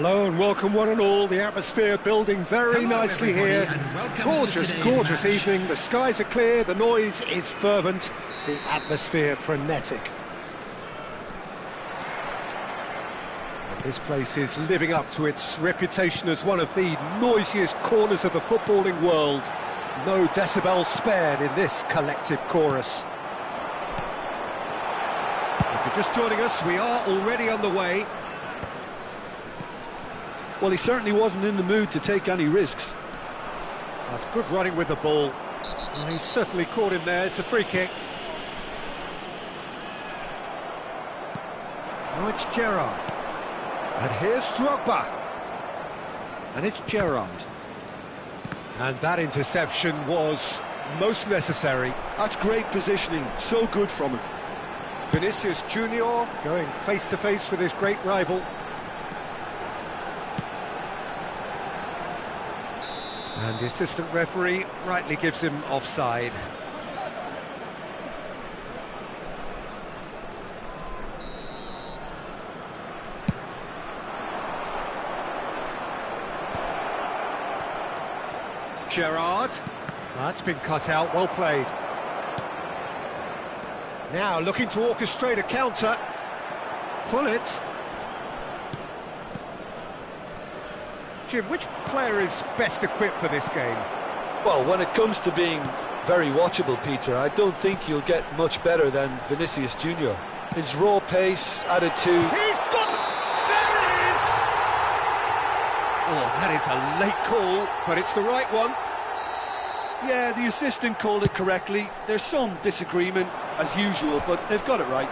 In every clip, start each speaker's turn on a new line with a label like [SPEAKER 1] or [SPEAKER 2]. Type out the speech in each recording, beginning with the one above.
[SPEAKER 1] Hello and welcome one and all. The atmosphere building very nicely here. Gorgeous evening. The skies are clear, the noise is fervent, the atmosphere frenetic. And this place is living up to its reputation as one of the noisiest corners of the footballing world. No decibels spared in this collective chorus. If you're just joining us, we are already underway.
[SPEAKER 2] Well, he certainly wasn't in the mood to take any risks.
[SPEAKER 1] That's good running with the ball. And he's certainly caught him there. It's a free kick. Now it's Gerrard. And here's Drogba. And it's Gerrard. And that interception was most necessary.
[SPEAKER 2] That's great positioning, so good from him.
[SPEAKER 1] Vinicius Junior going face-to-face with his great rival. And the assistant referee rightly gives him offside. Gerrard. That's been cut out, well played. Now looking to orchestrate a counter. Pull it. Jim, which player is best equipped for this game?
[SPEAKER 2] Well, when it comes to being very watchable, Peter, I don't think you'll get much better than Vinicius Junior. His raw pace added to...
[SPEAKER 1] He's got... There it is! Oh, that is a late call, but it's the right one.
[SPEAKER 2] Yeah, the assistant called it correctly. There's some disagreement, as usual, but they've got it right.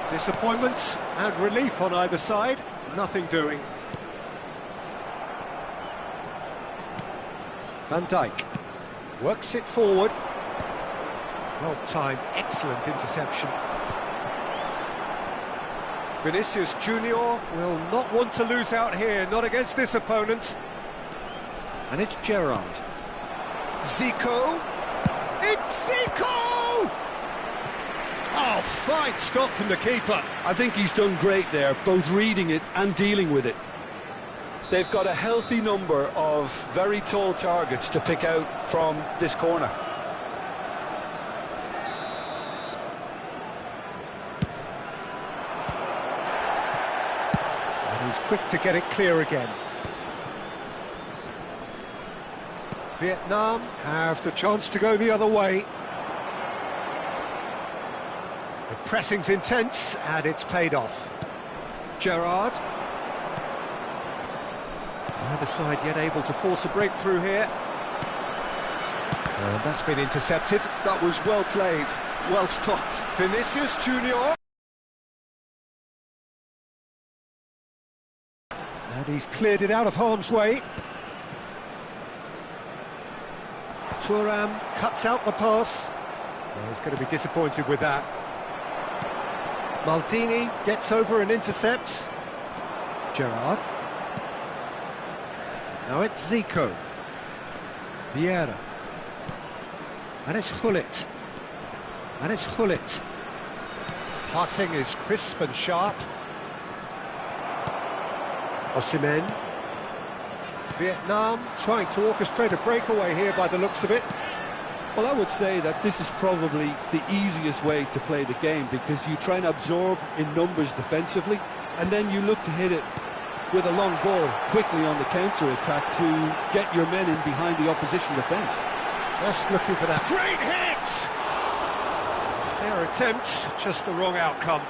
[SPEAKER 1] Disappointment and relief on either side. Nothing doing. Van Dijk works it forward. Well timed, excellent interception. Vinicius Junior will not want to lose out here, not against this opponent. And it's Gerrard. Zico. It's Zico! Oh, fine stop from the keeper.
[SPEAKER 2] I think he's done great there, both reading it and dealing with it. They've got a healthy number of very tall targets to pick out from this corner.
[SPEAKER 1] And he's quick to get it clear again. Vietnam have the chance to go the other way. The pressing's intense and it's paid off. Gerrard. Neither side yet able to force a breakthrough here. And that's been intercepted.
[SPEAKER 2] That was well played, well stopped.
[SPEAKER 1] Vinicius Junior. And he's cleared it out of harm's way. Thuram cuts out the pass. Well, he's going to be disappointed with that. Maldini gets over and intercepts. Gerrard. Now it's Zico. Vieira. And it's Hullet. And it's Hullet. Passing is crisp and sharp. Osimhen. Vietnam trying to orchestrate a breakaway here by the looks of it.
[SPEAKER 2] Well, I would say that this is probably the easiest way to play the game, because you try and absorb in numbers defensively, and then you look to hit it with a long ball quickly on the counter-attack to get your men in behind the opposition defence.
[SPEAKER 1] Just looking for that great hit! Fair attempt, just the wrong outcome.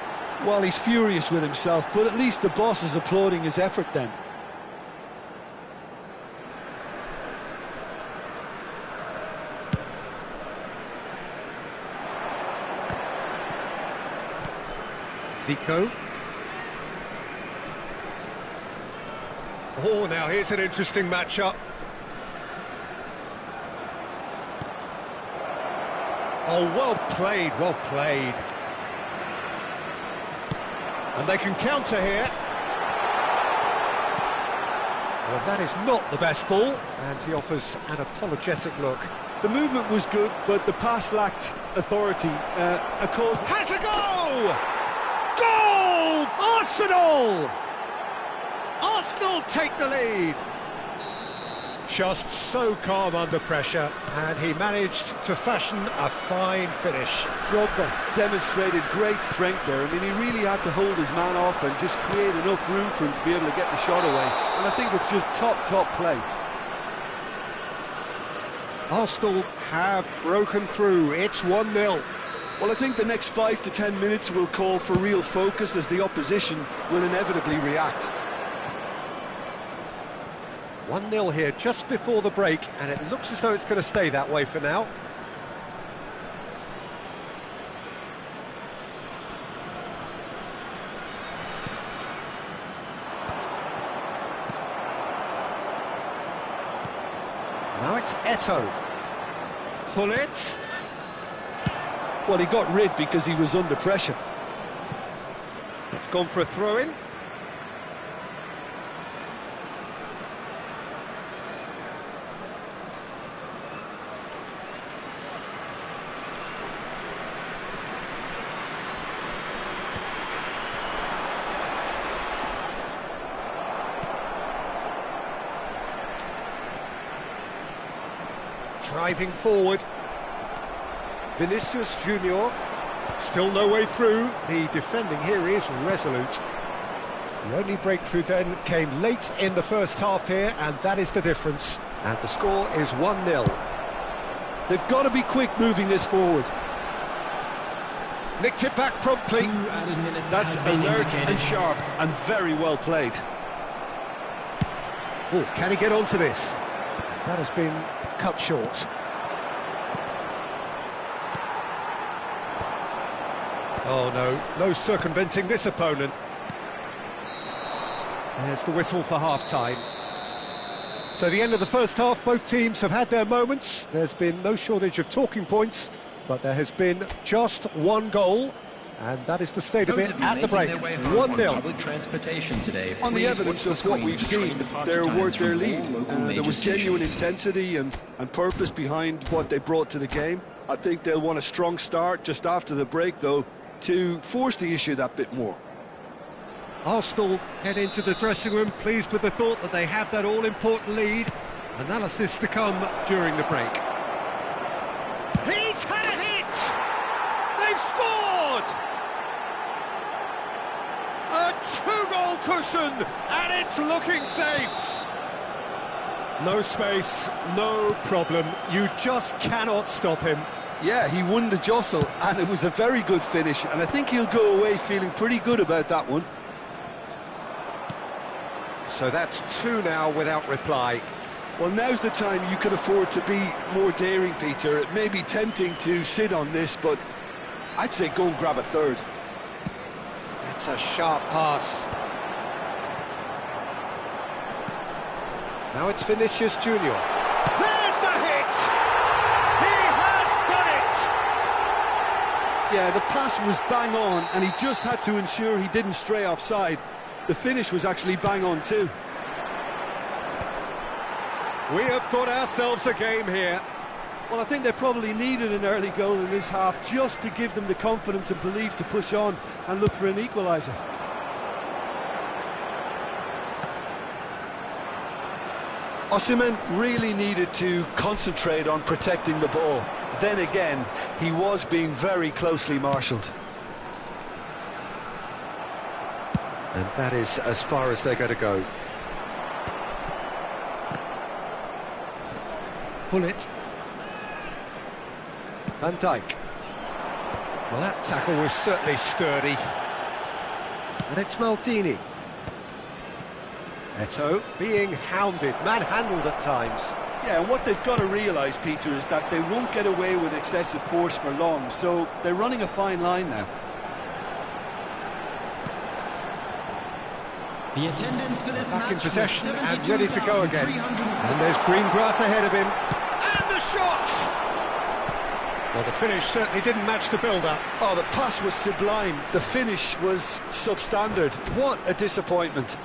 [SPEAKER 2] Well, he's furious with himself, but at least the boss is applauding his effort then.
[SPEAKER 1] Zico. Oh, now here's an interesting matchup. Oh, well played, well played. And they can counter here. Well, that is not the best ball, and he offers an apologetic look.
[SPEAKER 2] The movement was good, but the pass lacked authority.
[SPEAKER 1] Has a go! Goal! Arsenal! Arsenal take the lead.
[SPEAKER 3] Just so calm under pressure, and he managed to fashion a fine finish.
[SPEAKER 2] Drogba demonstrated great strength there. I mean, he really had to hold his man off and just create enough room for him to be able to get the shot away. And I think it's just top play.
[SPEAKER 1] Arsenal have broken through. It's 1-0.
[SPEAKER 2] Well, I think the next 5 to 10 minutes will call for real focus as the opposition will inevitably react.
[SPEAKER 1] 1-0 here just before the break, and it looks as though it's going to stay that way for now. Now it's Eto'o. Hullet.
[SPEAKER 2] Well, he got rid because he was under pressure.
[SPEAKER 1] It's gone for a throw-in. Driving forward. Vinicius Junior.
[SPEAKER 3] Still no way through.
[SPEAKER 1] The defending here is resolute. The only breakthrough then came late in the first half here, and that is the difference. And the score is 1-0.
[SPEAKER 2] They've got to be quick moving this forward.
[SPEAKER 1] Nicked it back promptly.
[SPEAKER 2] That's alert and sharp and very well played.
[SPEAKER 1] Oh, can he get onto this? That has been cut short. Oh no circumventing this opponent. There's the whistle for half-time. So the end of the first half, both teams have had their moments. There's been no shortage of talking points, but there has been just one goal, and that is the state of it at the break. 1-0.
[SPEAKER 2] On the evidence of what we've seen, they're worth their lead. There was genuine intensity and purpose behind what they brought to the game. I think they'll want a strong start just after the break, though, to force the issue that bit more.
[SPEAKER 1] Arsenal head into the dressing room pleased with the thought that they have that all-important lead. Analysis to come during the break. He's had a hit! They've scored! A two-goal cushion, and it's looking safe.
[SPEAKER 3] No space, no problem.
[SPEAKER 1] You just cannot stop him.
[SPEAKER 2] Yeah, he won the jostle, and it was a very good finish, and I think he'll go away feeling pretty good about that one.
[SPEAKER 1] So that's two now without reply.
[SPEAKER 2] Well, now's the time you can afford to be more daring, Peter. It may be tempting to sit on this, but I'd say go and grab a third.
[SPEAKER 1] That's a sharp pass. Now it's Vinicius Junior. There's the hit! He has done it!
[SPEAKER 2] Yeah, the pass was bang on, and he just had to ensure he didn't stray offside. The finish was actually bang on too.
[SPEAKER 1] We have got ourselves a game here.
[SPEAKER 2] Well, I think they probably needed an early goal in this half just to give them the confidence and belief to push on and look for an equaliser. Osimhen really needed to concentrate on protecting the ball. Then again, he was being very closely marshalled.
[SPEAKER 1] And that is as far as they're going to go. Hullet. Van Dijk. Well, that tackle was certainly sturdy. And it's Maldini. Eto'o being hounded, manhandled at times.
[SPEAKER 2] Yeah, and what they've got to realise, Peter, is that they won't get away with excessive force for long, so they're running a fine line now.
[SPEAKER 4] The attendance for this
[SPEAKER 1] Back in
[SPEAKER 4] match
[SPEAKER 1] possession and ready to go again. And there's green grass ahead of him. And the shot! Well, the finish certainly didn't match the build-up.
[SPEAKER 2] Oh, the pass was sublime. The finish was substandard. What a disappointment.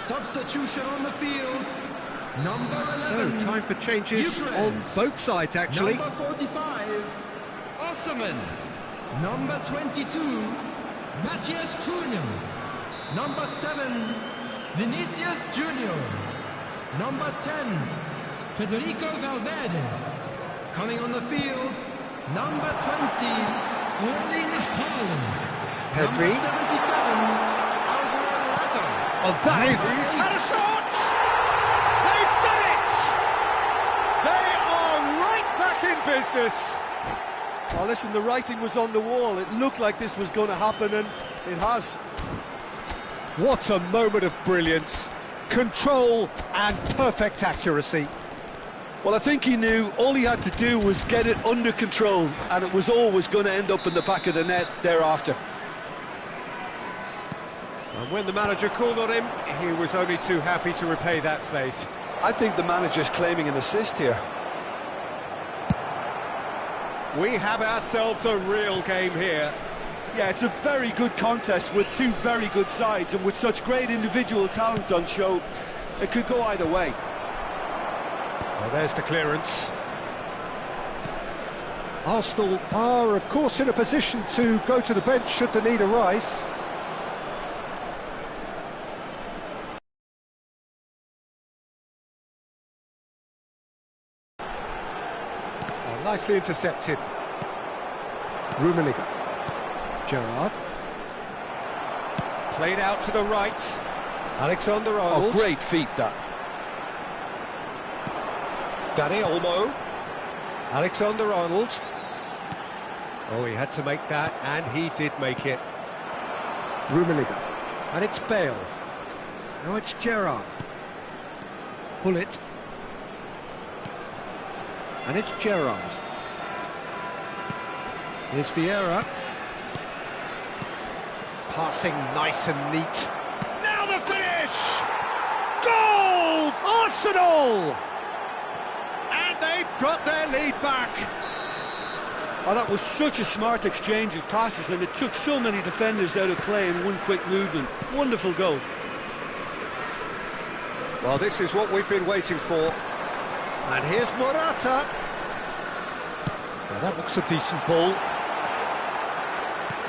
[SPEAKER 4] Substitution on the field. Number 11.
[SPEAKER 1] So, time for changes on both sides, actually.
[SPEAKER 4] Number 45, Osserman. Number 22, Matthias Cunha. Number 7, Vinicius Junior. Number 10, Federico Valverde. Coming on the field, number 20, Erling Haaland.
[SPEAKER 1] Pedri.
[SPEAKER 4] Number 77, Alvaro Morata.
[SPEAKER 1] Oh, that is... He's had a shot! They've done it! They are right back in business!
[SPEAKER 2] Well, listen, the writing was on the wall. It looked like this was going to happen, and it has.
[SPEAKER 1] What a moment of brilliance. Control and perfect accuracy.
[SPEAKER 2] Well, I think he knew all he had to do was get it under control, and it was always going to end up in the back of the net thereafter.
[SPEAKER 1] And when the manager called on him, he was only too happy to repay that faith.
[SPEAKER 2] I think the manager's claiming an assist here.
[SPEAKER 1] We have ourselves a real game here.
[SPEAKER 2] Yeah, it's a very good contest with two very good sides, and with such great individual talent on show, it could go either way.
[SPEAKER 1] Well, there's the clearance. Arsenal are, of course, in a position to go to the bench should the need arise. Oh, nicely intercepted. Rummenigge. Gerrard. Played out to the right. Alexander-Arnold.
[SPEAKER 2] Oh, great feat, that.
[SPEAKER 1] Dani Olmo. Alexander-Arnold. Oh, he had to make that, and he did make it. Rummenigge. And it's Bale. Now it's Gerrard. Hullet. And it's Gerrard. Here's Vieira. Passing nice and neat. Now the finish! Goal! Arsenal! And they've got their lead back.
[SPEAKER 2] Oh, that was such a smart exchange of passes, and it took so many defenders out of play in one quick movement. Wonderful goal.
[SPEAKER 1] Well, this is what we've been waiting for. And here's Morata. Now that looks a decent ball.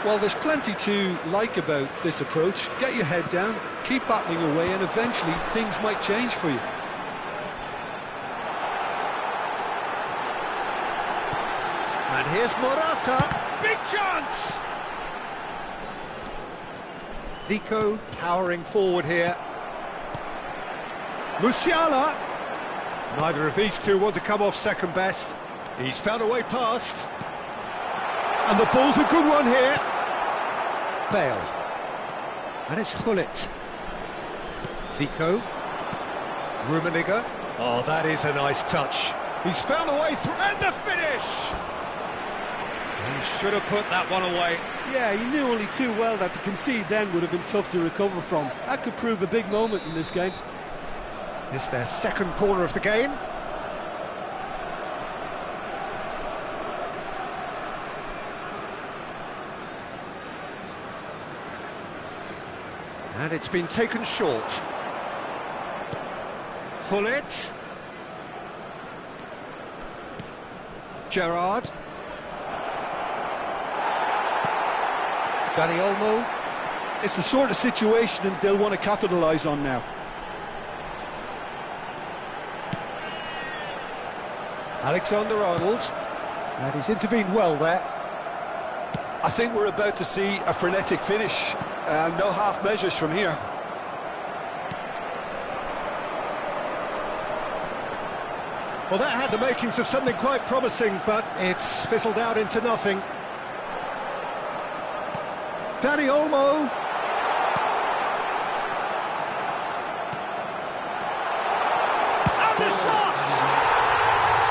[SPEAKER 2] Well, there's plenty to like about this approach. Get your head down, keep battling away, and eventually things might change for you.
[SPEAKER 1] And here's Morata. Big chance! Zico powering forward here. Musiala. Neither of these two want to come off second best. He's found a way past. And the ball's a good one here. Bale. And it's Hullet. Zico. Rummenigge. Oh, that is a nice touch. He's found a way through, and the finish! He should have put that one away.
[SPEAKER 2] Yeah, he knew only too well that to concede then would have been tough to recover from. That could prove a big moment in this game.
[SPEAKER 1] It's their second corner of the game. And it's been taken short. Hullet. Gerrard. Dani Olmo.
[SPEAKER 2] It's the sort of situation that they'll want to capitalise on now.
[SPEAKER 1] Alexander-Arnold. And he's intervened well there.
[SPEAKER 2] I think we're about to see a frenetic finish. No half measures from here.
[SPEAKER 1] Well, that had the makings of something quite promising, but it's fizzled out into nothing. Dani Olmo. And the shot!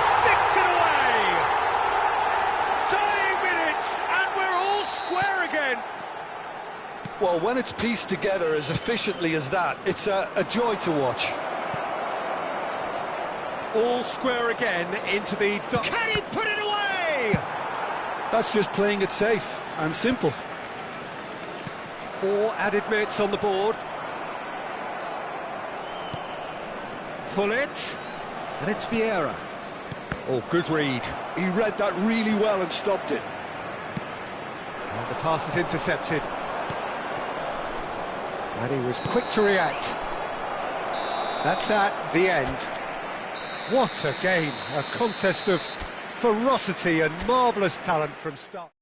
[SPEAKER 1] Sticks it away! Dying minutes, and we're all square again.
[SPEAKER 2] Well, when it's pieced together as efficiently as that, it's a joy to watch.
[SPEAKER 1] All square again into the... Can he put it away?
[SPEAKER 2] That's just playing it safe and simple.
[SPEAKER 1] 4 added minutes on the board. Pull it, and it's Vieira.
[SPEAKER 3] Oh, good read.
[SPEAKER 2] He read that really well and stopped it.
[SPEAKER 3] And the pass is intercepted. And he was quick to react. That's at the end. What a game, a contest of ferocity and marvellous talent from start.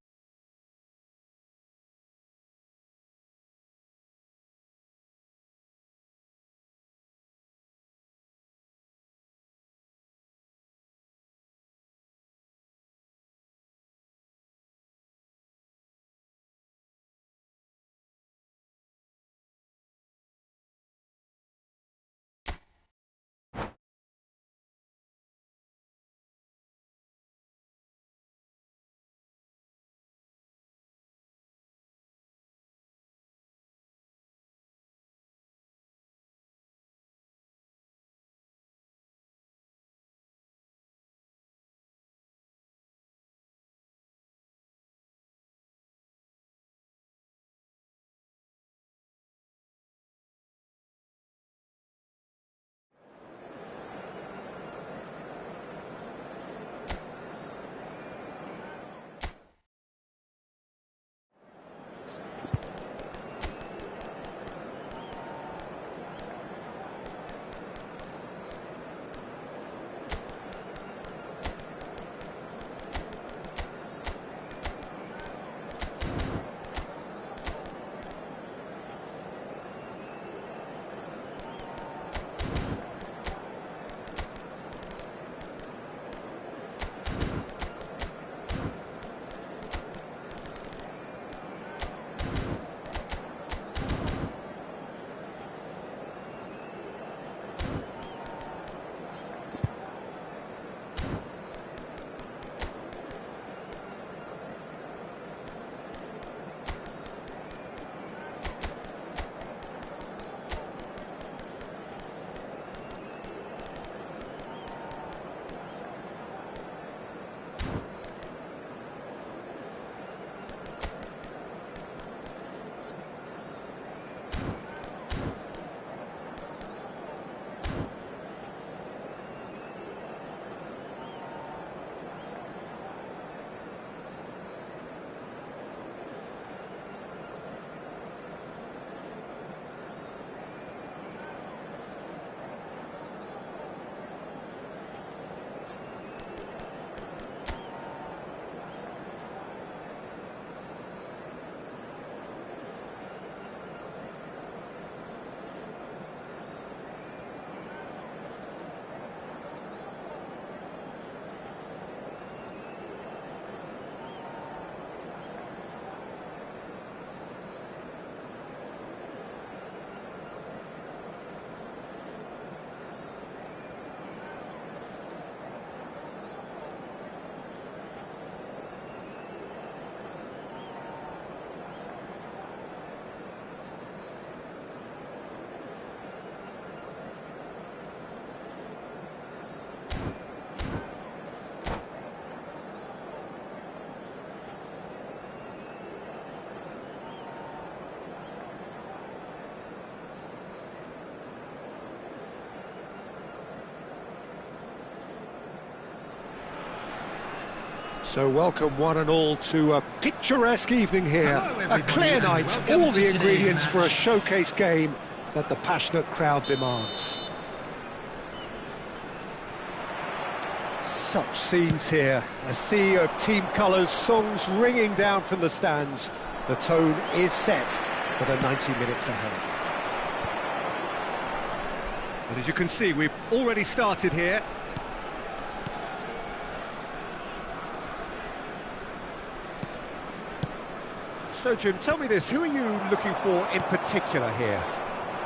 [SPEAKER 3] So welcome one and all to a picturesque evening here, a clear night, all the ingredients for a showcase game that the passionate crowd demands. Such scenes here, a sea of team colours, songs ringing down from the stands. The tone is set for the 90 minutes ahead.
[SPEAKER 1] And as you can see, we've already started here. So, Jim, tell me this, who are you looking for in particular here?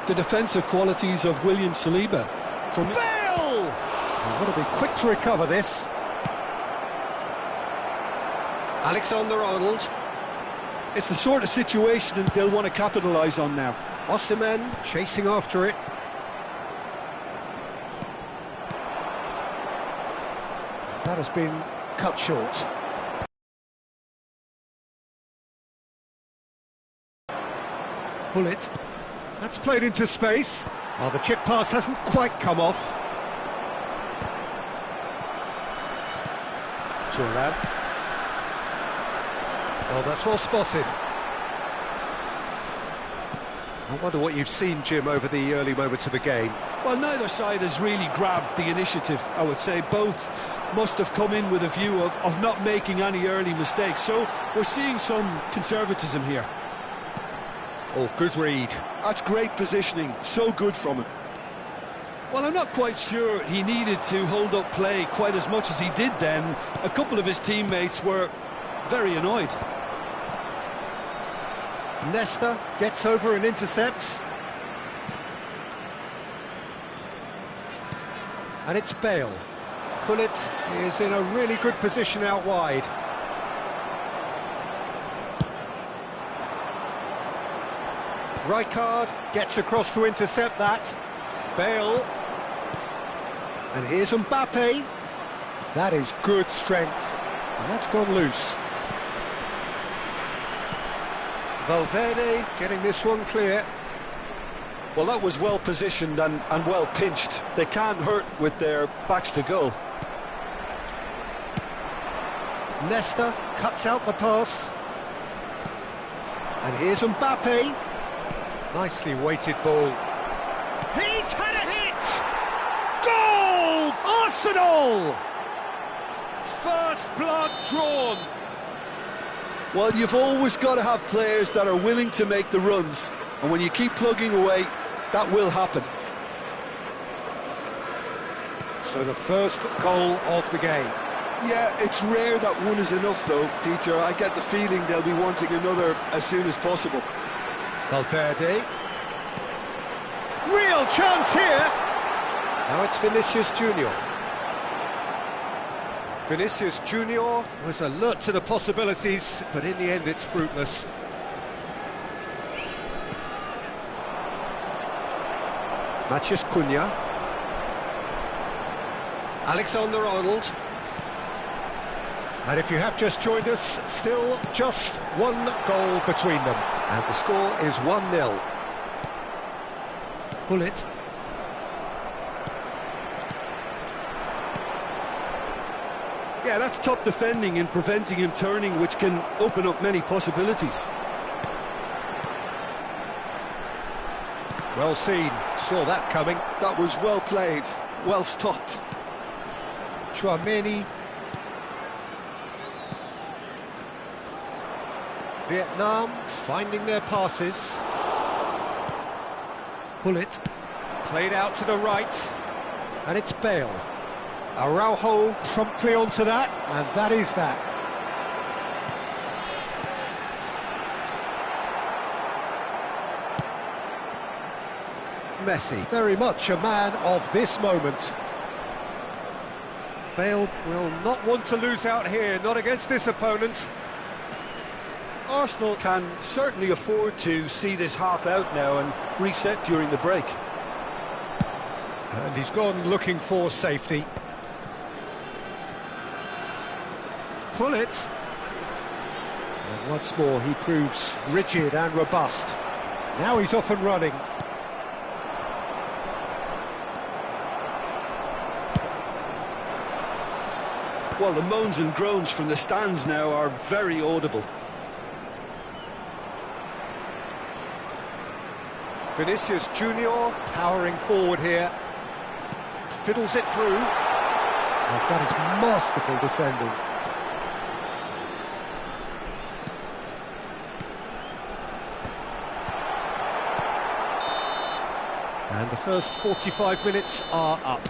[SPEAKER 2] The defensive qualities of William Saliba. From
[SPEAKER 1] Bale!
[SPEAKER 3] You've got to be quick to recover this.
[SPEAKER 1] Alexander-Arnold.
[SPEAKER 2] It's the sort of situation that they'll want to capitalise on now.
[SPEAKER 3] Osimhen chasing after it.
[SPEAKER 1] That has been cut short. Pull it.
[SPEAKER 3] That's played into space. Well, the chip pass hasn't quite come off. Thuram. Oh, that's well spotted.
[SPEAKER 1] I wonder what you've seen, Jim, over the early moments of the game.
[SPEAKER 2] Well, neither side has really grabbed the initiative, I would say. Both must have come in with a view of not making any early mistakes. So we're seeing some conservatism here.
[SPEAKER 3] Oh, good read.
[SPEAKER 2] That's great positioning, so good from him. Well, I'm not quite sure he needed to hold up play quite as much as he did then. A couple of his teammates were very annoyed.
[SPEAKER 3] Nesta gets over and intercepts. And it's Bale. Gullit is in a really good position out wide. Rijkaard gets across to intercept that. Bale. And here's Mbappe. That is good strength. And that's gone loose. Valverde getting this one clear.
[SPEAKER 2] Well, that was well positioned and well pinched. They can't hurt with their backs to goal.
[SPEAKER 3] Nesta cuts out the pass. And here's Mbappe. Nicely weighted ball. He's had a hit! Goal! Arsenal! First blood drawn.
[SPEAKER 2] Well, you've always got to have players that are willing to make the runs. And when you keep plugging away, that will happen.
[SPEAKER 3] So the first goal of the game.
[SPEAKER 2] Yeah, it's rare that one is enough, though, Peter. I get the feeling they'll be wanting another as soon as possible.
[SPEAKER 3] Valverde. Real chance here. Now it's Vinicius Junior.
[SPEAKER 1] Vinicius Junior was alert to the possibilities, but in the end it's fruitless.
[SPEAKER 3] Matheus Cunha. Alexander-Arnold. And if you have just joined us, still just one goal between them.
[SPEAKER 1] And the score is 1-0.
[SPEAKER 3] Gullit.
[SPEAKER 2] Yeah, that's top defending and preventing him turning, which can open up many possibilities.
[SPEAKER 3] Well seen, saw that coming.
[SPEAKER 2] That was well played, well stopped.
[SPEAKER 3] Chouameni. Vietnam finding their passes. Gullit.
[SPEAKER 1] Played out to the right.
[SPEAKER 3] And it's Bale. Araujo promptly onto that, and that is that. Messi, very much a man of this moment.
[SPEAKER 1] Bale will not want to lose out here, not against this opponent.
[SPEAKER 2] Arsenal can certainly afford to see this half out now and reset during the break.
[SPEAKER 3] And he's gone looking for safety. Gullit. And once more he proves rigid and robust. Now he's off and running.
[SPEAKER 2] Well, the moans and groans from the stands now are very audible.
[SPEAKER 1] Vinicius Junior
[SPEAKER 3] Powering forward here. Fiddles it through. And that is masterful defending. And the first 45 minutes are up.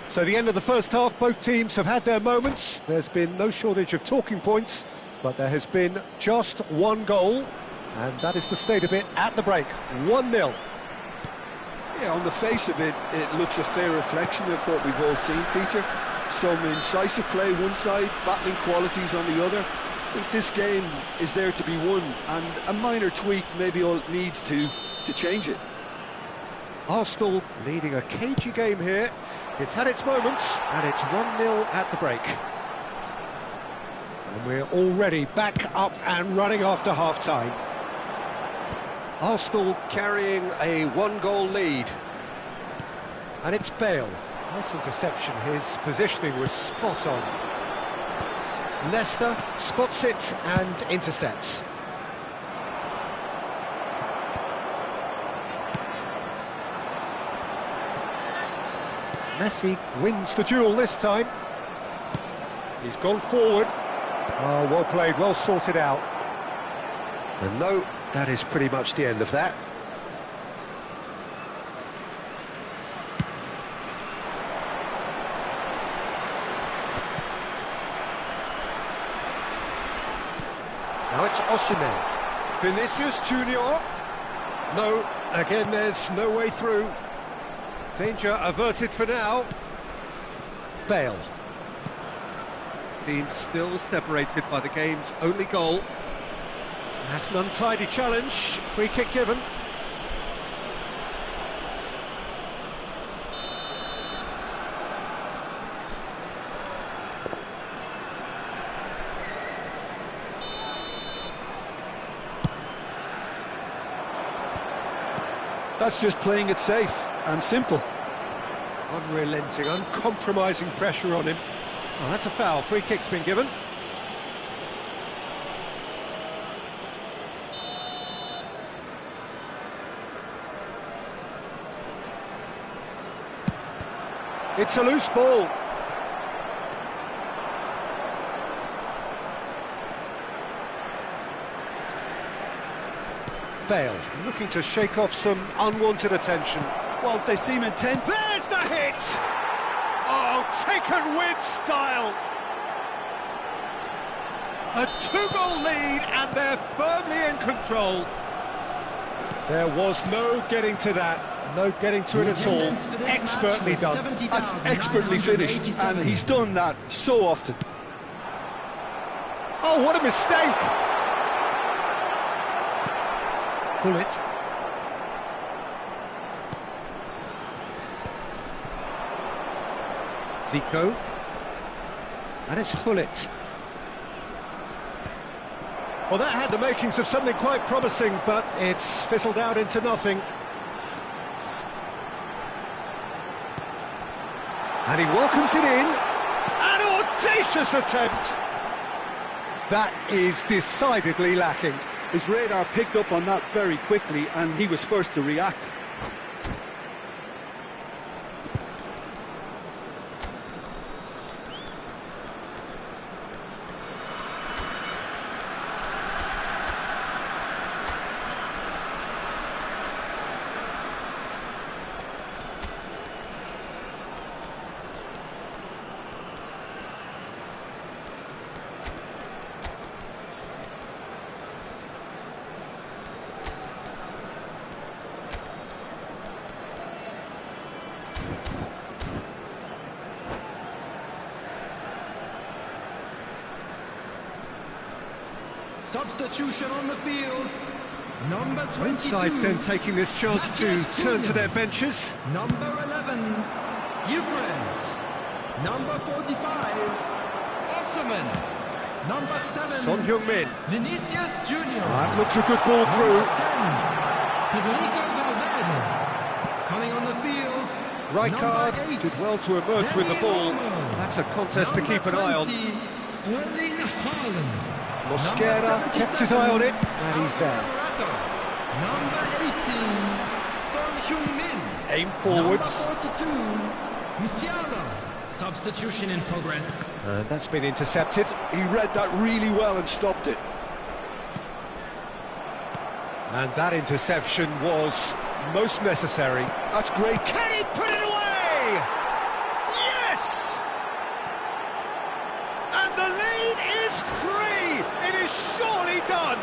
[SPEAKER 3] So the end of the first half, both teams have had their moments. There's been no shortage of talking points, but there has been just one goal, and that is the state of it at the break. 1-0.
[SPEAKER 2] Yeah, on the face of it, it looks a fair reflection of what we've all seen, Peter. Some incisive play one side, battling qualities on the other. I think this game is there to be won, and a minor tweak maybe all it needs to change it.
[SPEAKER 3] Arsenal leading a cagey game here. It's had its moments, and it's 1-0 at the break. And we're already back up and running after half-time.
[SPEAKER 1] Arsenal carrying a one-goal lead.
[SPEAKER 3] And it's Bale. Nice interception, his positioning was spot on. Leicester spots it and intercepts. Messi wins the duel this time. He's gone forward. Oh, well played, well sorted out. And no, that is pretty much the end of that. Now it's Osimhen. Vinicius Junior. No, again there's no way through. Danger averted for now. Bale. Team still separated by the game's only goal. That's an untidy challenge. Free kick given.
[SPEAKER 2] That's just playing it safe and simple.
[SPEAKER 3] Unrelenting, uncompromising pressure on him. Oh, that's a foul. Free kick's been given. It's a loose ball. Bale looking to shake off some unwanted attention.
[SPEAKER 2] Well, they seem intent.
[SPEAKER 3] There's the hit! Oh, taken with style! A two-goal lead and they're firmly in control. There was no getting to that, no getting to it at all. Expertly done.
[SPEAKER 2] That's expertly finished, and he's done that so often.
[SPEAKER 3] Oh, what a mistake! Pull it. Zico. And it's Hullet. Well, that had the makings of something quite promising, but it's fizzled out into nothing. And he welcomes it in. An audacious attempt! That is decidedly lacking.
[SPEAKER 2] His radar picked up on that very quickly, and he was first to react.
[SPEAKER 4] Substitution on the field. Number 22.
[SPEAKER 3] Both sides then taking this chance to turn to their benches.
[SPEAKER 4] Number 11, Eucharist. Number 45, Osimhen. Number 7,
[SPEAKER 3] Son Heung-min.
[SPEAKER 4] Vinicius Junior.
[SPEAKER 3] That looks a good ball through.
[SPEAKER 4] Number 10, Federico Valverde. Coming on the field.
[SPEAKER 3] Rijkaard
[SPEAKER 4] Number 8,
[SPEAKER 3] did well to emerge with the ball. That's a contest to keep an eye on.
[SPEAKER 4] Erling Haaland.
[SPEAKER 3] Mosquera kept his eye on it, and he's there.
[SPEAKER 4] Number 18, Son Heung-min.
[SPEAKER 3] Aim forwards.
[SPEAKER 4] Number 42, Musiala. Substitution in progress.
[SPEAKER 3] And that's been intercepted.
[SPEAKER 2] He read that really well and stopped it.
[SPEAKER 3] And that interception was most necessary.
[SPEAKER 2] That's great.
[SPEAKER 3] Can he put it away? Yes! And the lead is 3! It is surely done!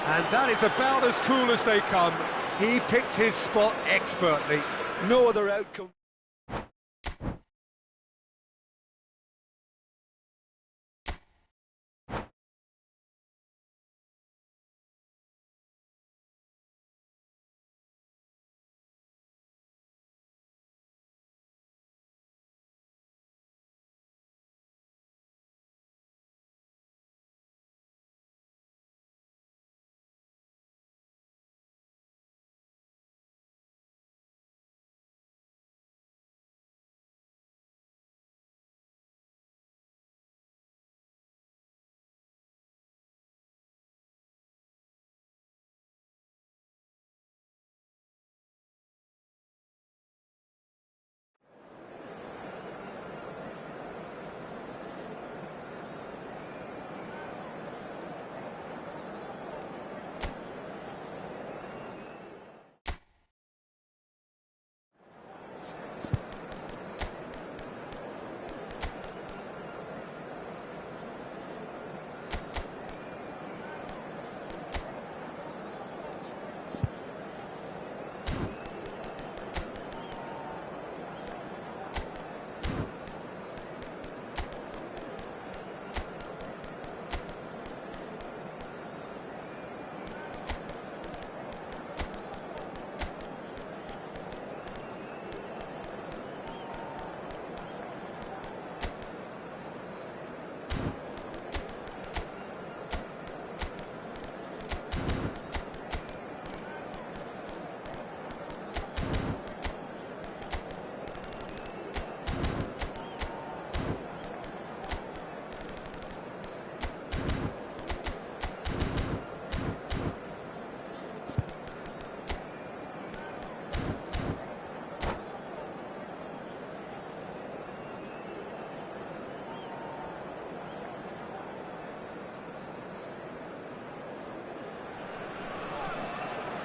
[SPEAKER 3] And that is about as cool as they come. He picked his spot expertly.
[SPEAKER 2] No other outcome.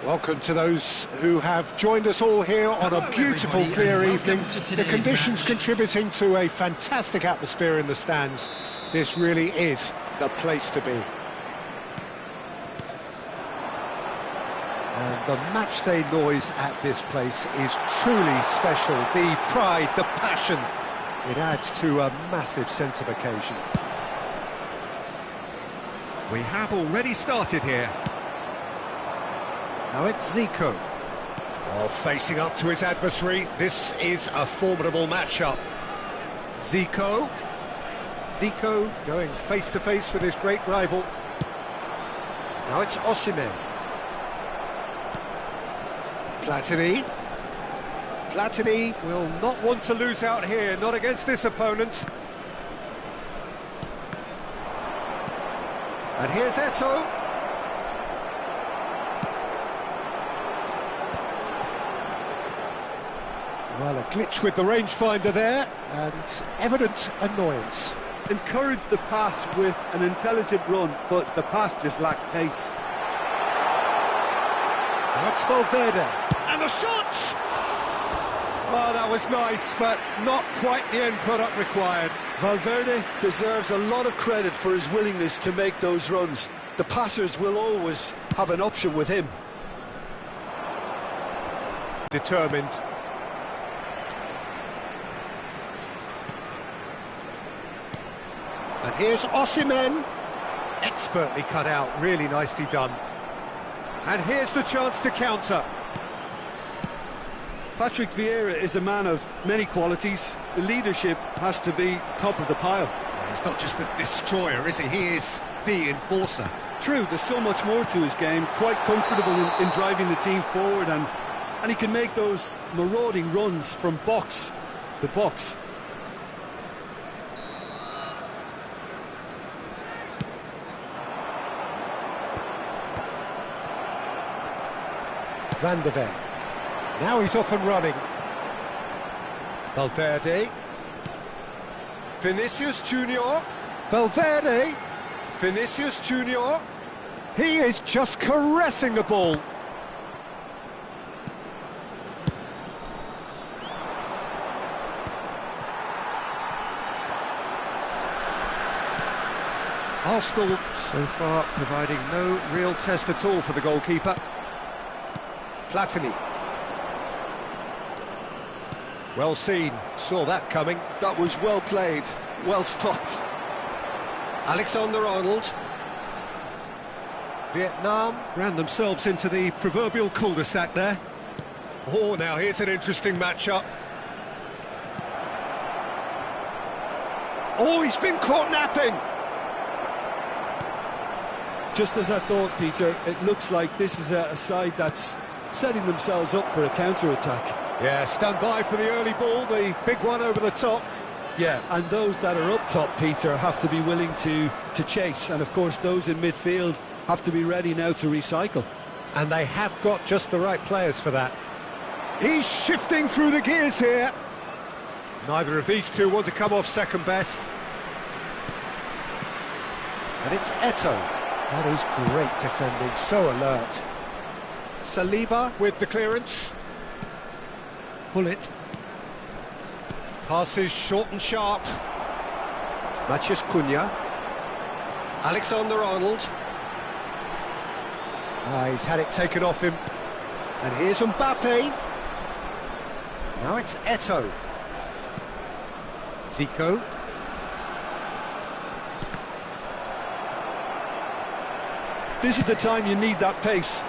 [SPEAKER 3] Welcome to those who have joined us all here on a beautiful, clear evening. The conditions contributing to a fantastic atmosphere in the stands. This really is the place to be. And the matchday noise at this place is truly special. The pride, the passion, it adds to a massive sense of occasion. We have already started here. Now it's Zico. Oh, facing up to his adversary. This is a formidable matchup. Zico. Zico going face-to-face with his great rival. Now it's Osimhen. Platini. Platini will not want to lose out here, not against this opponent. And here's Eto'o. Well, a glitch with the rangefinder there, and evident annoyance.
[SPEAKER 2] Encouraged the pass with an intelligent run, but the pass just lacked pace.
[SPEAKER 3] That's Valverde. And the shot! Oh, that was nice, but not quite the end product required.
[SPEAKER 2] Valverde deserves a lot of credit for his willingness to make those runs. The passers will always have an option with him.
[SPEAKER 3] Determined. And here's Osimhen. Expertly cut out, really nicely done. And here's the chance to counter.
[SPEAKER 2] Patrick Vieira is a man of many qualities. The leadership has to be top of the pile.
[SPEAKER 3] Well, he's not just a destroyer, is he? He is the enforcer.
[SPEAKER 2] True, there's so much more to his game. Quite comfortable in driving the team forward, and he can make those marauding runs from box to box.
[SPEAKER 3] Van de Ven. Now he's off and running. Valverde. Vinicius Junior. Valverde. Vinicius Junior. He is just caressing the ball. Arsenal so far providing no real test at all for the goalkeeper. Platini. Well seen, saw that coming.
[SPEAKER 2] That was well played, well stopped.
[SPEAKER 3] Alexander-Arnold. Vietnam ran themselves into the proverbial cul-de-sac there. Oh, now here's an interesting matchup. Oh, he's been caught napping.
[SPEAKER 2] Just as I thought, Peter, it looks like this is a side that's setting themselves up for a counter-attack.
[SPEAKER 3] Yeah, stand by for the early ball, the big one over the top.
[SPEAKER 2] Yeah, and those that are up top, Peter, have to be willing to chase, and of course those in midfield have to be ready now to recycle.
[SPEAKER 3] And they have got just the right players for that. He's shifting through the gears here. Neither of these two want to come off second best. And it's Eto'o. That is great defending, so alert. Saliba with the clearance. Hullet. Passes short and sharp. Matheus Cunha. Alexander-Arnold. He's had it taken off him. And here's Mbappe. Now it's Eto'o. Zico.
[SPEAKER 2] This is the time you need that pace.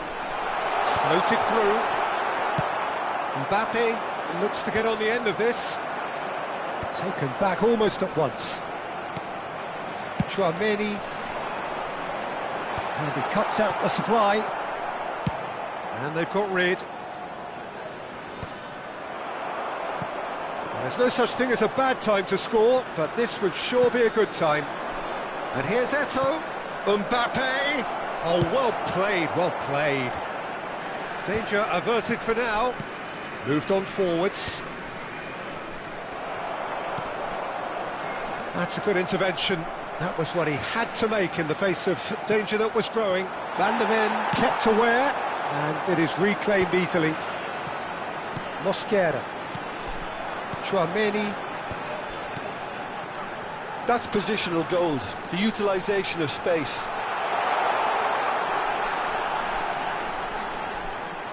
[SPEAKER 3] Floated through. Mbappe looks to get on the end of this. Taken back almost at once. Chouameni. And he cuts out the supply. And they've got rid. There's no such thing as a bad time to score, but this would sure be a good time. And here's Eto'o. Mbappe. Oh, well played, well played. Danger averted for now. Moved on forwards. That's a good intervention. That was what he had to make in the face of danger that was growing. Van de Ven kept aware, And it is reclaimed easily. Mosquera. Chouameni.
[SPEAKER 2] That's positional gold, the utilisation of space.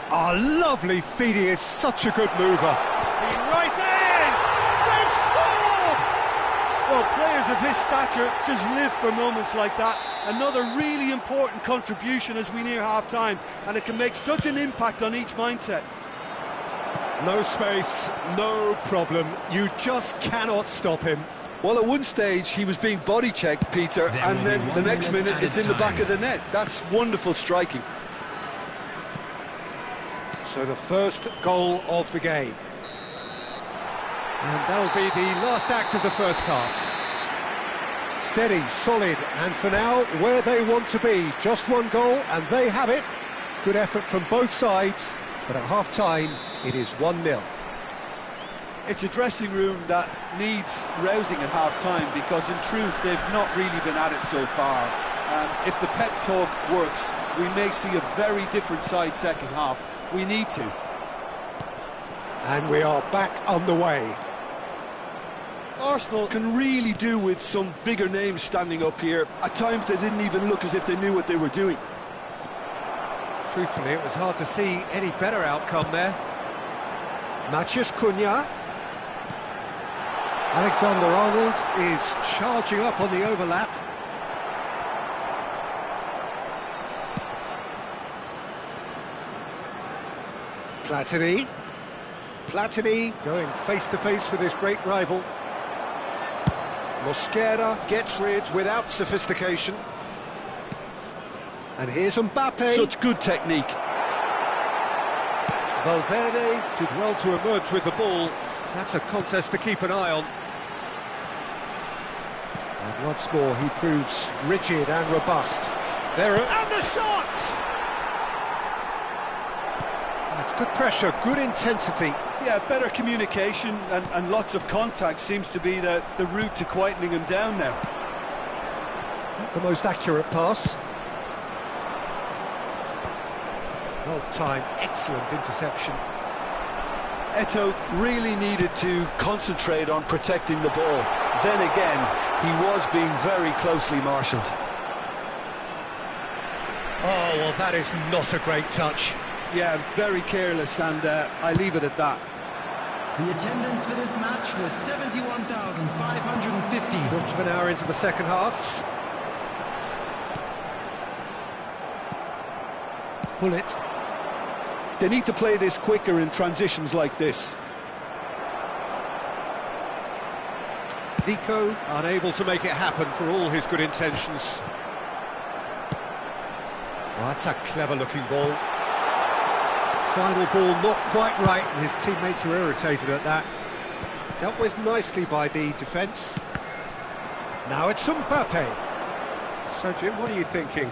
[SPEAKER 3] Oh, lovely feed, he is such a good mover.
[SPEAKER 1] He rises! They've scored!
[SPEAKER 2] Well, players of his stature just live for moments like that. Another really important contribution as we near half-time, and it can make such an impact on each mindset.
[SPEAKER 3] No space, no problem. You just cannot stop him.
[SPEAKER 2] Well, at one stage he was being body-checked, Peter, and then the next minute it's in the back of the net. That's wonderful striking.
[SPEAKER 3] So the first goal of the game. And that'll be the last act of the first half. Steady, solid, and for now, where they want to be. Just one goal, and they have it. Good effort from both sides, but at half-time, it is 1-0.
[SPEAKER 2] It's a dressing room that needs rousing at half-time because, in truth, they've not really been at it so far. If the pep talk works, we may see a very different side second half. We need to.
[SPEAKER 3] And we are back on the way.
[SPEAKER 2] Arsenal can really do with some bigger names standing up here. At times they didn't even look as if they knew what they were doing.
[SPEAKER 3] Truthfully, it was hard to see any better outcome there. Matheus Cunha. Alexander-Arnold is charging up on the overlap. Platini going face-to-face with his great rival. Mosquera gets rid without sophistication. And here's Mbappe.
[SPEAKER 2] Such good technique.
[SPEAKER 3] Valverde did well to emerge with the ball. That's a contest to keep an eye on. And once more he proves rigid and robust. And the shot! That's good pressure, good intensity.
[SPEAKER 2] Yeah, better communication and lots of contact seems to be the route to quietening him down now.
[SPEAKER 3] Not the most accurate pass. Well timed, excellent interception.
[SPEAKER 2] Eto'o really needed to concentrate on protecting the ball. Then again, he was being very closely marshalled.
[SPEAKER 3] Oh, well, that is not a great touch.
[SPEAKER 2] Yeah, very careless, and I leave it at that.
[SPEAKER 4] The attendance for this match was 71,550.
[SPEAKER 3] Quarter of an hour into the second half. Pull it.
[SPEAKER 2] They need to play this quicker in transitions like this.
[SPEAKER 3] Zico unable to make it happen for all his good intentions. Well, that's a clever-looking ball. Final ball not quite right, and his teammates are irritated at that. Dealt with nicely by the defence. Now it's Mbappe. So, Jim, what are you thinking?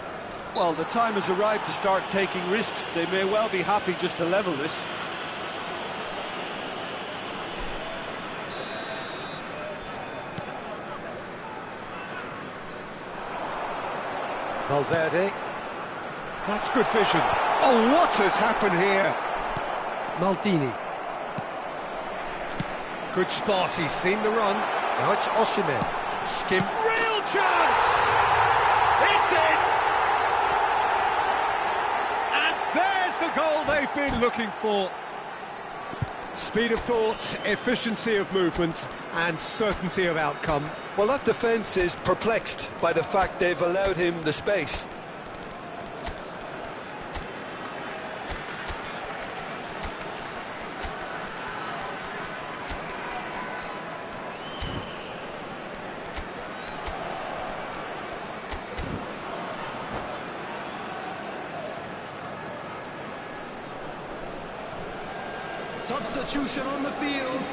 [SPEAKER 2] Well, the time has arrived to start taking risks. They may well be happy just to level this.
[SPEAKER 3] Valverde. That's good vision. Oh, what has happened here? Maldini. Good spot, he's seen the run. Now it's Osimhen. Skim. Real chance! It's in! And there's the goal they've been looking for. Speed of thought, efficiency of movement, and certainty of outcome.
[SPEAKER 2] Well, that defence is perplexed by the fact they've allowed him the space.
[SPEAKER 4] Substitution on the field.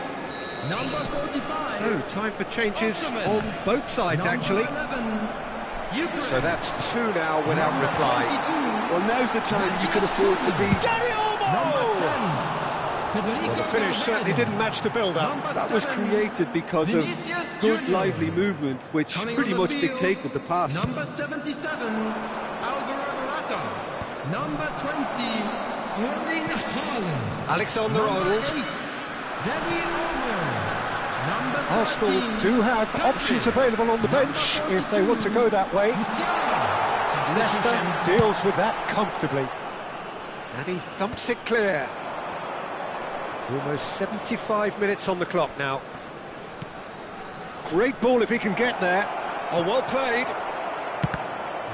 [SPEAKER 4] Number 45.
[SPEAKER 3] So, time for changes on both sides, actually.
[SPEAKER 4] 11,
[SPEAKER 3] So that's two now without reply.
[SPEAKER 4] 22.
[SPEAKER 2] Well, now's the time you can afford to be...
[SPEAKER 3] Well, the finish certainly didn't match the build-up.
[SPEAKER 2] That was created because of good, lively movement, which pretty much dictated the pass.
[SPEAKER 4] Number 77, Alvaro Morata. Number 20, Erling Haaland.
[SPEAKER 1] Alexander-Arnold.
[SPEAKER 4] Number 8, Deli Olmo. Number 13,
[SPEAKER 3] Arsenal do have
[SPEAKER 4] Country.
[SPEAKER 3] options available on the bench if they want to go that way.
[SPEAKER 4] Musiala.
[SPEAKER 3] Leicester deals with that comfortably.
[SPEAKER 1] And he thumps it clear. Almost 75 minutes on the clock now. Great ball if he can get there. Oh, well played.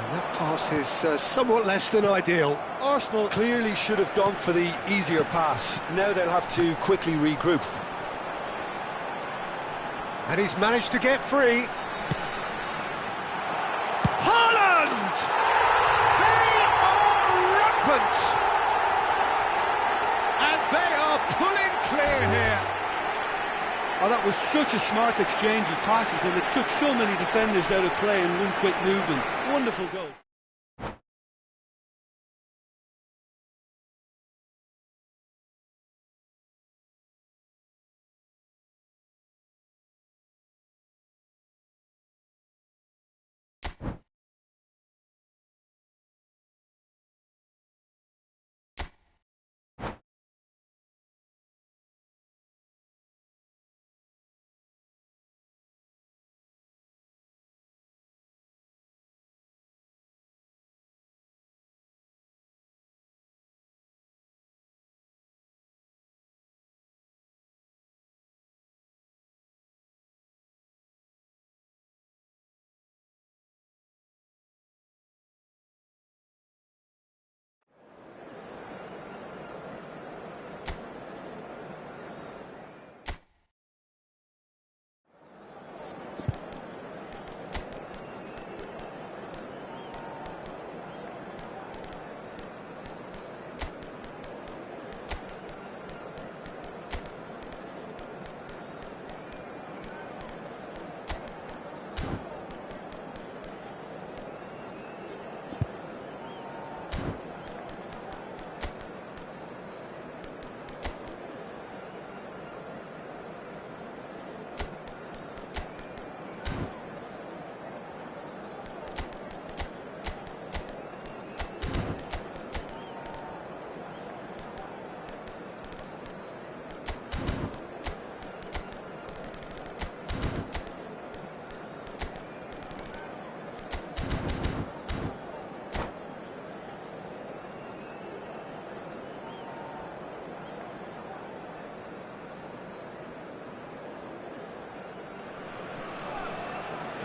[SPEAKER 1] And that pass is somewhat less than ideal.
[SPEAKER 2] Arsenal clearly should have gone for the easier pass. Now they'll have to quickly regroup.
[SPEAKER 1] And he's managed to get free. Haaland! They are rampant! And they are pulling clear here.
[SPEAKER 2] Oh, that was such a smart exchange of passes, and it took so many defenders out of play in one quick movement. Wonderful goal.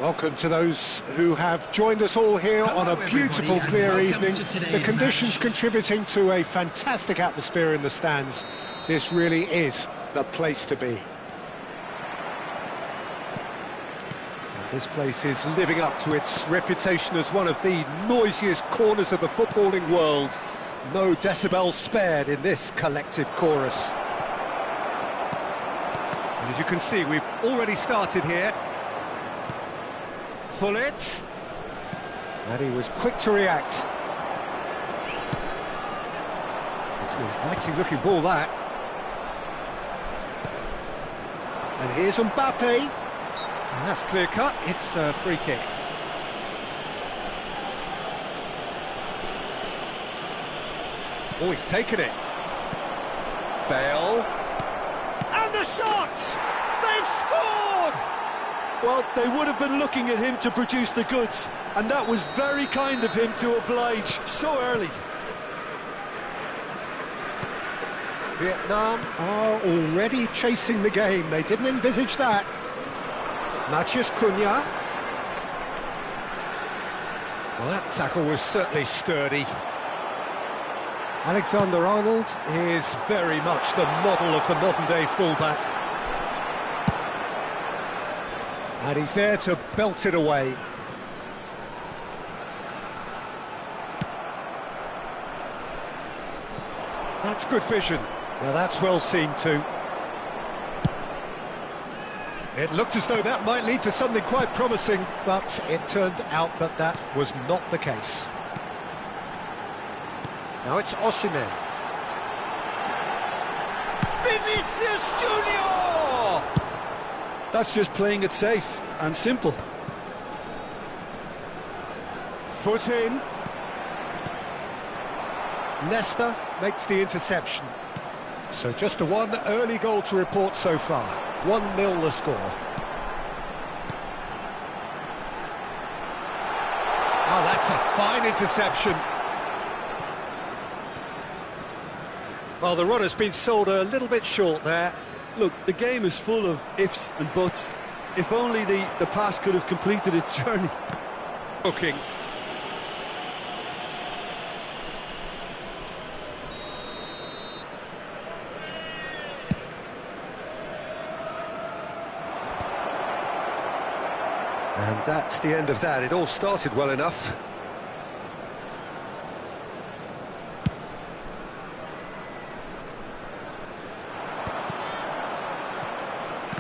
[SPEAKER 3] Welcome to those who have joined us all here on a beautiful, clear evening. The conditions contributing to a fantastic atmosphere in the stands. This really is the place to be. And this place is living up to its reputation as one of the noisiest corners of the footballing world. No decibels spared in this collective chorus.
[SPEAKER 1] And as you can see, we've already started here. Pull it.
[SPEAKER 3] And he was quick to react. It's an inviting looking ball, that. And here's Mbappe.
[SPEAKER 1] And that's clear cut. It's a free kick. Oh, he's taken it. Bale. And the shot! They've scored!
[SPEAKER 2] Well, they would have been looking at him to produce the goods, and that was very kind of him to oblige so early.
[SPEAKER 3] Vietnam are already chasing the game. They didn't envisage that. Matheus Cunha.
[SPEAKER 1] Well, that tackle was certainly sturdy.
[SPEAKER 3] Alexander-Arnold
[SPEAKER 1] Is very much the model of the modern-day fullback.
[SPEAKER 3] and he's there to belt it away.
[SPEAKER 1] That's good vision.
[SPEAKER 3] Now that's well seen too.
[SPEAKER 1] It looked as though that might lead to something quite promising, but it turned out that that was not the case. Now it's Osimhen. Vinicius Junior!
[SPEAKER 2] That's just playing it safe and simple.
[SPEAKER 1] Foot in.
[SPEAKER 3] Nesta makes the interception. So just a one early goal to report so far. 1-0 the score. Oh, that's a fine interception. Well, the run has been sold a little bit short there.
[SPEAKER 2] Look, the game is full of ifs and buts. If only the pass could have completed its journey.
[SPEAKER 3] Booking. And that's the end of that. It all started well enough.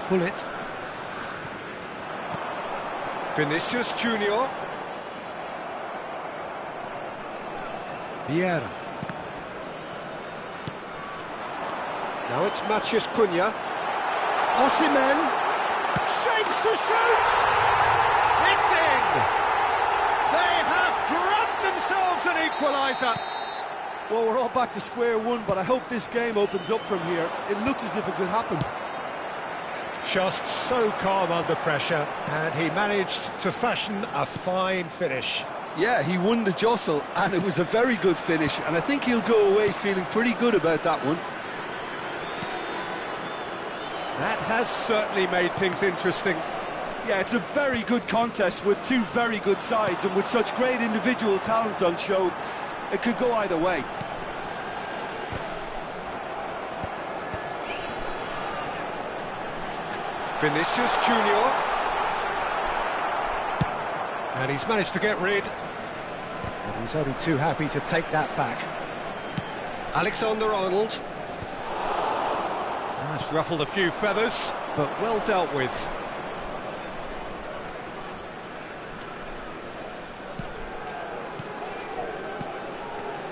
[SPEAKER 3] Pull it. Vinicius Junior. Vieira. Now it's Matheus Cunha. Osimhen. Shapes to shoot! It's in! They have grabbed themselves an equaliser.
[SPEAKER 2] Well, we're all back to square one, but I hope this game opens up from here. It looks as if it could happen.
[SPEAKER 3] Just so calm under pressure, and he managed to fashion a fine finish.
[SPEAKER 2] Yeah, he won the jostle, and it was a very good finish, and I think he'll go away feeling pretty good about that one.
[SPEAKER 3] That has certainly made things interesting.
[SPEAKER 2] Yeah, it's a very good contest with two very good sides, and with such great individual talent on show, it could go either way.
[SPEAKER 3] Vinicius Junior. And he's managed to get rid. And he's only too happy to take that back. Alexander-Arnold. That's ruffled a few feathers, but well dealt with.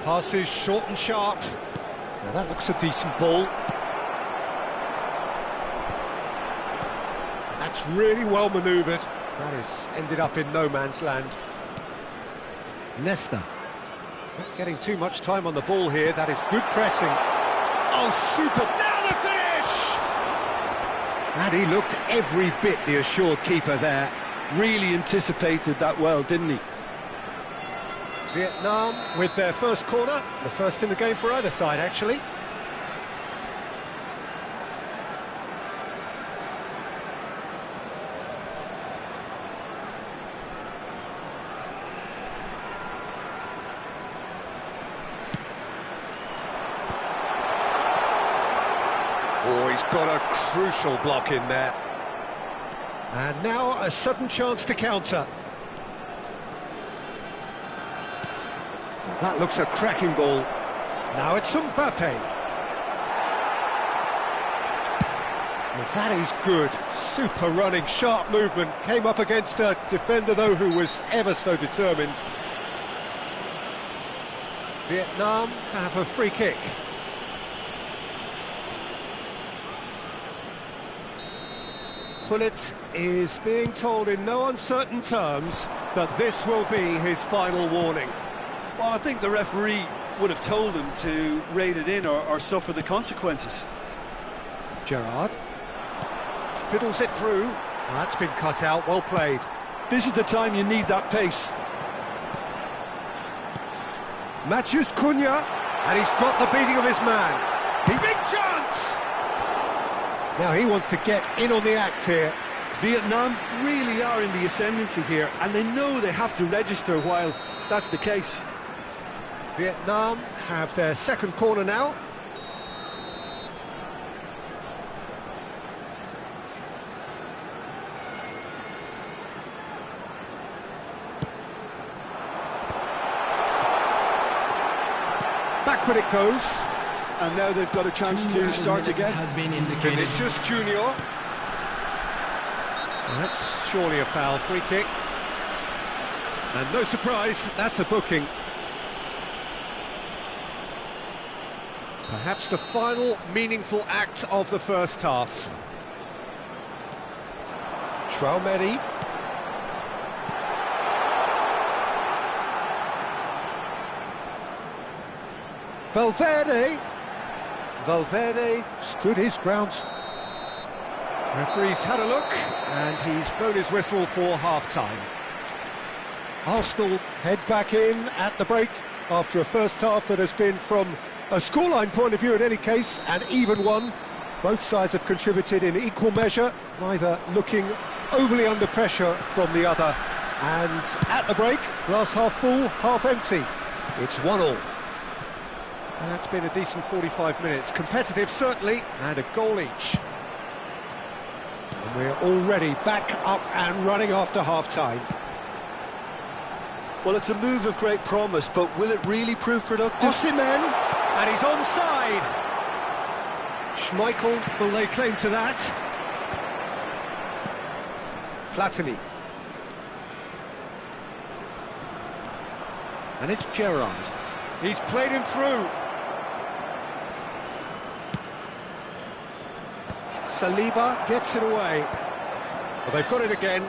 [SPEAKER 3] Passes short and sharp. Now that looks a decent ball. That's really well manoeuvred. That has ended up in no man's land. Nesta. Not getting too much time on the ball here. That is good pressing. Oh, super. Now the finish! And he looked every bit the assured keeper there.
[SPEAKER 2] Really anticipated that well, didn't he?
[SPEAKER 3] Vietnam with their first corner. The first in the game for either side, actually. Oh, he's got a crucial block in there. And now a sudden chance to counter. That looks a cracking ball. Now it's Mbappe. Well, that is good. Super running, sharp movement. Came up against a defender, though, who was ever so determined. Vietnam have a free kick. Pullet is being told in no uncertain terms that this will be his final warning.
[SPEAKER 2] Well, I think the referee would have told him to rate it in or suffer the consequences.
[SPEAKER 3] Gerrard fiddles it through. Well, that's been cut out, well played.
[SPEAKER 2] This is the time you need that pace.
[SPEAKER 3] Matheus Cunha, and he's got the beating of his man. Big chance! Now he wants to get in on the act here.
[SPEAKER 2] Vietnam really are in the ascendancy here, and they know they have to register while that's the case.
[SPEAKER 3] Vietnam have their second corner now. Backward it goes.
[SPEAKER 2] And now they've got a chance to start again.
[SPEAKER 4] Has been indicated.
[SPEAKER 3] Vinicius Junior. Well, that's surely a foul, free kick. And no surprise, that's a booking. Perhaps the final meaningful act of the first half. Traumeri. Valverde. Valverde stood his ground. Referee's had a look, and he's blown his whistle for half-time. Arsenal head back in at the break after a first half that has been, from a scoreline point of view in any case, an even one. Both sides have contributed in equal measure, neither looking overly under pressure from the other. And at the break, glass half full, half empty. It's 1-1. That's been a decent 45 minutes. Competitive, certainly, and a goal each. And we're already back up and running after half-time.
[SPEAKER 2] Well, it's a move of great promise, but will it really prove productive?
[SPEAKER 3] Osimhen, and he's onside. Schmeichel will lay claim to that. Platini. And it's Gerrard. He's played him through. Saliba gets it away. Well, they've got it again.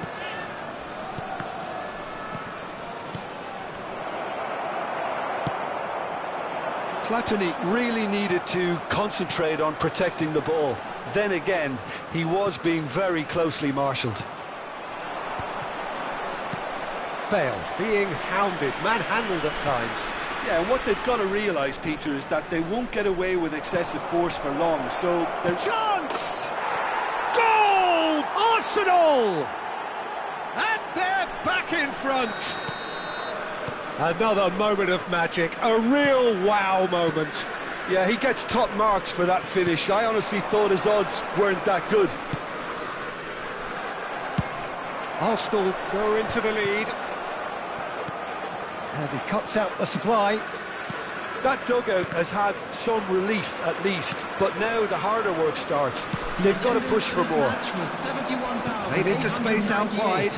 [SPEAKER 2] Platini really needed to concentrate on protecting the ball. Then again, he was being very closely marshalled.
[SPEAKER 3] Bale being hounded, manhandled at times.
[SPEAKER 2] Yeah, and what they've got to realise, Peter, is that they won't get away with excessive force for long, so they're...
[SPEAKER 3] Chance! Goal! Arsenal! And they're back in front. Another moment of magic, a real wow moment.
[SPEAKER 2] Yeah, he gets top marks for that finish. I honestly thought his odds weren't that good.
[SPEAKER 3] Arsenal go into the lead. And he cuts out the supply.
[SPEAKER 2] That dugout has had some relief at least, but now the harder work starts. They've got to push for more.
[SPEAKER 3] Played into space out wide.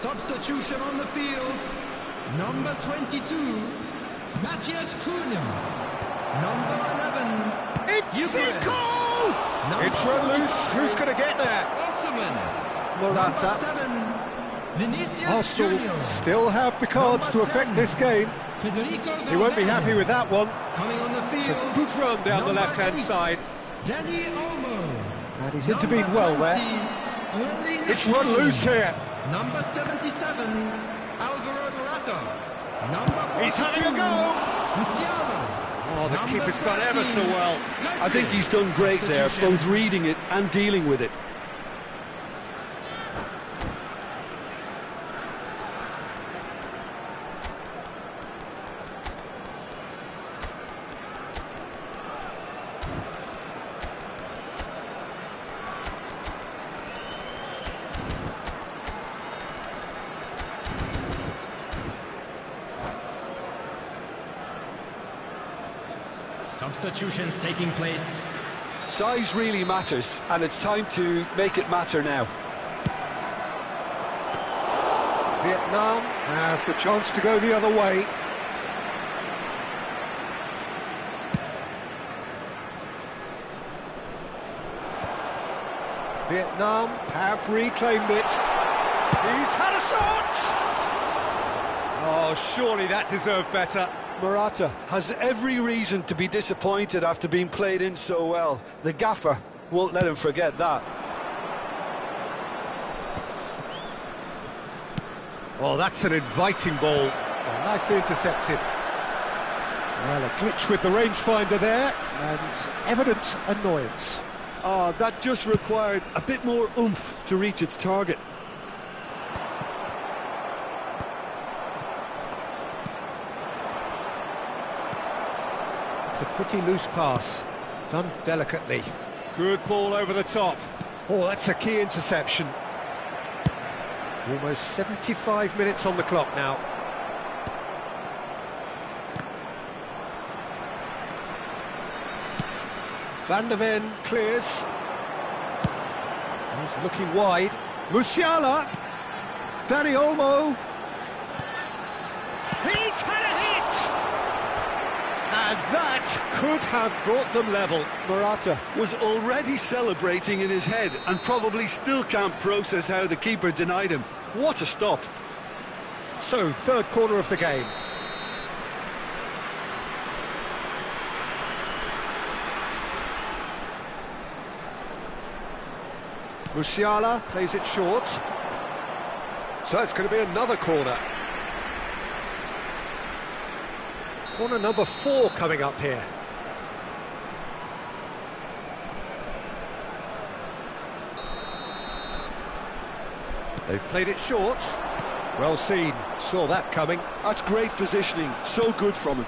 [SPEAKER 4] Substitution on the field. Number 22, Matthias Cunha. Number 11,
[SPEAKER 3] It's
[SPEAKER 4] Eucharist.
[SPEAKER 3] Zico! It's run loose. Who's going to get there?
[SPEAKER 4] Osimhen.
[SPEAKER 3] Morata.
[SPEAKER 4] Number 7, Vinicius
[SPEAKER 3] Arsenal
[SPEAKER 4] Junior.
[SPEAKER 3] still have the cards to
[SPEAKER 4] Number
[SPEAKER 3] affect
[SPEAKER 4] 10,
[SPEAKER 3] this game.
[SPEAKER 4] Federico
[SPEAKER 3] He won't be
[SPEAKER 4] Valverde.
[SPEAKER 3] happy with that one.
[SPEAKER 4] Coming on the field.
[SPEAKER 3] It's a good run down the
[SPEAKER 4] Number
[SPEAKER 3] left-hand
[SPEAKER 4] 8,
[SPEAKER 3] side.
[SPEAKER 4] Danny Olmo.
[SPEAKER 3] And he's intervened well there. It's run loose here.
[SPEAKER 4] Number 77, Alvaro Morata. Number 42,
[SPEAKER 3] He's having a go.
[SPEAKER 4] Musiala.
[SPEAKER 3] Oh, the
[SPEAKER 4] Number
[SPEAKER 3] keeper's done ever so
[SPEAKER 4] 13,
[SPEAKER 3] well.
[SPEAKER 2] I think he's done great there, both reading it and dealing with it.
[SPEAKER 4] Substitutions taking place.
[SPEAKER 2] Size really matters, and it's time to make it matter now.
[SPEAKER 3] Vietnam have the chance to go the other way. Vietnam have reclaimed it. He's had a shot! Oh, surely that deserved better.
[SPEAKER 2] Morata has every reason to be disappointed after being played in so well. The gaffer won't let him forget that.
[SPEAKER 3] Oh, that's an inviting ball. Oh, nicely intercepted. Well, a glitch with the rangefinder there, and evident annoyance.
[SPEAKER 2] Oh, that just required a bit more oomph to reach its target.
[SPEAKER 3] Pretty loose pass, done delicately. Good ball over the top. Oh, that's a key interception. Almost 75 minutes on the clock now. Van der Ven clears. He's looking wide. Musiala. Danny Olmo. He's had a hit! And that could have brought them level.
[SPEAKER 2] Morata was already celebrating in his head and probably still can't process how the keeper denied him. What a stop.
[SPEAKER 3] So, third corner of the game. Musiala plays it short. So it's going to be another corner. Corner number 4 coming up here. They've played it short. Well seen, saw that coming.
[SPEAKER 2] That's great positioning, so good from him.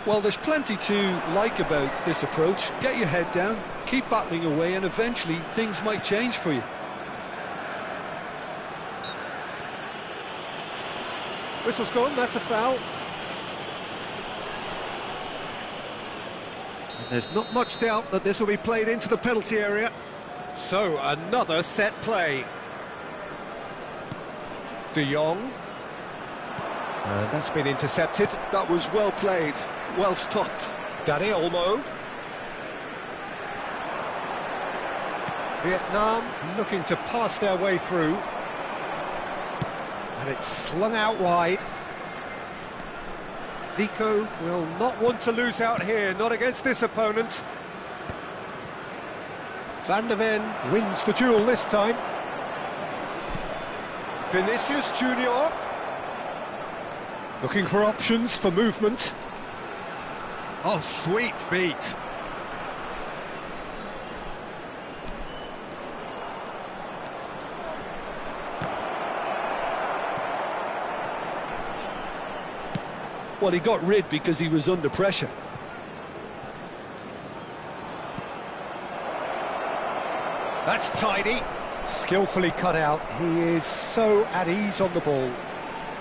[SPEAKER 2] Well, there's plenty to like about this approach. Get your head down, keep battling away, and eventually things might change for you.
[SPEAKER 3] Whistle's gone, that's a foul. And there's not much doubt that this will be played into the penalty area. So, another set play. De Jong. And that's been intercepted.
[SPEAKER 2] That was well played, well stopped.
[SPEAKER 3] Danny Olmo. Vietnam looking to pass their way through. And it's slung out wide. Zico will not want to lose out here, not against this opponent. Van der Ven wins the duel this time. Vinicius Junior. Looking for options for movement. Oh, sweet feet.
[SPEAKER 2] Well, he got rid because he was under pressure.
[SPEAKER 3] That's tidy. Skillfully cut out. He is so at ease on the ball.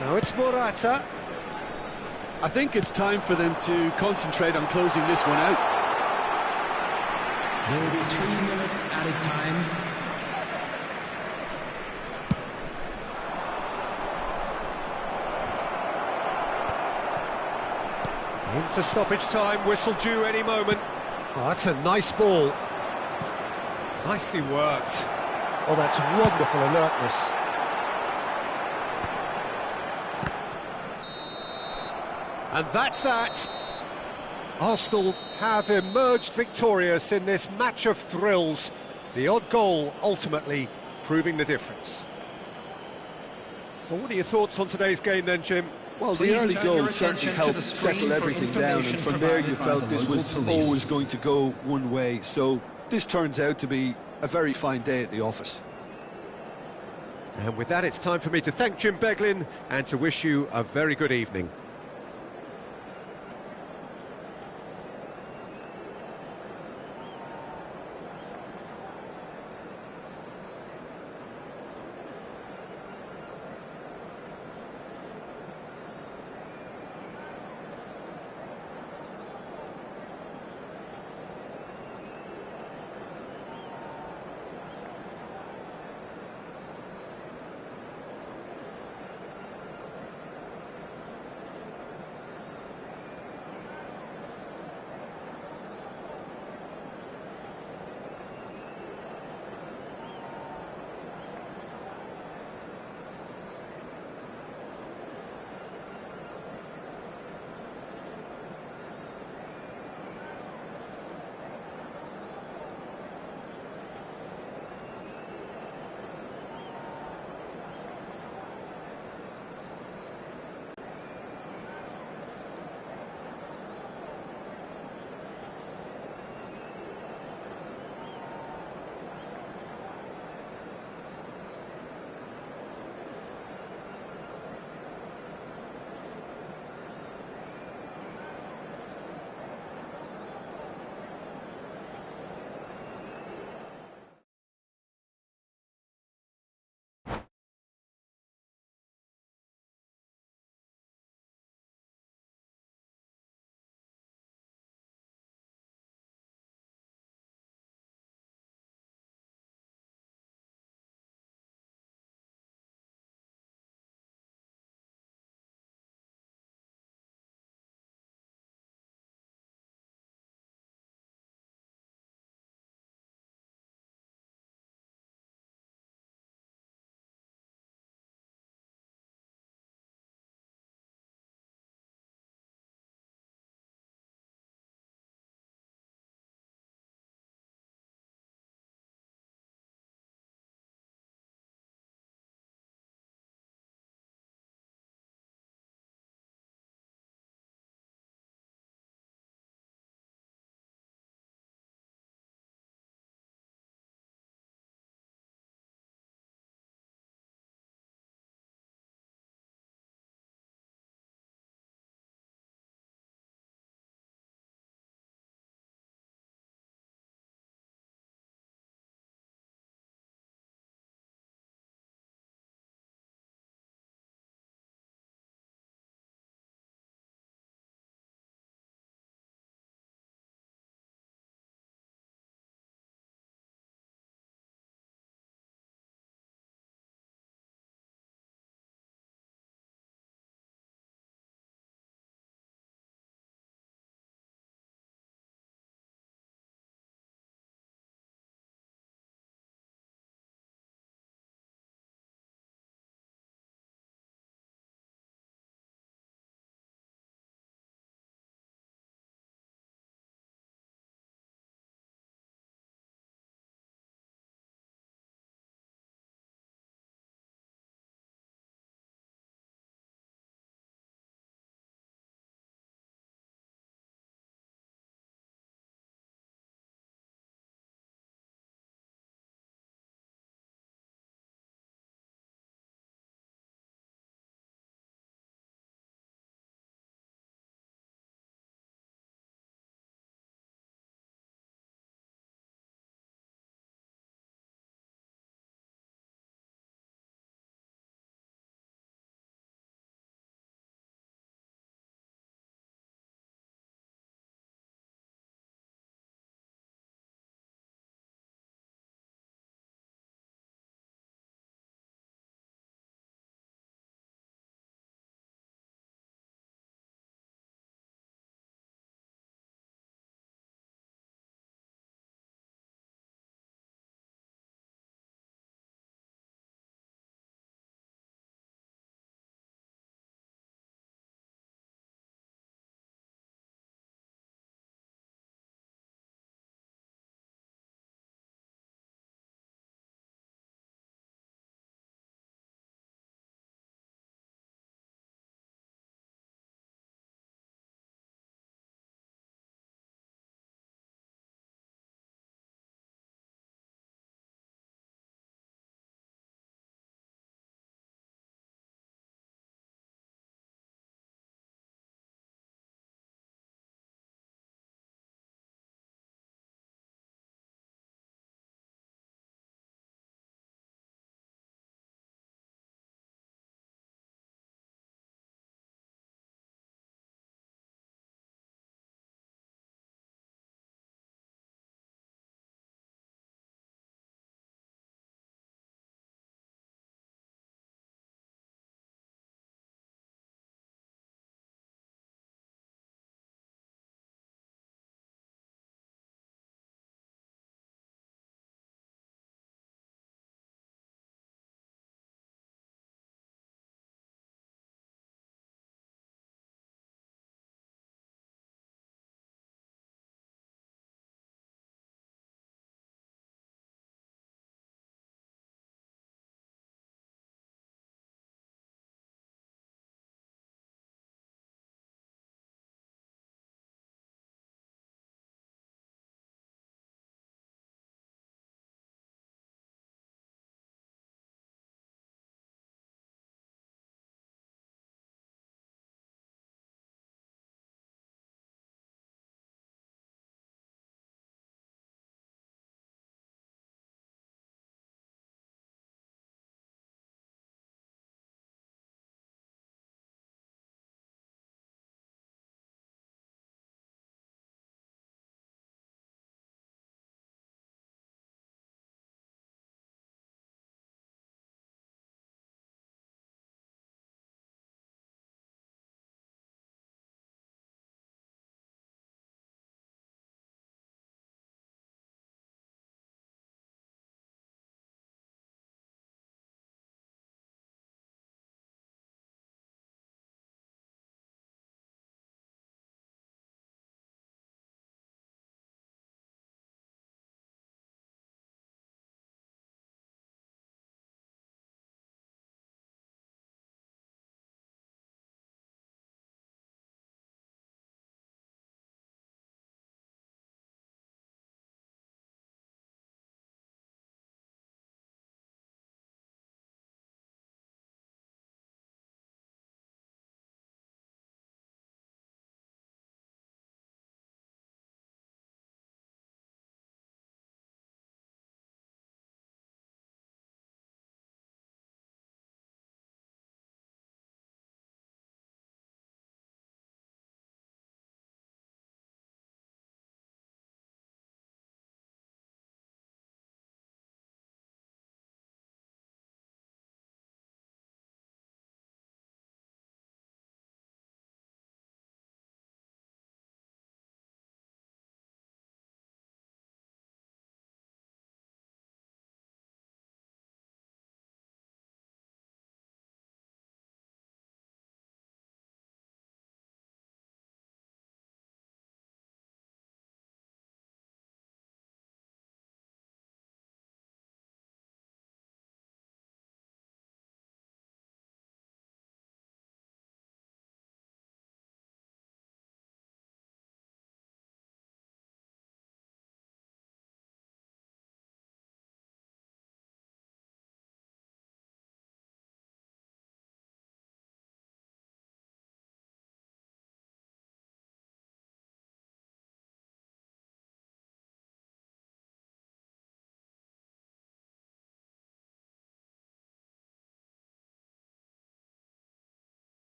[SPEAKER 3] Now it's Morata.
[SPEAKER 2] I think it's time for them to concentrate on closing this one out.
[SPEAKER 4] There will be 3 minutes added time.
[SPEAKER 3] Into stoppage time, whistle due any moment. Oh, that's a nice ball. Nicely worked. Oh, that's wonderful alertness. And that's that. Arsenal have emerged victorious in this match of thrills. The odd goal ultimately proving the difference. Well, what are your thoughts on today's game then, Jim?
[SPEAKER 2] Well, the early goal certainly helped settle everything down, and from there you felt this was always going to go one way. So this turns out to be a very fine day at the office.
[SPEAKER 3] And with that, it's time for me to thank Jim Beglin and to wish you a very good evening.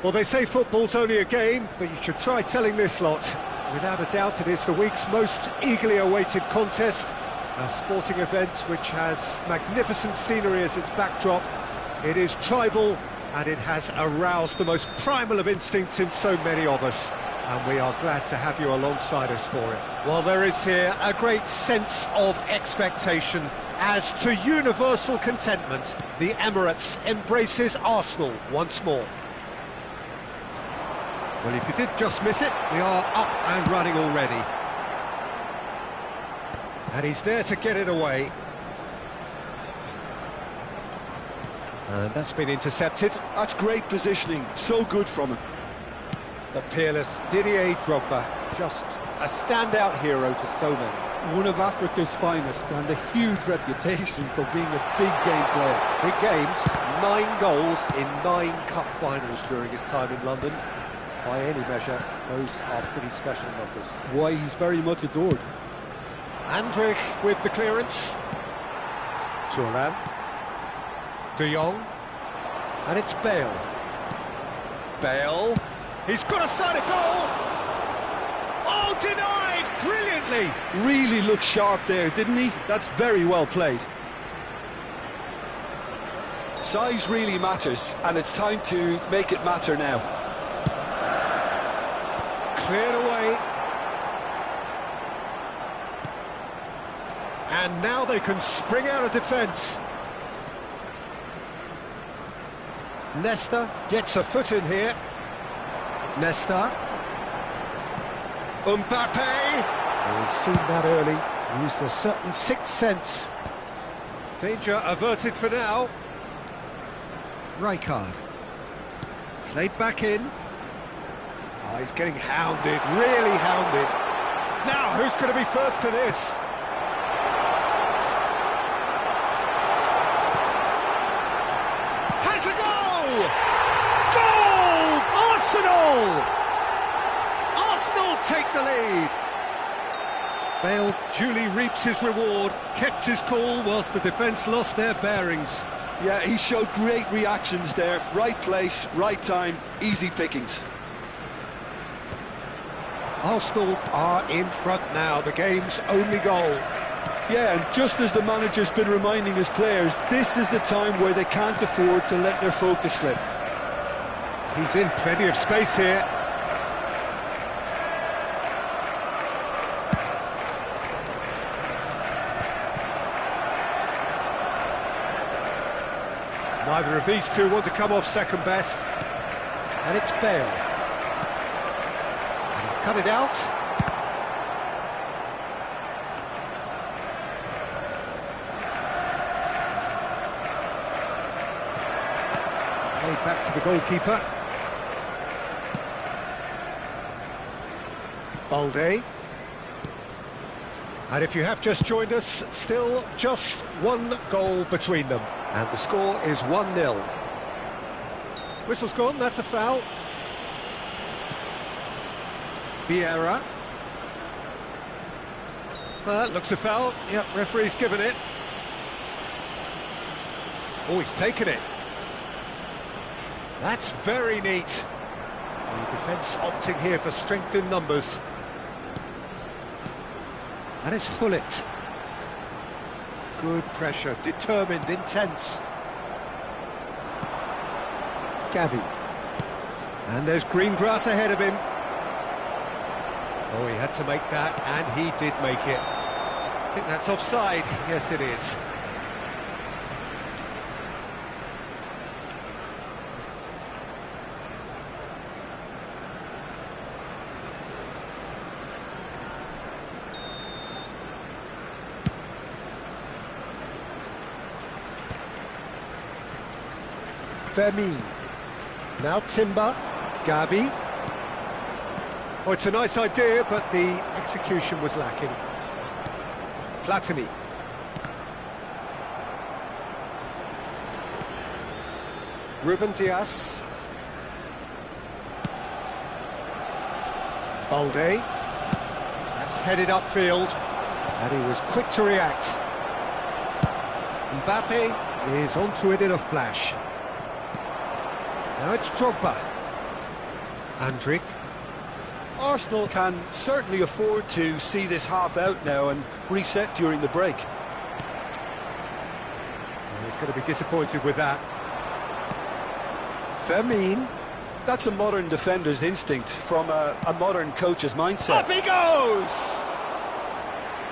[SPEAKER 3] Well, they say football's only a game, but you should try telling this lot. Without a doubt, it is the week's most eagerly awaited contest, a sporting event which has magnificent scenery as its backdrop. It is tribal, and it has aroused the most primal of instincts in so many of us, and we are glad to have you alongside us for it. Well, there is here a great sense of expectation. As to universal contentment, the Emirates embraces Arsenal once more.
[SPEAKER 1] Well, if you did just miss it, we are up and running already.
[SPEAKER 3] And he's there to get it away. And that's been intercepted.
[SPEAKER 2] That's great positioning, so good from him.
[SPEAKER 3] The peerless Didier Drogba, just a standout hero to so many.
[SPEAKER 2] One of Africa's finest and a huge reputation for being a big game player.
[SPEAKER 3] Big games, 9 goals in 9 cup finals during his time in London. By any measure, those are pretty special numbers.
[SPEAKER 2] Why, he's very much adored.
[SPEAKER 3] Andrich with the clearance. Thuram. De Jong. And it's Bale. Bale. He's got a sight of goal! Oh, denied! Brilliantly!
[SPEAKER 2] Really looked sharp there, didn't he? That's very well played. Size really matters, and it's time to make it matter now.
[SPEAKER 3] Cleared away. And now they can spring out of defence. Nesta gets a foot in here. Nesta. Mbappe. He's seen that early. Used a certain sixth sense. Danger averted for now.
[SPEAKER 1] Rijkaard. Played back in.
[SPEAKER 3] Oh, he's getting hounded, really hounded. Now, who's going to be first to this? Has a goal! Goal! Arsenal! Arsenal take the lead. Bale duly reaps his reward, kept his cool whilst the defence lost their bearings.
[SPEAKER 2] Yeah, he showed great reactions there. Right place, right time, easy pickings.
[SPEAKER 3] Arsenal are in front now, the game's only goal.
[SPEAKER 2] Yeah, and just as the manager's been reminding his players, this is the time where they can't afford to let their focus slip.
[SPEAKER 3] He's in plenty of space here. Neither of these two want to come off second best. And it's Bale. Cut it out. back to the goalkeeper. Balde. And if you have just joined us, still just one goal between them.
[SPEAKER 1] And the score is 1-0.
[SPEAKER 3] Whistle's gone, that's a foul. Vieira. That looks a foul. Yep, referee's given it. Oh, he's taken it. That's very neat. The defence opting here for strength in numbers. And it's Hullet. Good pressure, determined, intense. Gavi. And there's green grass ahead of him. Oh, he had to make that, and he did make it. I think that's offside. Yes, it is. Vermin. Now Timber. Gavi. Oh, it's a nice idea, but the execution was lacking. Platini.
[SPEAKER 1] Ruben Dias.
[SPEAKER 3] Balde. That's headed upfield. And he was quick to react. Mbappe is onto it in a flash. Now it's Drogba. Andrik.
[SPEAKER 2] Arsenal can certainly afford to see this half out now and reset during the break.
[SPEAKER 3] He's going to be disappointed with that. Vermin.
[SPEAKER 2] That's a modern defender's instinct from a modern coach's mindset.
[SPEAKER 3] Up he goes!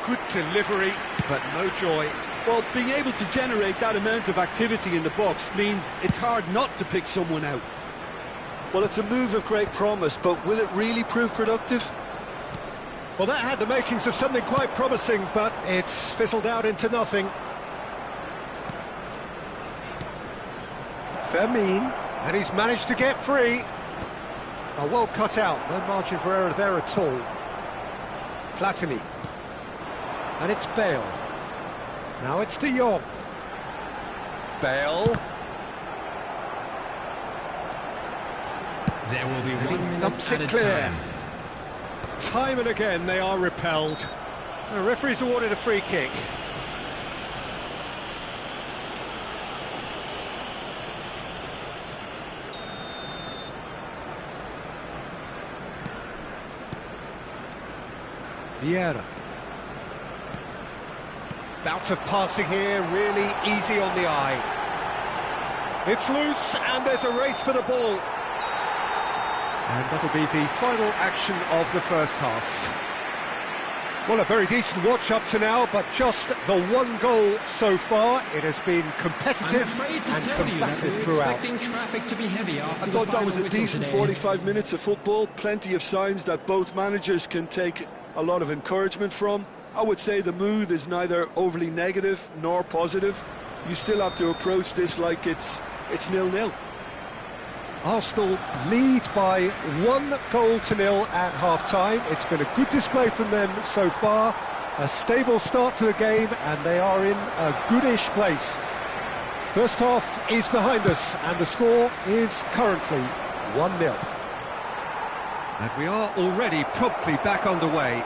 [SPEAKER 3] Good delivery, but no joy.
[SPEAKER 2] Well, being able to generate that amount of activity in the box means it's hard not to pick someone out. Well, it's a move of great promise, but will it really prove productive?
[SPEAKER 3] Well, that had the makings of something quite promising, but it's fizzled out into nothing. Vermin, and he's managed to get free. Oh, well cut out, no margin for error there at all. Platini. And it's Bale. Now it's De Jong. Bale.
[SPEAKER 4] There will be 1 minute
[SPEAKER 3] Thumps it
[SPEAKER 4] added
[SPEAKER 3] clear.
[SPEAKER 4] time.
[SPEAKER 3] Time and again they are repelled. The referee's awarded a free kick. Vieira. Bout of passing here, really easy on the eye. It's loose, and there's a race for the ball. And that'll be the final action of the first half. Well, a very decent watch up to now, but just the one goal so far. It has been competitive and combative throughout.
[SPEAKER 4] Traffic to be heavy after
[SPEAKER 2] I thought that was a decent 45 minutes of football. Plenty of signs that both managers can take a lot of encouragement from. I would say the mood is neither overly negative nor positive. You still have to approach this like it's 0-0.
[SPEAKER 3] Arsenal lead by 1-0 at half-time. It's been a good display from them so far. A stable start to the game, and they are in a goodish place. First half is behind us, and the score is currently 1-0.
[SPEAKER 1] And we are already promptly back underway.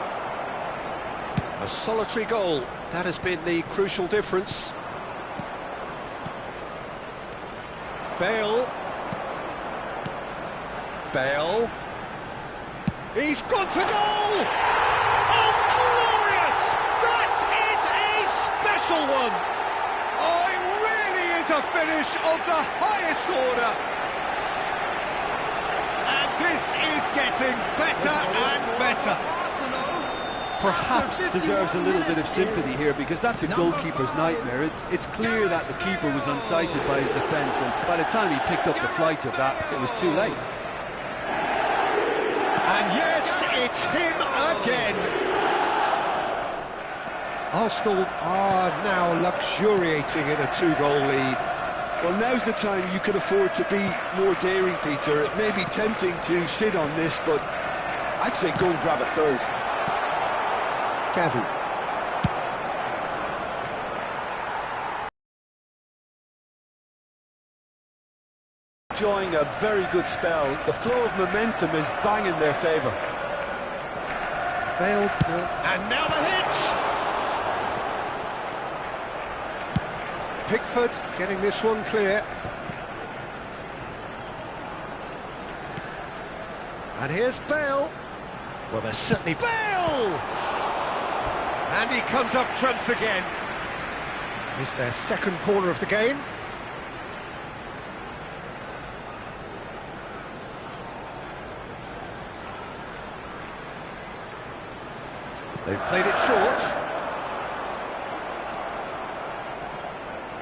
[SPEAKER 1] A solitary goal, that has been the crucial difference.
[SPEAKER 3] Bale. Bale. He's gone for goal! Oh, glorious! That is a special one! Oh, it really is a finish of the highest order! And this is getting better and better.
[SPEAKER 2] Perhaps deserves a little bit of sympathy here, because that's a goalkeeper's nightmare. It's clear that the keeper was unsighted by his defence, and by the time he picked up the flight of that, it was too late.
[SPEAKER 3] And yes, it's him again. Arsenal are now luxuriating in a 2-goal lead.
[SPEAKER 2] Well, now's the time you can afford to be more daring, Peter. It may be tempting to sit on this, but I'd say go and grab a third.
[SPEAKER 3] Gavi.
[SPEAKER 2] Enjoying a very good spell. The flow of momentum is bang in their favour.
[SPEAKER 3] Bale, and now the hit! Pickford getting this one clear. And here's Bale. Well, there's certainly Bale! And he comes up trumps again. It's their second corner of the game. They've played it short.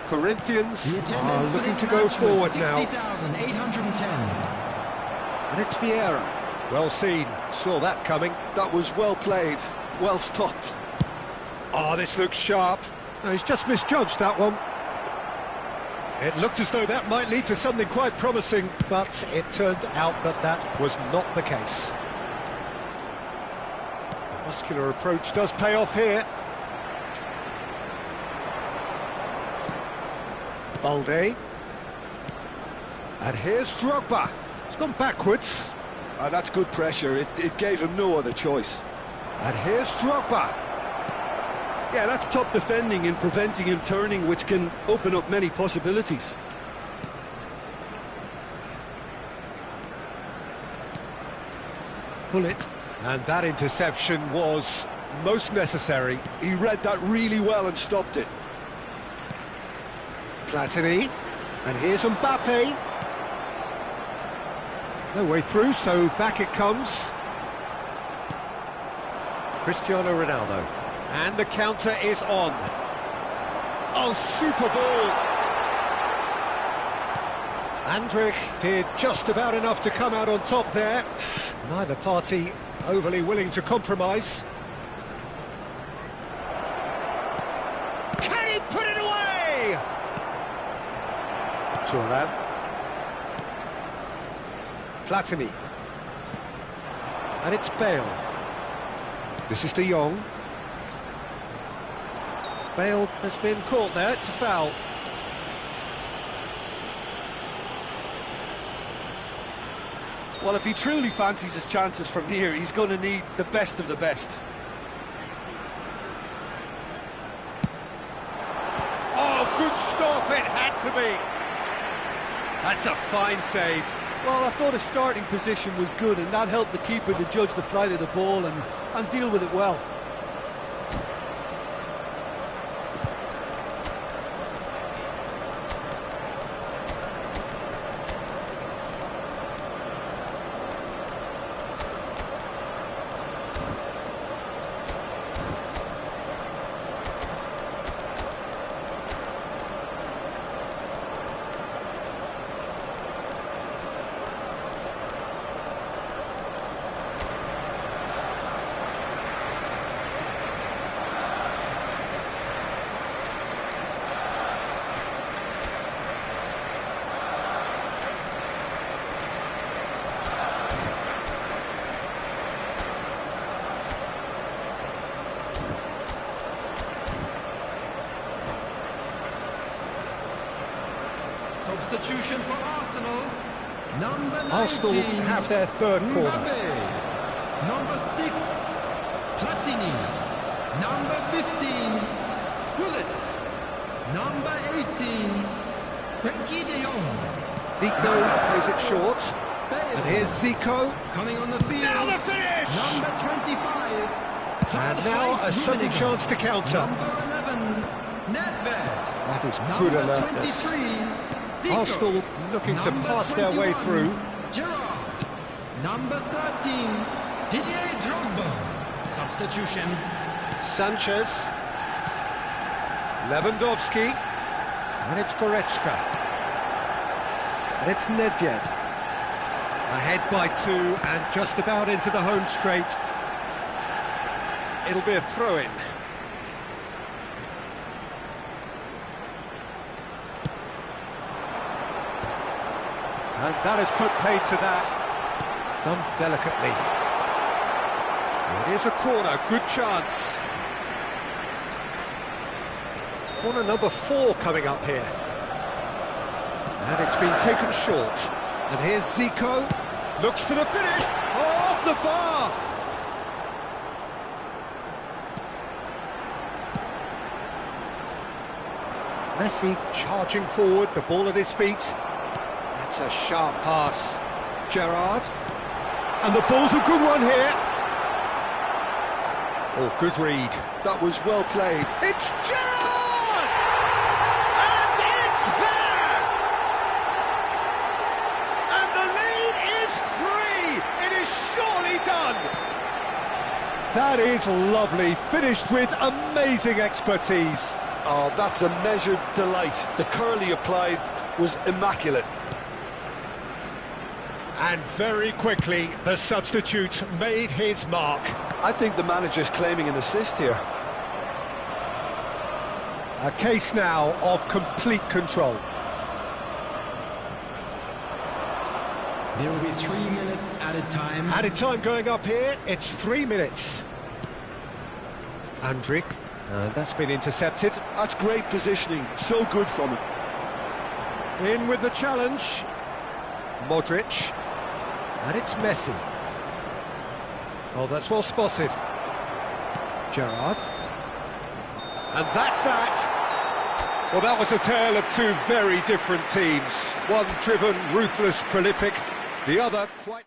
[SPEAKER 3] Corinthians are looking to go forward now.
[SPEAKER 4] 60,810.
[SPEAKER 3] And it's Vieira. Well seen, saw that coming.
[SPEAKER 2] That was well played, well stopped.
[SPEAKER 3] Oh, this looks sharp. No, he's just misjudged that one. It looked as though that might lead to something quite promising, but it turned out that that was not the case. Muscular approach does pay off here. Balde. And here's Drogba. It's gone backwards.
[SPEAKER 2] That's good pressure. It gave him no other choice.
[SPEAKER 3] And here's Drogba.
[SPEAKER 2] Yeah, that's top defending and preventing him turning, which can open up many possibilities.
[SPEAKER 3] Bullet. And that interception was most necessary.
[SPEAKER 2] He read that really well and stopped it.
[SPEAKER 3] Platini. And here's Mbappe. No way through, so back it comes. Cristiano Ronaldo. And the counter is on. Oh, super ball! Andrich did just about enough to come out on top there. Neither party overly willing to compromise. Can he put it away? Thuram. Platini. And it's Bale. This is De Jong. Bale has been caught there, it's a foul.
[SPEAKER 2] Well, if he truly fancies his chances from here, he's going to need the best of the best.
[SPEAKER 3] Oh, good stop, it had to be. That's a fine save.
[SPEAKER 2] Well, I thought his starting position was good, and that helped the keeper to judge the flight of the ball and deal with it well.
[SPEAKER 4] Substitution for Arsenal. Number 19,
[SPEAKER 3] Arsenal have their third corner.
[SPEAKER 4] Mbappe. Number 6, Platini. Number 15, Bullet. Number 18, Frenkie de Jong.
[SPEAKER 3] Zico plays it short.
[SPEAKER 4] Bale.
[SPEAKER 3] And here's Zico.
[SPEAKER 4] Coming on the field.
[SPEAKER 3] Now the finish!
[SPEAKER 4] Number 25.
[SPEAKER 3] And now a sudden chance to counter.
[SPEAKER 4] Number 11, Nedved.
[SPEAKER 3] That is
[SPEAKER 4] Number
[SPEAKER 3] good alertness.
[SPEAKER 4] 23, Zico.
[SPEAKER 3] Arsenal looking to
[SPEAKER 4] Number
[SPEAKER 3] pass their way
[SPEAKER 4] 21,
[SPEAKER 3] through.
[SPEAKER 4] Gerrard. Number 13, Didier Drogba. Substitution.
[SPEAKER 3] Sanchez. Lewandowski. And it's Goretzka. And it's Nedved. Ahead by 2 and just about into the home straight. It'll be a throw-in. And that has put paid to that. Done delicately. It is a corner, good chance. Corner number 4 coming up here. And it's been taken short. And here's Zico. Looks for the finish. Oh, off the bar! Messi charging forward, the ball at his feet. That's a sharp pass. Gerrard. And the ball's a good one here. Oh, good read.
[SPEAKER 2] That was well played.
[SPEAKER 3] It's Gerrard! And it's there! And the lead is 3! It is surely done! That is lovely, finished with amazing expertise.
[SPEAKER 2] Oh, that's a measured delight. The curl he applied was immaculate.
[SPEAKER 3] And very quickly, the substitute made his mark.
[SPEAKER 2] I think the manager's claiming an assist here.
[SPEAKER 3] A case now of complete control.
[SPEAKER 4] There will be 3 minutes added time.
[SPEAKER 3] Added time going up here, it's 3 minutes. Andrik, that's been intercepted.
[SPEAKER 2] That's great positioning, so good from him.
[SPEAKER 3] In with the challenge. Modric. And it's Messi. Oh, that's well spotted. Gerrard. And that's that. Well, that was a tale of two very different teams. One driven, ruthless, prolific. The other quite...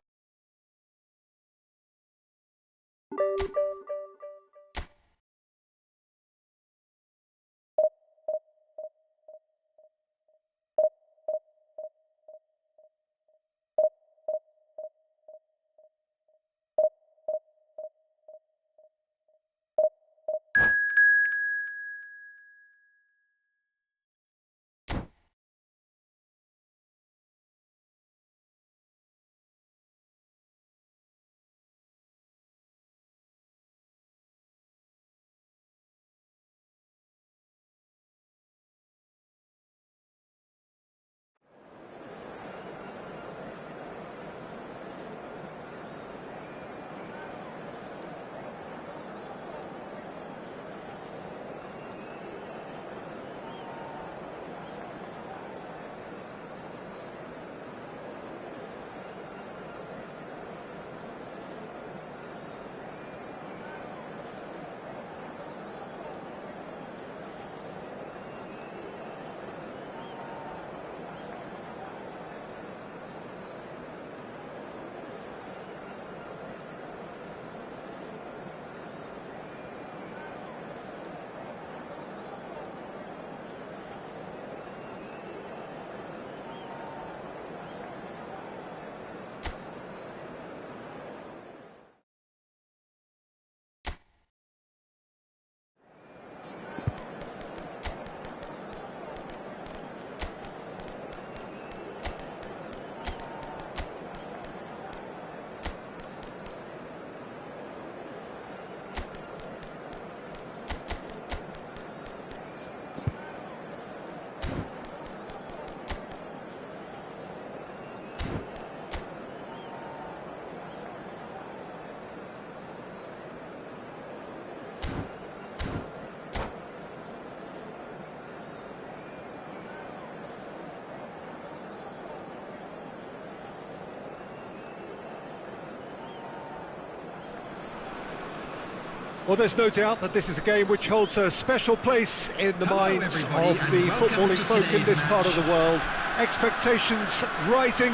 [SPEAKER 3] Well, there's no doubt that this is a game which holds a special place in the minds of the footballing folk in this part of the world. Expectations rising,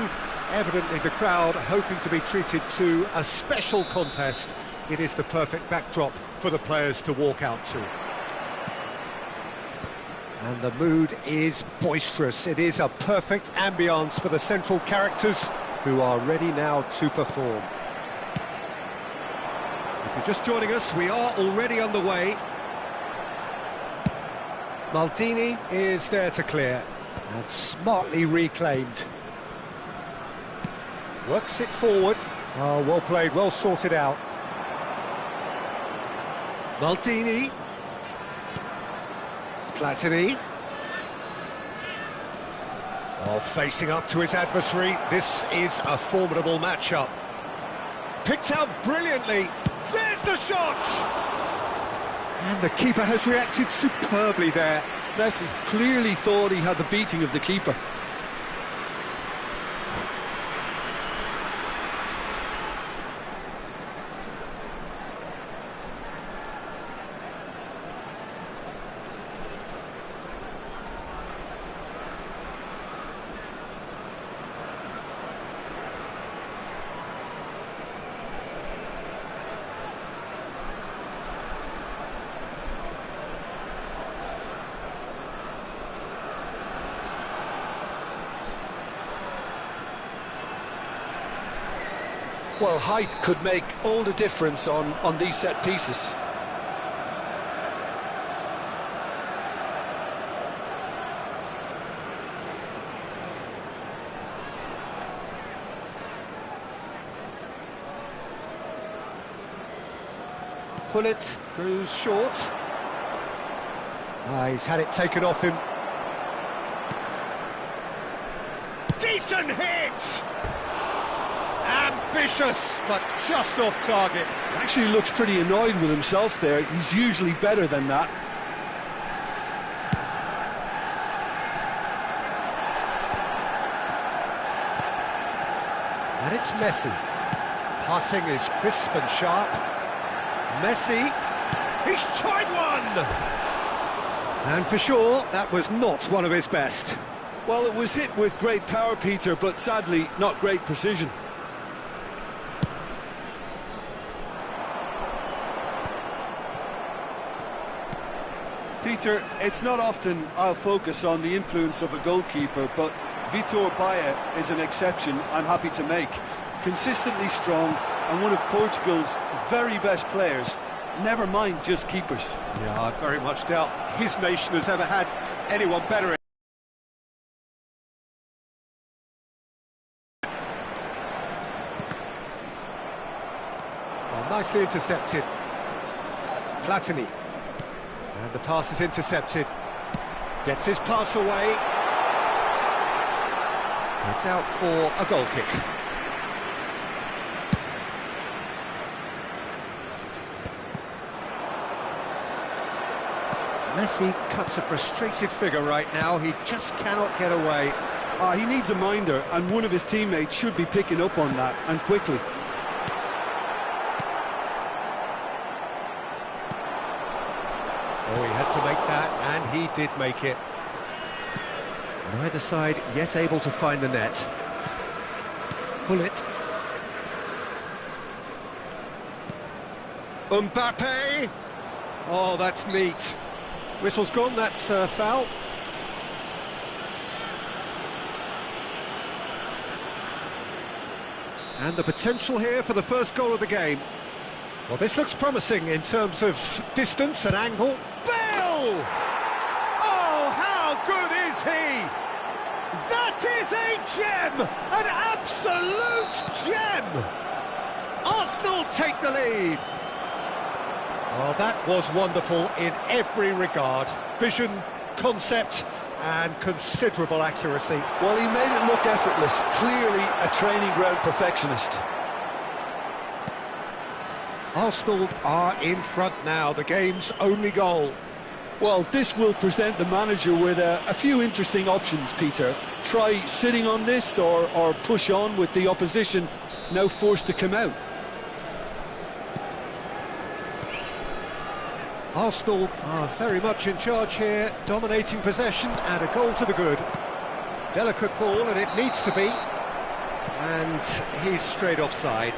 [SPEAKER 3] evidently the crowd hoping to be treated to a special contest. It is the perfect backdrop for the players to walk out to. And the mood is boisterous. It is a perfect ambience for the central characters who are ready now to perform. If you're just joining us, we are already underway. Maldini is there to clear, and smartly reclaimed. Works it forward. Oh, well played, well sorted out. Maldini. Platini.
[SPEAKER 1] Oh, facing up to his adversary, this is a formidable matchup. Picked out brilliantly. There's the shot! And the keeper has reacted superbly there.
[SPEAKER 2] Messi clearly thought he had the beating of the keeper. Well, height could make all the difference on these set pieces.
[SPEAKER 1] Pullet goes short. He's had it taken off him. Decent hit! Ambitious, but just off target.
[SPEAKER 2] Actually looks pretty annoyed with himself there. He's usually better than that.
[SPEAKER 1] And it's Messi. Passing is crisp and sharp. Messi, he's tried one! And for sure, that was not one of his best.
[SPEAKER 2] Well, it was hit with great power, Peter, but sadly, not great precision. Peter, it's not often I'll focus on the influence of a goalkeeper, but Vitor Baia is an exception I'm happy to make. Consistently strong and one of Portugal's very best players, never mind just keepers.
[SPEAKER 1] Yeah, I very much doubt his nation has ever had anyone better. Well, nicely intercepted. Platini. And the pass is intercepted. Gets his pass away. It's out for a goal kick. Messi cuts a frustrated figure right now. He just cannot get away.
[SPEAKER 2] He needs a minder, and one of his teammates should be picking up on that, and quickly.
[SPEAKER 1] Oh, he had to make that, and he did make it. Neither side yet able to find the net. Pullet. Mbappe! Oh, that's neat. Whistle's gone, that's foul. And the potential here for the first goal of the game. Well, this looks promising in terms of distance and angle. Bale! Oh, how good is he? That is a gem! An absolute gem! Arsenal take the lead. Well, that was wonderful in every regard. Vision, concept, and considerable accuracy.
[SPEAKER 2] Well, he made it look effortless. Clearly a training ground perfectionist.
[SPEAKER 1] Arsenal are in front now, the game's only goal.
[SPEAKER 2] Well, this will present the manager with a few interesting options, Peter. Try sitting on this or push on with the opposition now forced to come out.
[SPEAKER 1] Arsenal are very much in charge here, dominating possession and a goal to the good. Delicate ball, and it needs to be. And he's straight offside.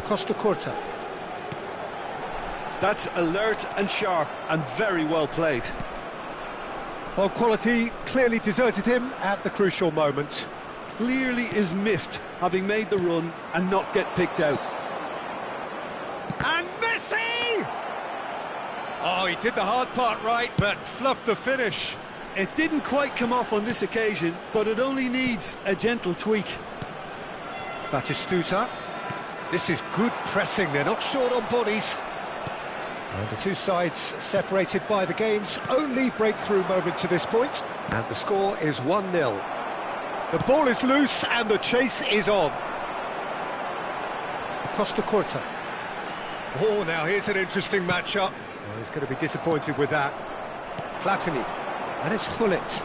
[SPEAKER 1] Costa Curta.
[SPEAKER 2] That's alert and sharp and very well played.
[SPEAKER 1] Well, quality clearly deserted him at the crucial moment.
[SPEAKER 2] Clearly is miffed, having made the run and not get picked out.
[SPEAKER 1] And Messi! Oh, he did the hard part right, but fluffed the finish.
[SPEAKER 2] It didn't quite come off on this occasion, but it only needs a gentle tweak.
[SPEAKER 1] Batistuta. This is good pressing, they're not short on bodies.
[SPEAKER 3] And the two sides separated by the game's only breakthrough moment to this point.
[SPEAKER 1] And the score is 1-0.
[SPEAKER 3] The ball is loose and the chase is on. Costa Corta.
[SPEAKER 1] Oh, now here's an interesting matchup.
[SPEAKER 3] Well, he's going to be disappointed with that. Platini. And it's Hullet.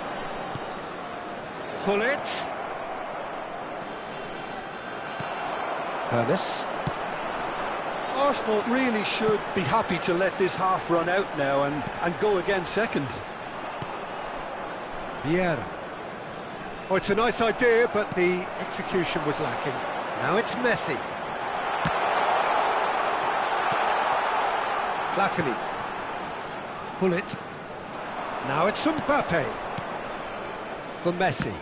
[SPEAKER 1] Hullet.
[SPEAKER 3] Ernest.
[SPEAKER 2] Arsenal really should be happy to let this half run out now and go again second.
[SPEAKER 3] Vieira. Oh, it's a nice idea, but the execution was lacking.
[SPEAKER 1] Now it's Messi.
[SPEAKER 3] Platini. Hullet. Now it's Mbappe. For Messi.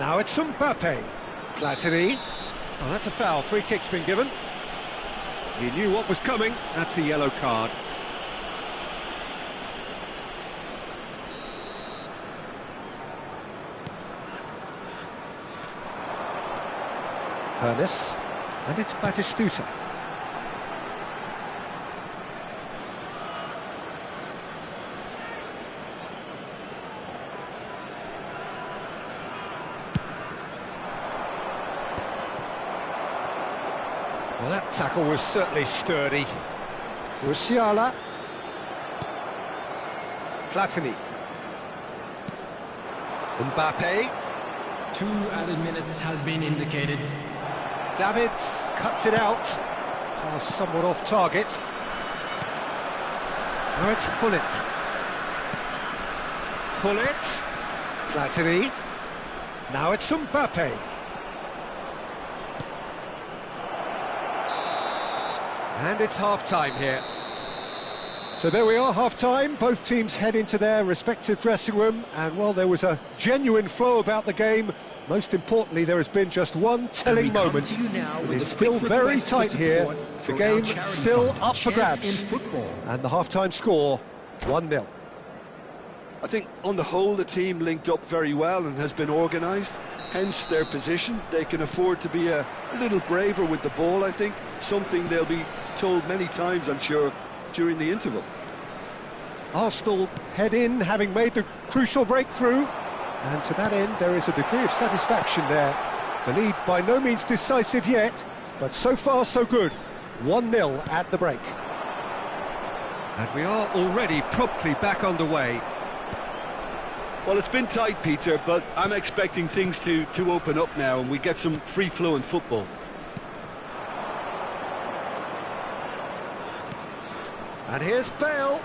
[SPEAKER 3] Now it's Mbappe.
[SPEAKER 1] Platini. Oh, that's a foul. Free kick's been given. He knew what was coming. That's a yellow card.
[SPEAKER 3] Ernest. And it's Batistuta.
[SPEAKER 1] Well, that tackle was certainly sturdy.
[SPEAKER 3] Musiala. Platini.
[SPEAKER 1] Mbappe.
[SPEAKER 4] 2 added minutes has been indicated.
[SPEAKER 3] Davids cuts it out. Pass somewhat off target. Now it's Hullet.
[SPEAKER 1] Hullet. Platini.
[SPEAKER 3] Now it's Mbappe.
[SPEAKER 1] And it's half-time here.
[SPEAKER 3] So there we are, half-time. Both teams head into their respective dressing room, and while there was a genuine flow about the game, most importantly, there has been just one telling moment. It is still very tight here. The game still up for grabs. And the half-time score, 1-0.
[SPEAKER 2] I think on the whole the team linked up very well and has been organised, hence their position. They can afford to be a little braver with the ball, I think, something they'll be told many times, I'm sure, during the interval.
[SPEAKER 3] Arsenal head in, having made the crucial breakthrough, and to that end there is a degree of satisfaction there. The lead by no means decisive yet, but so far so good. 1-0 at the break.
[SPEAKER 1] And we are already promptly back underway.
[SPEAKER 2] Well, it's been tight, Peter, but I'm expecting things to open up now and we get some free-flowing football.
[SPEAKER 1] And here's Bale.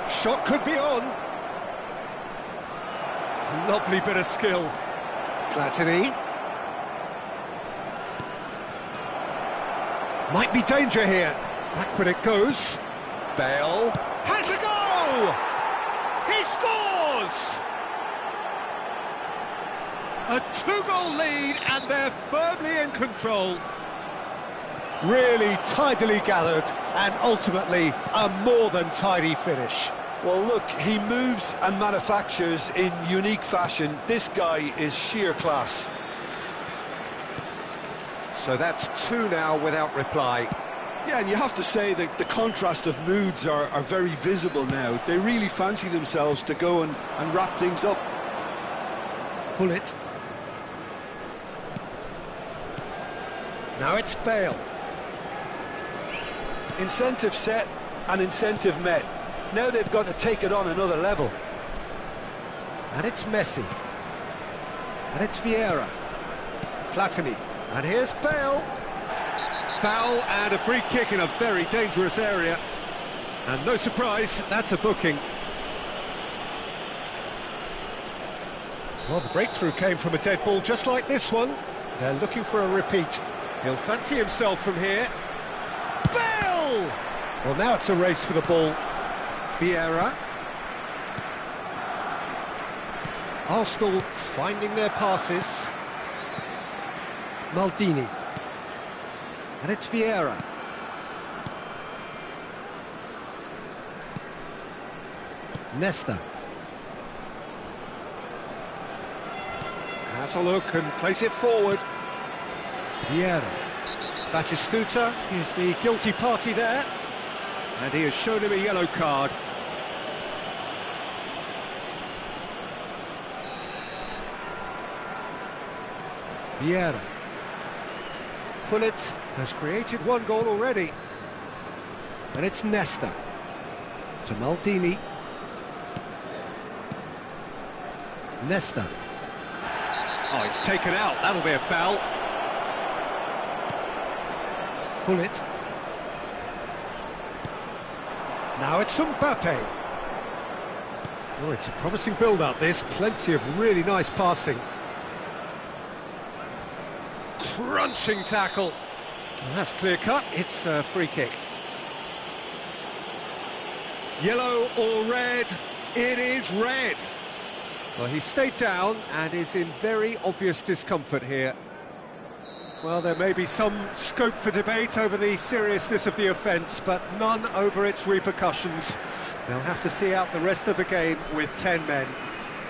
[SPEAKER 1] Shot could be on. Lovely bit of skill. Platini.
[SPEAKER 3] Might be danger here. Back when it goes.
[SPEAKER 1] Bale has a go! He scores! A 2-goal lead and they're firmly in control.
[SPEAKER 3] Really tidily gathered and ultimately a more than tidy finish.
[SPEAKER 2] Well, look, he moves and manufactures in unique fashion. This guy is sheer class.
[SPEAKER 1] So that's 2 now without reply.
[SPEAKER 2] Yeah, and you have to say that the contrast of moods are very visible now. They really fancy themselves to go and wrap things up.
[SPEAKER 3] Hullet.
[SPEAKER 1] Now it's Bale.
[SPEAKER 2] Incentive set and incentive met. Now they've got to take it on another level.
[SPEAKER 1] And it's Messi. And it's Vieira. Platini. And here's Bale. Foul and a free kick in a very dangerous area. And no surprise, that's a booking.
[SPEAKER 3] Well, the breakthrough came from a dead ball just like this one. They're looking for a repeat.
[SPEAKER 1] He'll fancy himself from here. Bale!
[SPEAKER 3] Well, now it's a race for the ball.
[SPEAKER 1] Vieira.
[SPEAKER 3] Arsenal finding their passes. Maldini. And it's Vieira. Nesta.
[SPEAKER 1] Has a look and plays it forward.
[SPEAKER 3] Vieira. Batistuta is the guilty party there.
[SPEAKER 1] And he has shown him a yellow card.
[SPEAKER 3] Vieira. Gullit has created one goal already. And it's Nesta. To Maldini. Nesta.
[SPEAKER 1] Oh, it's taken out. That'll be a foul.
[SPEAKER 3] Gullit. Now it's Mbappe. Oh, it's a promising build-up, this. Plenty of really nice passing.
[SPEAKER 1] Crunching tackle.
[SPEAKER 3] Well, that's clear-cut. It's a free kick.
[SPEAKER 1] Yellow or red? It is red.
[SPEAKER 3] Well, he stayed down and is in very obvious discomfort here.
[SPEAKER 1] Well, there may be some scope for debate over the seriousness of the offence, but none over its repercussions.
[SPEAKER 3] They'll have to see out the rest of the game with 10 men.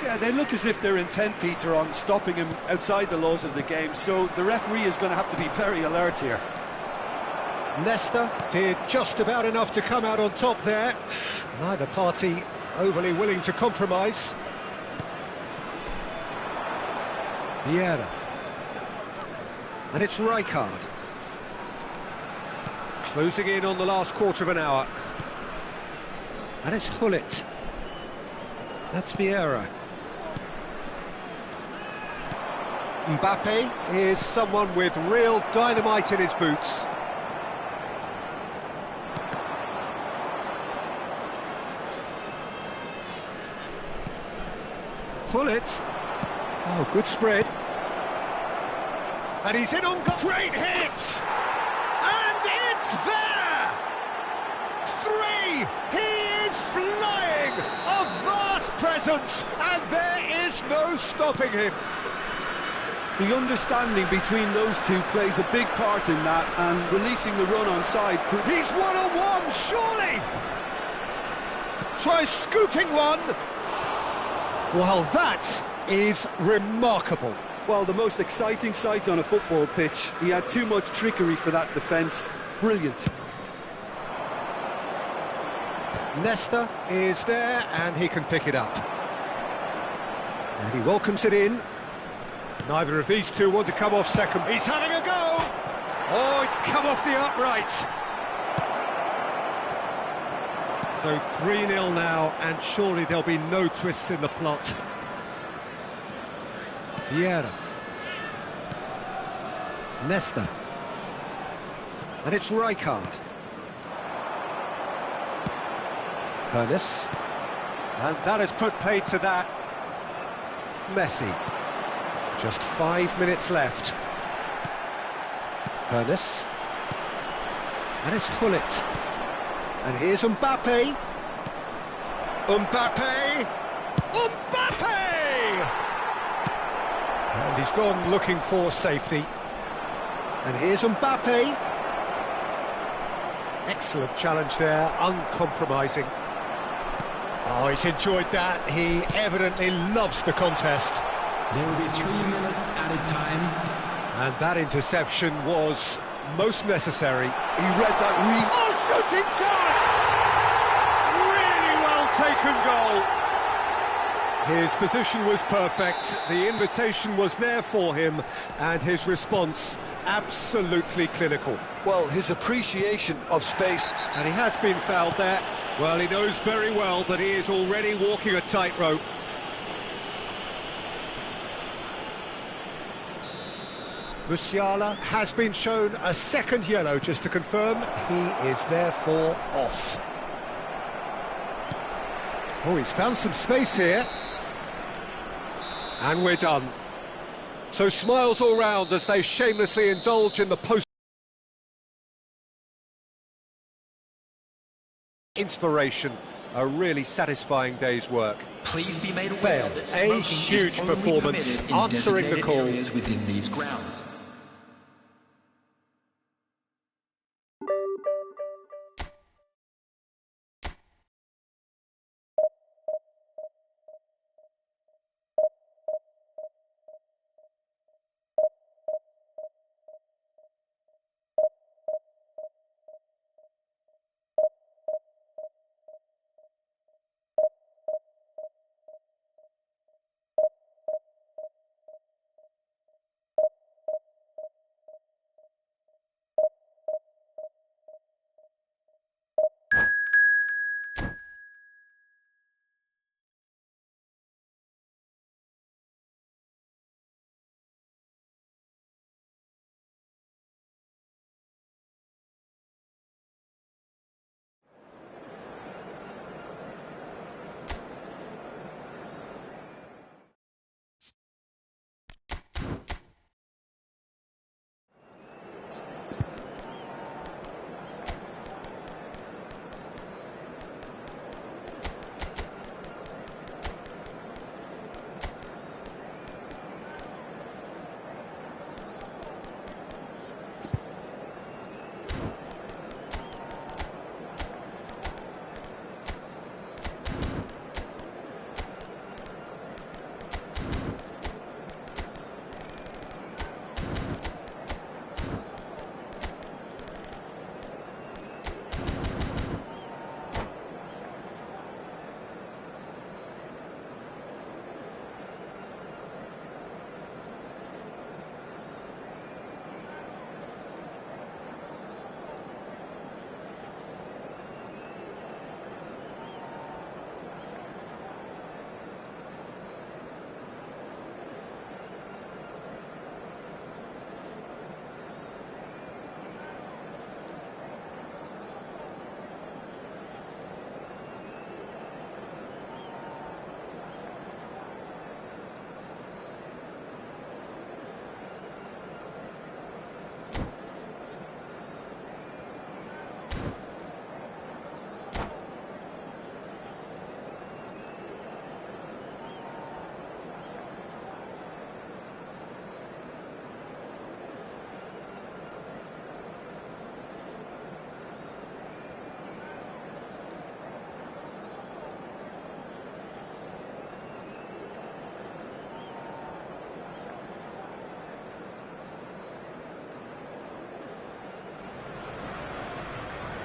[SPEAKER 2] Yeah, they look as if they're intent, Peter, on stopping him outside the laws of the game, so the referee is going to have to be very alert here.
[SPEAKER 3] Nesta did just about enough to come out on top there. Neither party overly willing to compromise. Vieira. And it's Rijkaard.
[SPEAKER 1] Closing in on the last quarter of an hour.
[SPEAKER 3] And it's Gullit. That's Vieira. Mbappe is someone with real dynamite in his boots. Gullit. Oh, good spread.
[SPEAKER 1] And he's in on goal. Great hit! And it's there! 3! He is flying! A vast presence, and there is no stopping him.
[SPEAKER 2] The understanding between those two plays a big part in that, and releasing the run on side.
[SPEAKER 1] He's one-on-one, surely! Tries scooping one.
[SPEAKER 3] Well, that is remarkable.
[SPEAKER 2] Well, the most exciting sight on a football pitch. He had too much trickery for that defence. Brilliant.
[SPEAKER 3] Nesta is there, and he can pick it up. And he welcomes it in.
[SPEAKER 1] Neither of these two want to come off second. He's having a go! Oh, it's come off the upright.
[SPEAKER 3] So 3-0 now, and surely there'll be no twists in the plot. Vieira. Nesta. And it's Rijkaard. Hernes.
[SPEAKER 1] And that has put paid to that.
[SPEAKER 3] Messi. Just 5 minutes left. Hernes. And it's Gullit. And here's Mbappe.
[SPEAKER 1] Mbappe! Mbappe!
[SPEAKER 3] And he's gone looking for safety. And here's Mbappe. Excellent challenge there, uncompromising. Oh, he's enjoyed that. He evidently loves the contest.
[SPEAKER 4] There will be 3 minutes added time.
[SPEAKER 3] And that interception was most necessary.
[SPEAKER 2] He read that really...
[SPEAKER 1] Oh, shooting chance! Really well taken goal.
[SPEAKER 3] His position was perfect, the invitation was there for him, and his response absolutely clinical.
[SPEAKER 2] Well, his appreciation of space.
[SPEAKER 3] And he has been fouled there.
[SPEAKER 1] Well, he knows very well that he is already walking a tightrope.
[SPEAKER 3] Musiala has been shown a second yellow, just to confirm. He is therefore off. Oh, he's found some space here.
[SPEAKER 1] And we're done. So smiles all round as they shamelessly indulge in the post.
[SPEAKER 3] Inspiration, a really satisfying day's work.
[SPEAKER 4] Please be made aware
[SPEAKER 3] Bale,
[SPEAKER 4] that
[SPEAKER 3] a
[SPEAKER 4] smoking
[SPEAKER 3] huge
[SPEAKER 4] is only
[SPEAKER 3] performance,
[SPEAKER 4] permitted in
[SPEAKER 3] answering the
[SPEAKER 4] designated
[SPEAKER 3] call.
[SPEAKER 4] areas within these grounds.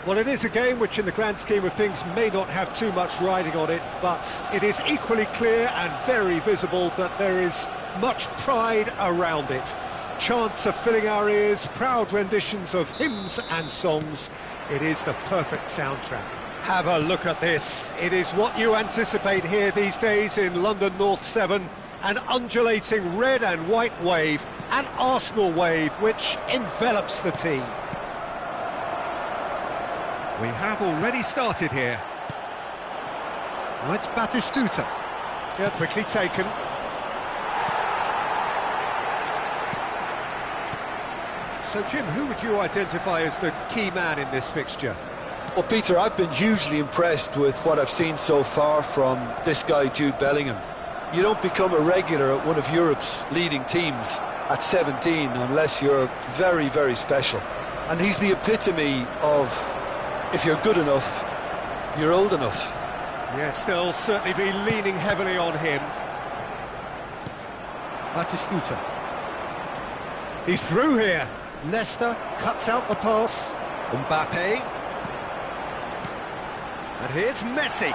[SPEAKER 3] Well, it is a game which in the grand scheme of things may not have too much riding on it, but it is equally clear and very visible that there is much pride around it. Chants are filling our ears, proud renditions of hymns and songs. It is the perfect soundtrack. Have a look at this. It is what you anticipate here these days in London North 7. An undulating red and white wave, an Arsenal wave which envelops the team.
[SPEAKER 1] We have already started here. Now it's Batistuta.
[SPEAKER 3] Yeah, quickly taken. So, Jim, who would you identify as the key man in this fixture?
[SPEAKER 2] Well, Peter, I've been hugely impressed with what I've seen so far from this guy, Jude Bellingham. You don't become a regular at one of Europe's leading teams at 17 unless you're very, very special. And he's the epitome of, if you're good enough, you're old enough.
[SPEAKER 3] Yes, they'll certainly be leaning heavily on him.
[SPEAKER 1] Batistuta.
[SPEAKER 3] He's through here. Leicester cuts out the pass.
[SPEAKER 1] Mbappe. And here's Messi.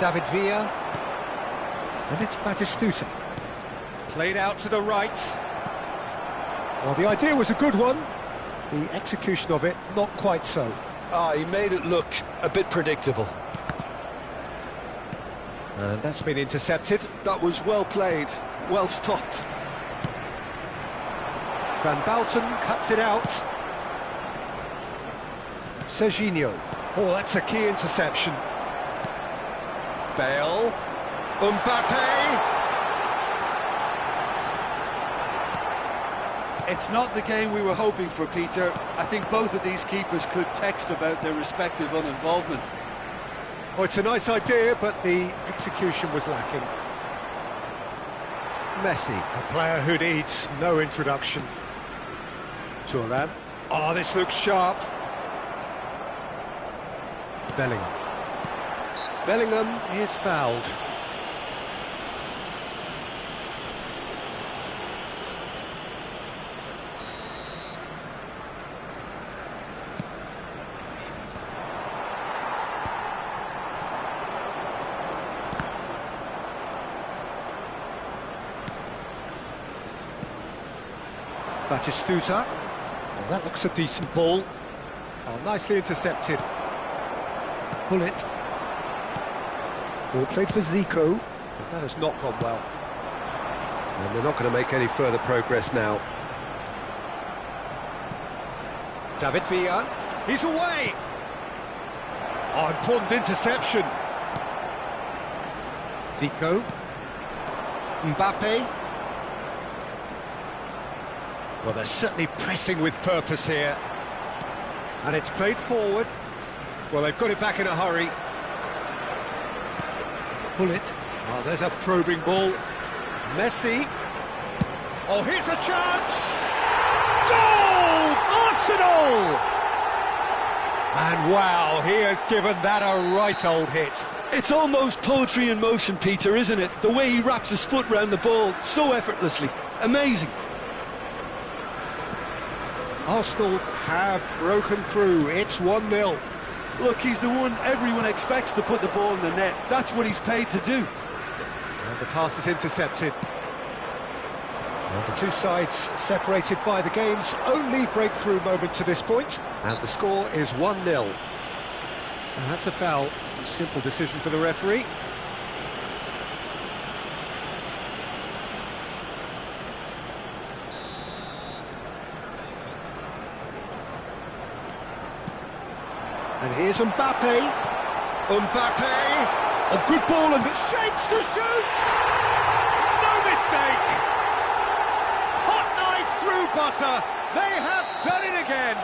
[SPEAKER 3] David Villa.
[SPEAKER 1] And it's Batistuta.
[SPEAKER 3] Played out to the right. Well, the idea was a good one. The execution of it, not quite so.
[SPEAKER 2] He made it look a bit predictable.
[SPEAKER 3] And that's been intercepted.
[SPEAKER 2] That was well played, well stopped.
[SPEAKER 3] Van Bouten cuts it out. Serginho. Oh, that's a key interception.
[SPEAKER 1] Bale. Mbappe.
[SPEAKER 2] It's not the game we were hoping for, Peter. I think both of these keepers could text about their respective uninvolvement.
[SPEAKER 3] Oh, it's a nice idea, but the execution was lacking.
[SPEAKER 1] Messi.
[SPEAKER 3] A player who needs no introduction.
[SPEAKER 1] Thuram.
[SPEAKER 3] Oh, this looks sharp. Bellingham. Bellingham is fouled.
[SPEAKER 1] Batistuta.
[SPEAKER 3] Well, that looks a decent ball. Oh, nicely intercepted. Pull it. Ball played for Zico. But that has not gone well.
[SPEAKER 1] And they're not going to make any further progress now.
[SPEAKER 3] David Villa. He's away. Oh, important interception.
[SPEAKER 1] Zico.
[SPEAKER 3] Mbappe. Well, they're certainly pressing with purpose here. And it's played forward. Well, they've got it back in a hurry. Pull it. Oh, there's a probing ball. Messi. Oh, here's a chance! Goal! Arsenal! And wow, he has given that a right old hit.
[SPEAKER 2] It's almost poetry in motion, Peter, isn't it? The way he wraps his foot round the ball so effortlessly. Amazing.
[SPEAKER 3] Arsenal have broken through. It's 1-0.
[SPEAKER 2] Look, he's the one everyone expects to put the ball in the net. That's what he's paid to do.
[SPEAKER 3] And the pass is intercepted. And the two sides separated by the game's only breakthrough moment to this point.
[SPEAKER 1] And the score is 1-0.
[SPEAKER 3] And that's a foul. A simple decision for the referee. And here's Mbappe.
[SPEAKER 1] Mbappe.
[SPEAKER 3] A good ball and shapes to shoot! No mistake! Hot knife through butter. They have done it again.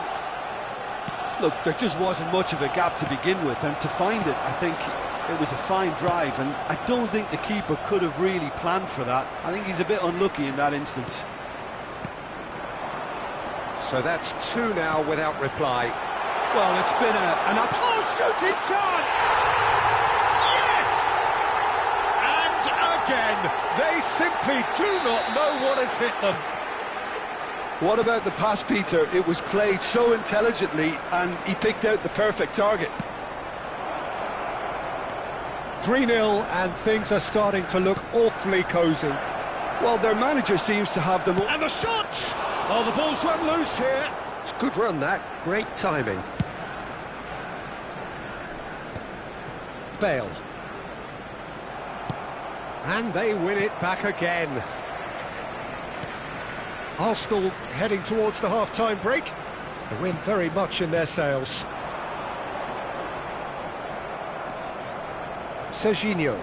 [SPEAKER 2] Look, there just wasn't much of a gap to begin with, and to find it, I think it was a fine drive, and I don't think the keeper could have really planned for that. I think he's a bit unlucky in that instance.
[SPEAKER 1] So that's two now without reply.
[SPEAKER 2] Well, it's been an absolute
[SPEAKER 3] shooting chance! Yes! And again, they simply do not know what has hit them.
[SPEAKER 2] What about the pass, Peter? It was played so intelligently and he picked out the perfect target.
[SPEAKER 3] 3-0 and things are starting to look awfully cosy.
[SPEAKER 2] Well, their manager seems to have them all.
[SPEAKER 1] And the shot! Oh, the ball's run loose here. It's a good run, that. Great timing. Bale. And they win it back again. Arsenal heading towards the half-time break. The win very much in their sails. Serginho.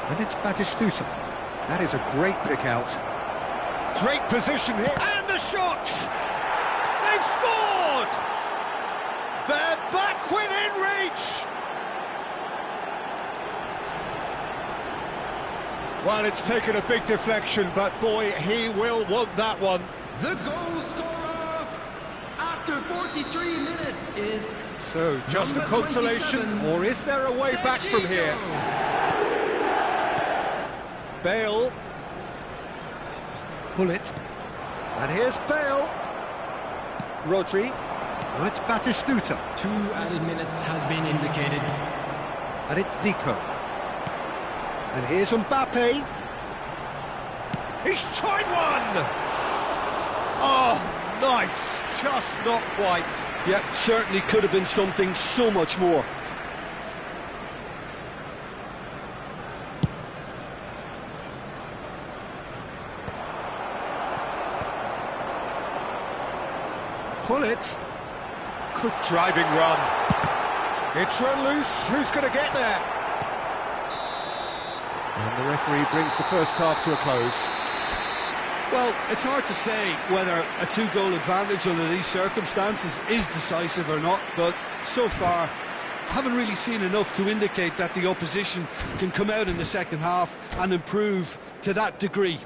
[SPEAKER 1] And it's Batistuta. That is a great pick out. Great position here. And the shot! They've scored! They're back within reach! Well, it's taken a big deflection, but boy, he will want that one.
[SPEAKER 4] The goal scorer after 43 minutes is...
[SPEAKER 1] So, just a consolation, or is there a way back from here? Bale. Pull it. And here's Bale. Rodri. Oh, it's Batistuta.
[SPEAKER 4] 2 added minutes has been indicated.
[SPEAKER 1] And it's Zico. And here's Mbappe. He's tried one! Oh, nice. Just not quite.
[SPEAKER 2] Yeah, certainly could have been something so much more.
[SPEAKER 1] Pull it. Good driving run. It's run loose. Who's going to get there? And the referee brings the first half to a close.
[SPEAKER 2] Well, it's hard to say whether a 2-goal advantage under these circumstances is decisive or not, but so far, haven't really seen enough to indicate that the opposition can come out in the second half and improve to that degree.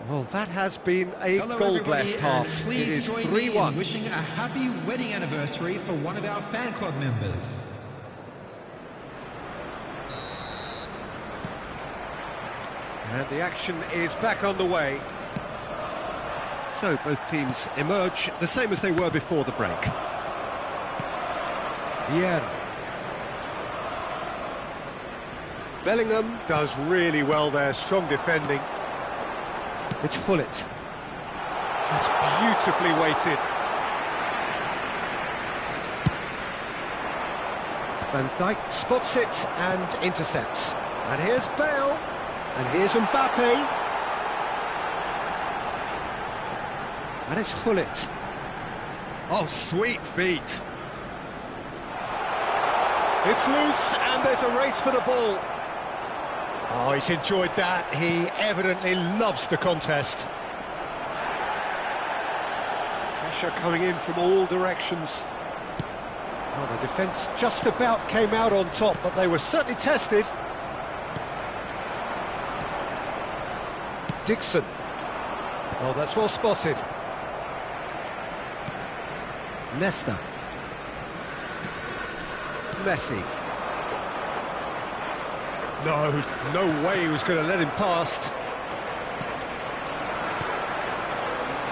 [SPEAKER 1] Well, that has been a
[SPEAKER 4] Hello,
[SPEAKER 1] goal-blessed
[SPEAKER 4] everybody,
[SPEAKER 1] half.
[SPEAKER 4] and
[SPEAKER 1] It is
[SPEAKER 4] please join me in
[SPEAKER 1] 3-1.
[SPEAKER 4] wishing a happy wedding anniversary for one of our fan club members.
[SPEAKER 1] And the action is back on the way. So both teams emerge the same as they were before the break. Yeah. Bellingham does really well there, strong defending. It's Hullet. That's beautifully weighted. Van Dijk spots it and intercepts. And here's Bale. And here's Mbappe. And it's Hullet. Oh, sweet feet. It's loose, and there's a race for the ball. Oh, he's enjoyed that. He evidently loves the contest. Pressure coming in from all directions. Well, the defence just about came out on top, but they were certainly tested. Dixon. Oh, that's well spotted. Nesta. Messi. No way he was going to let him past.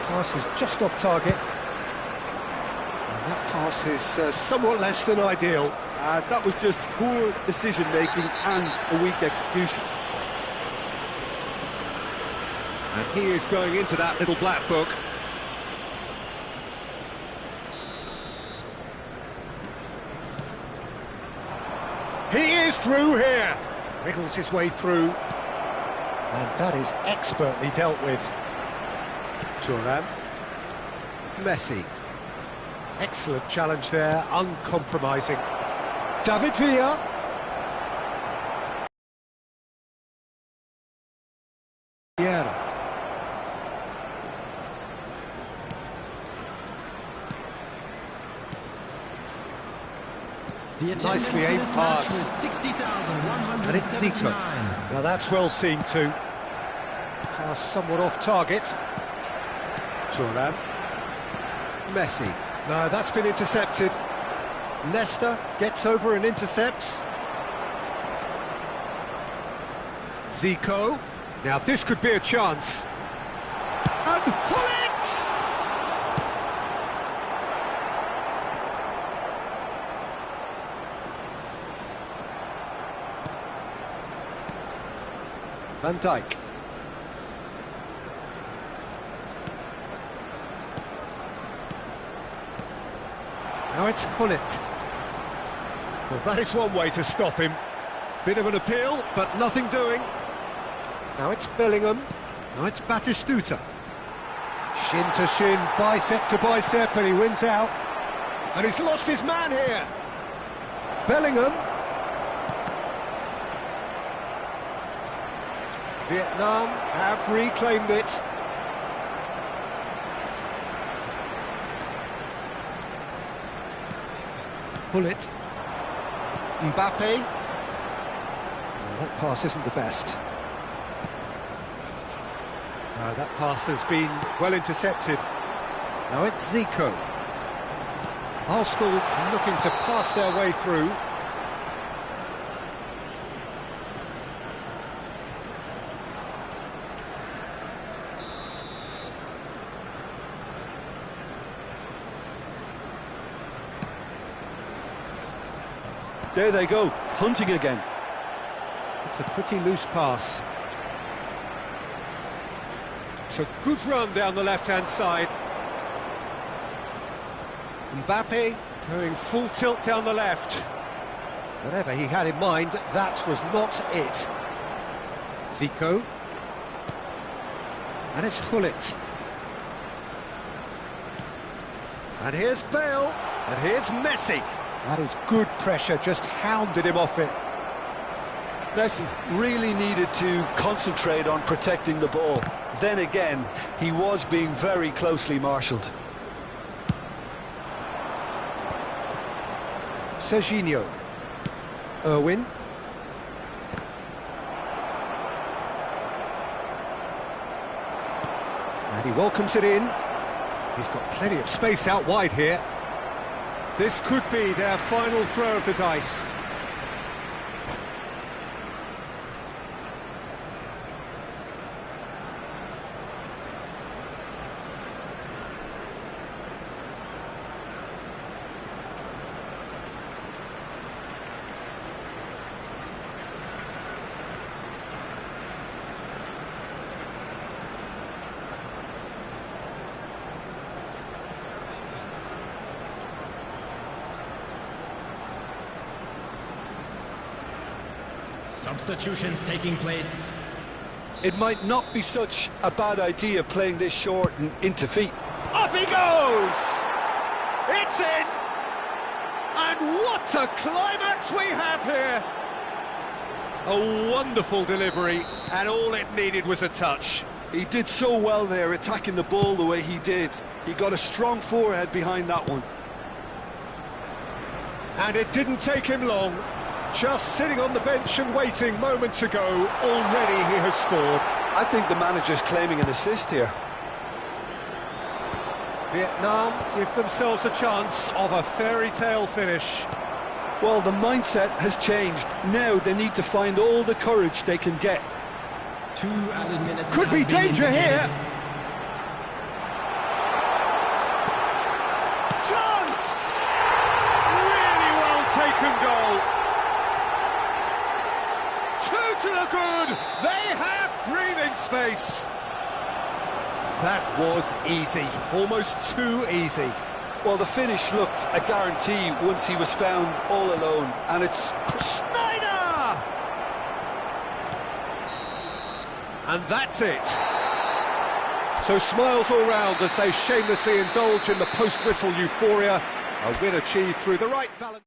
[SPEAKER 1] Pass is just off target. And that pass is somewhat less than ideal.
[SPEAKER 2] That was just poor decision-making and a weak execution.
[SPEAKER 1] And he is going into that little black book. He is through here. Wriggles his way through. And that is expertly dealt with. Thuram. Messi. Excellent challenge there, uncompromising. David Villa. Vieira. Nicely aimed pass. And it's Zico. Now that's well seen too. Pass somewhat off target. Thuram. Messi. No, that's been intercepted. Nesta gets over and intercepts. Zico. Now this could be a chance. Pull it! Van Dijk. Now it's Hullet. Well, that is one way to stop him. Bit of an appeal, but nothing doing. Now it's Bellingham. Now it's Batistuta. Shin to shin, bicep to bicep, and he wins out. And he's lost his man here. Bellingham. Vietnam have reclaimed it. Hullet. Mbappe. Well, that pass isn't the best. That pass has been well intercepted. Now it's Zico. Arsenal looking to pass their way through.
[SPEAKER 2] There they go, hunting again.
[SPEAKER 1] It's a pretty loose pass. It's a good run down the left-hand side. Mbappe going full tilt down the left. Whatever he had in mind, that was not it. Zico. And it's Hullet. And here's Bale. And here's Messi. That is good pressure, just hounded him off it.
[SPEAKER 2] Messi really needed to concentrate on protecting the ball. Then again, he was being very closely marshalled.
[SPEAKER 1] Serginho. Irwin. And he welcomes it in. He's got plenty of space out wide here. This could be their final throw of the dice.
[SPEAKER 4] Substitutions taking place.
[SPEAKER 2] It might not be such a bad idea playing this short and into feet.
[SPEAKER 1] Up he goes! It's in! And what a climax we have here! A wonderful delivery, and all it needed was a touch.
[SPEAKER 2] He did so well there, attacking the ball the way he did. He got a strong forehead behind that one.
[SPEAKER 1] And it didn't take him long. Just sitting on the bench and waiting moments ago, already he has scored.
[SPEAKER 2] I think the manager's claiming an assist here.
[SPEAKER 1] Vietnam give themselves a chance of a fairy tale finish.
[SPEAKER 2] Well, the mindset has changed. Now they need to find all the courage they can get.
[SPEAKER 4] 2 added minutes.
[SPEAKER 1] Could be danger here. Chance! Really well taken goal. Two to the good. They have breathing space. That was easy, almost too easy.
[SPEAKER 2] Well, the finish looked a guarantee once he was found all alone, and it's...
[SPEAKER 1] Schneider! And that's it. So smiles all round as they shamelessly indulge in the post-whistle euphoria. A win achieved through the right balance.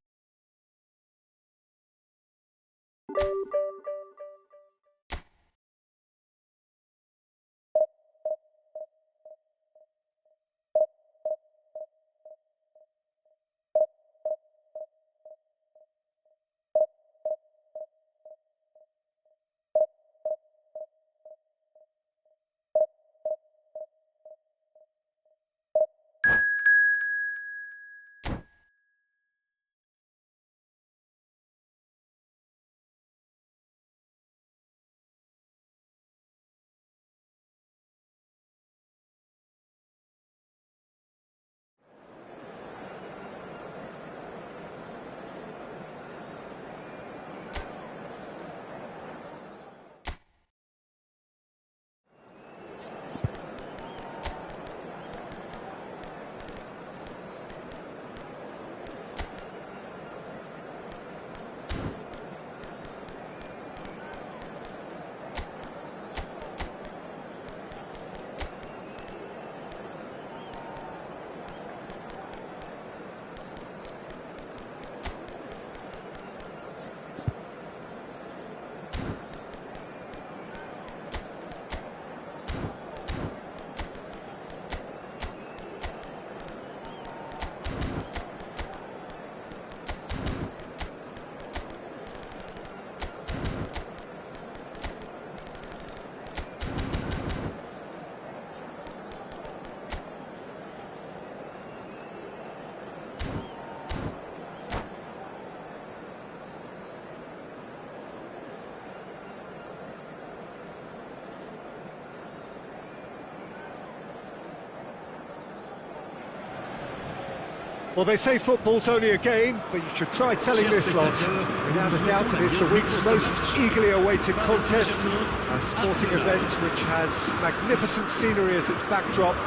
[SPEAKER 3] Well, they say football's only a game, but you should try telling this lot. Without a doubt, it is the week's most eagerly awaited contest, a sporting event which has magnificent scenery as its backdrop.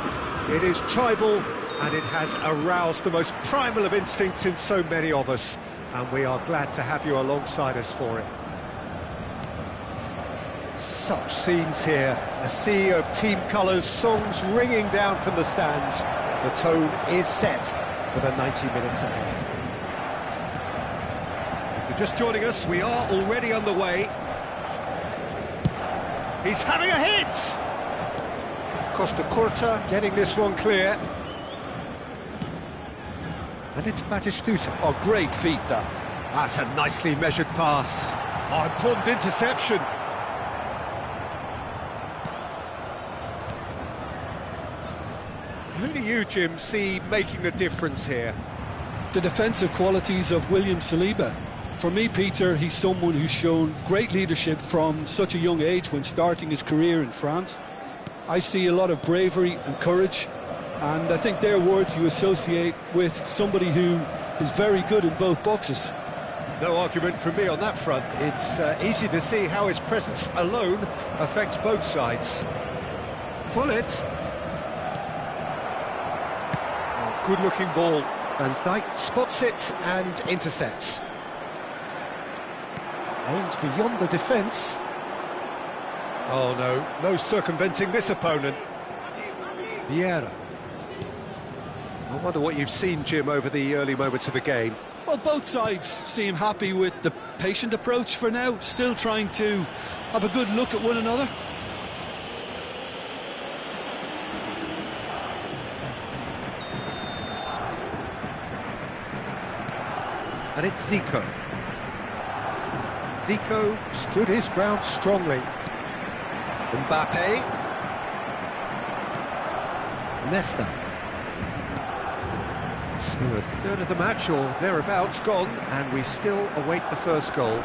[SPEAKER 3] It is tribal, and it has aroused the most primal of instincts in so many of us, and we are glad to have you alongside us for it. Such scenes here, a sea of team colours, songs ringing down from the stands. The tone is set for the 90 minutes ahead. If you're just joining us, we are already underway. He's having a hit! Costa Curta getting this one clear. And it's Batistuta.
[SPEAKER 2] Oh, great feat, that.
[SPEAKER 3] That's a nicely measured pass. Oh, important interception. Who do you, Jim, see making the difference here?
[SPEAKER 2] The defensive qualities of William Saliba. For me, Peter, he's someone who's shown great leadership from such a young age when starting his career in France. I see a lot of bravery and courage, and I think they're words you associate with somebody who is very good in both boxes.
[SPEAKER 3] No argument from me on that front. It's easy to see how his presence alone affects both sides. Follett. Good-looking ball. Van Dijk spots it and intercepts. Aims beyond the defence. Oh no, no circumventing this opponent. Vieira. I wonder what you've seen, Jim, over the early moments of the game.
[SPEAKER 2] Well, both sides seem happy with the patient approach for now, still trying to have a good look at one another.
[SPEAKER 3] And it's Zico. Zico stood his ground strongly. Mbappe. Nesta. So a third of the match, or thereabouts, gone, and we still await the first goal.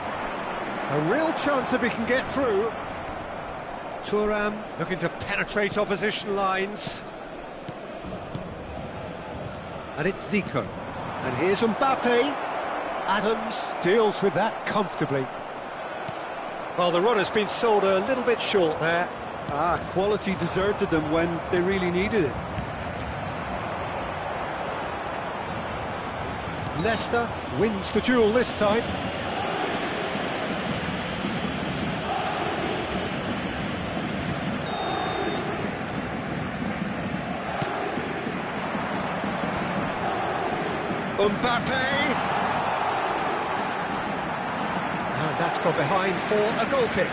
[SPEAKER 3] A real chance that we can get through. Thuram looking to penetrate opposition lines. And it's Zico. And here's Mbappe. Adams deals with that comfortably. Well, the run has been sold a little bit short there.
[SPEAKER 2] Quality deserted them when they really needed it.
[SPEAKER 3] Nesta wins the duel this time. Mbappe! And that's gone behind for a goal kick.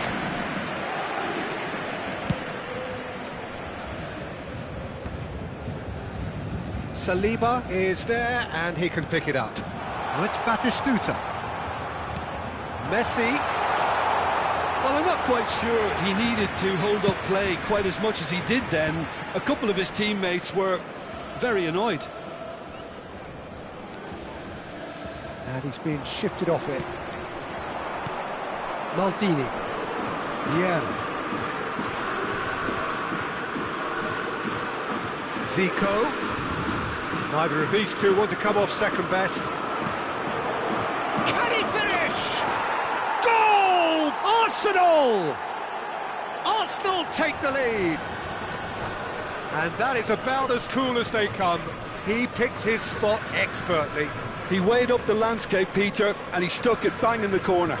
[SPEAKER 3] Saliba is there, and he can pick it up. Now it's Batistuta. Messi.
[SPEAKER 2] Well, I'm not quite sure he needed to hold up play quite as much as he did then. A couple of his teammates were very annoyed.
[SPEAKER 3] And he's been shifted off it. Maldini. Vieira. Zico. Neither of these two want to come off second best. Can he finish? Goal! Arsenal! Arsenal take the lead.
[SPEAKER 1] And that is about as cool as they come. He picked his spot expertly.
[SPEAKER 2] He weighed up the landscape, Peter, and he stuck it bang in the corner.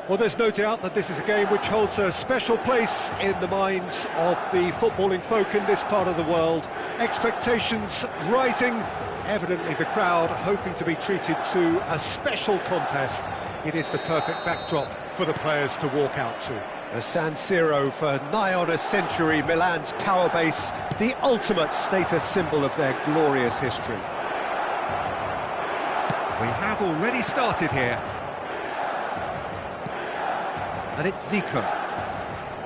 [SPEAKER 3] Well, there's no doubt that this is a game which holds a special place in the minds of the footballing folk in this part of the world. Expectations rising, evidently the crowd hoping to be treated to a special contest. It is the perfect backdrop for the players to walk out to. A San Siro for nigh on a century, Milan's power base, the ultimate status symbol of their glorious history.
[SPEAKER 1] We have already started here. And it's Zico.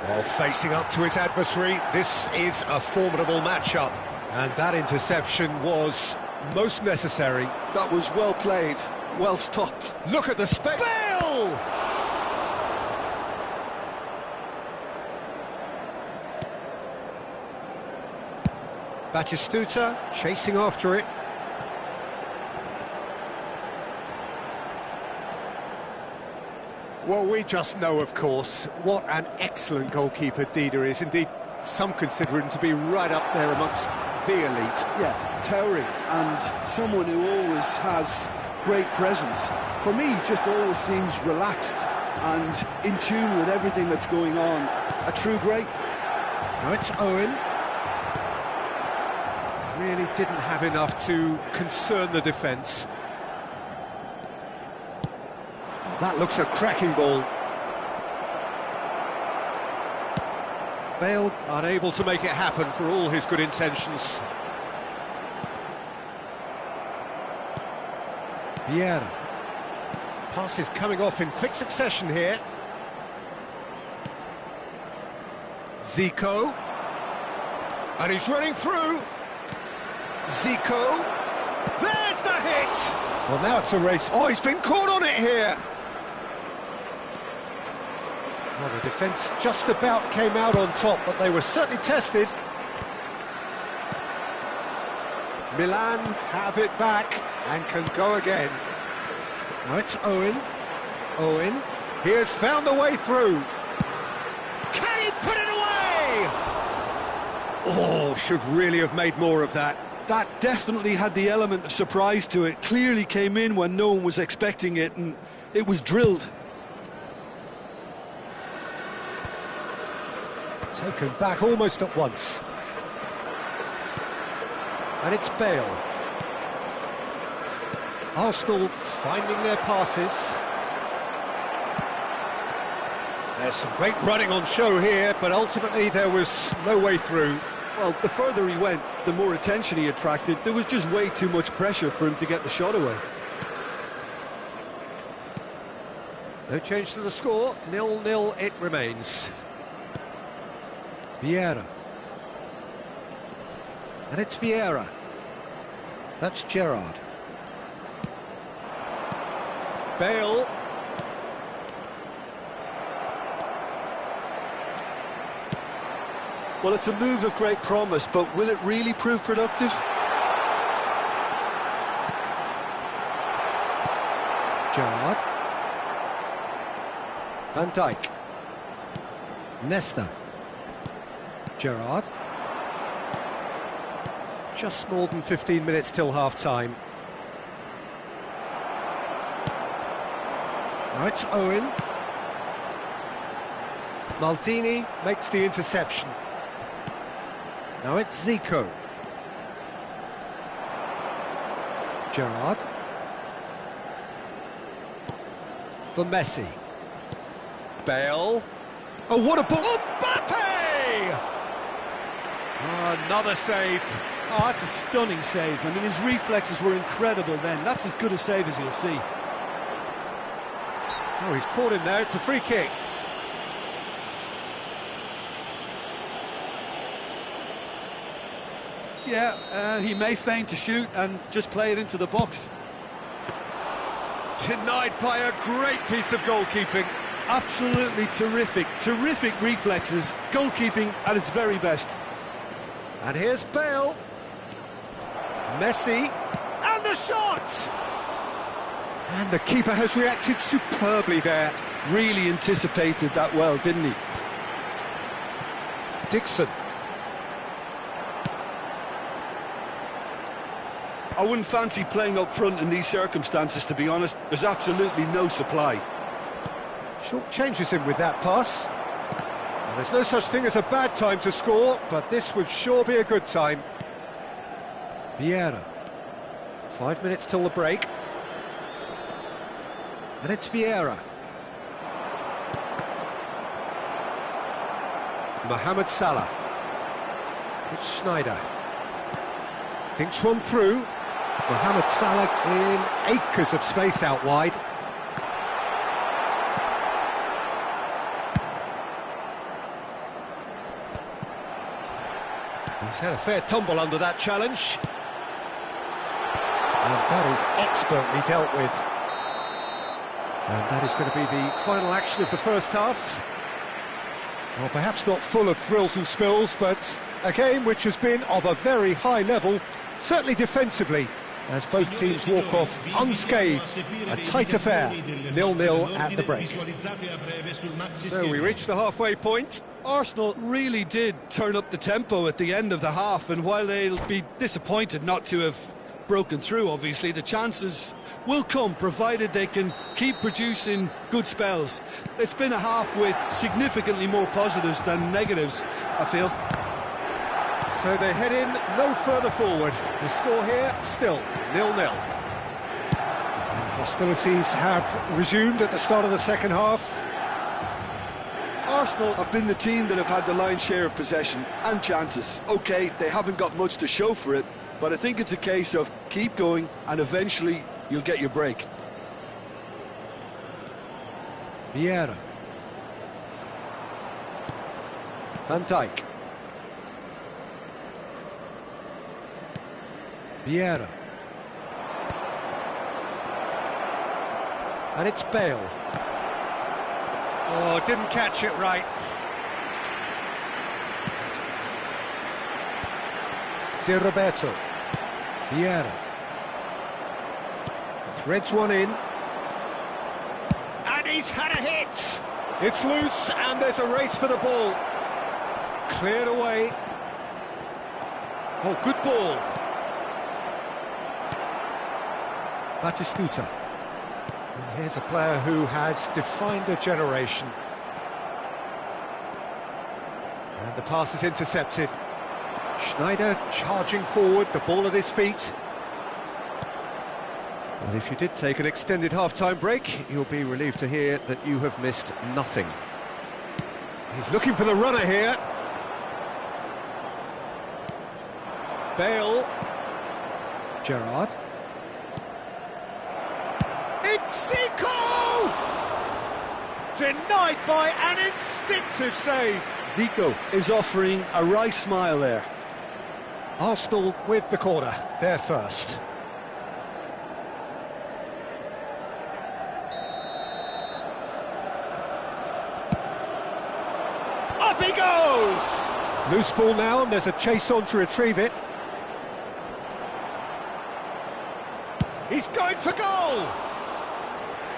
[SPEAKER 1] Well, facing up to his adversary, this is a formidable matchup.
[SPEAKER 3] And that interception was most necessary.
[SPEAKER 2] That was well played, well stopped.
[SPEAKER 1] Look at the space. Bale!
[SPEAKER 3] Batistuta chasing after it.
[SPEAKER 1] Well, we just know, of course, what an excellent goalkeeper Dida is. Indeed, some consider him to be right up there amongst the elite.
[SPEAKER 2] Yeah, towering, and someone who always has great presence. For me, he just always seems relaxed and in tune with everything that's going on. A true great.
[SPEAKER 3] Now it's Owen. Really didn't have enough to concern the defence.
[SPEAKER 1] That looks a cracking ball.
[SPEAKER 3] Bale unable to make it happen for all his good intentions. Vieira. Passes coming off in quick succession here.
[SPEAKER 1] Zico. And he's running through. Zico. There's the hit!
[SPEAKER 3] Well, now it's a race.
[SPEAKER 1] Oh, he's been caught on it here.
[SPEAKER 3] Well, the defence just about came out on top, but they were certainly tested.
[SPEAKER 1] Milan have it back and can go again. Now it's Owen. Owen, he has found the way through. Can he put it away? Oh, should really have made more of that.
[SPEAKER 2] That definitely had the element of surprise to it. Clearly came in when no one was expecting it, and it was drilled.
[SPEAKER 3] Taken back almost at once. And it's Bale. Arsenal finding their passes. There's some great running on show here, but ultimately there was no way through.
[SPEAKER 2] Well, the further he went, the more attention he attracted. There was just way too much pressure for him to get the shot away.
[SPEAKER 3] No change to the score, 0-0 it remains. Vieira. And it's Vieira. That's Gerrard. Bale.
[SPEAKER 2] Well, it's a move of great promise, but will it really prove productive?
[SPEAKER 3] Gerrard. Van Dijk. Nesta. Gerrard. Just more than 15 minutes till half-time. Now it's Owen. Maldini makes the interception. Now it's Zico. Gerrard. For Messi. Bale. Oh, what a ball! Mbappe! Oh, another save.
[SPEAKER 2] Oh, that's a stunning save. I mean, his reflexes were incredible then. That's as good a save as you'll see.
[SPEAKER 3] Oh, he's caught him there. It's a free kick.
[SPEAKER 2] Yeah, he may feign to shoot and just play it into the box.
[SPEAKER 3] Denied by a great piece of goalkeeping.
[SPEAKER 2] Absolutely terrific. Terrific reflexes. Goalkeeping at its very best.
[SPEAKER 3] And here's Bale. Messi. And the shot! And the keeper has reacted superbly there.
[SPEAKER 2] Really anticipated that well, didn't he?
[SPEAKER 3] Dixon.
[SPEAKER 2] I wouldn't fancy playing up front in these circumstances, to be honest. There's absolutely no supply.
[SPEAKER 3] Short changes him with that pass. And there's no such thing as a bad time to score, but this would sure be a good time. Vieira. 5 minutes till the break. And it's Vieira. Mohamed Salah. It's Schneider. Thinks one through. Mohamed Salah in acres of space out wide. He's had a fair tumble under that challenge. And that is expertly dealt with. And that is going to be the final action of the first half. Well, perhaps not full of thrills and spills, but a game which has been of a very high level, certainly defensively, as both teams walk off unscathed. A tight affair, 0-0 at the break. So we reach the halfway point.
[SPEAKER 2] Arsenal really did turn up the tempo at the end of the half, and while they'll be disappointed not to have broken through, obviously, the chances will come, provided they can keep producing good spells. It's been a half with significantly more positives than negatives, I feel.
[SPEAKER 3] So they head in no further forward. The score here, still 0-0. Hostilities have resumed at the start of the second half.
[SPEAKER 2] Arsenal have been the team that have had the lion's share of possession and chances. OK, they haven't got much to show for it, but I think it's a case of keep going and eventually you'll get your break.
[SPEAKER 3] Vieira. Van Dijk. Vieira. And it's Bale. Oh, didn't catch it right. Roberto. Vieira. Threads one in. And he's had a hit! It's loose, and there's a race for the ball. Cleared away. Oh, good ball. Batistuta. And here's a player who has defined a generation. And the pass is intercepted. Schneider charging forward, the ball at his feet. Well, if you did take an extended half-time break, you'll be relieved to hear that you have missed nothing. He's looking for the runner here. Bale. Gerrard. It's Zico! Denied by an instinctive save.
[SPEAKER 2] Zico is offering a wry smile there.
[SPEAKER 3] Arsenal with the corner, they're first. Up he goes! Loose ball now, and there's a chase on to retrieve it. He's going for goal!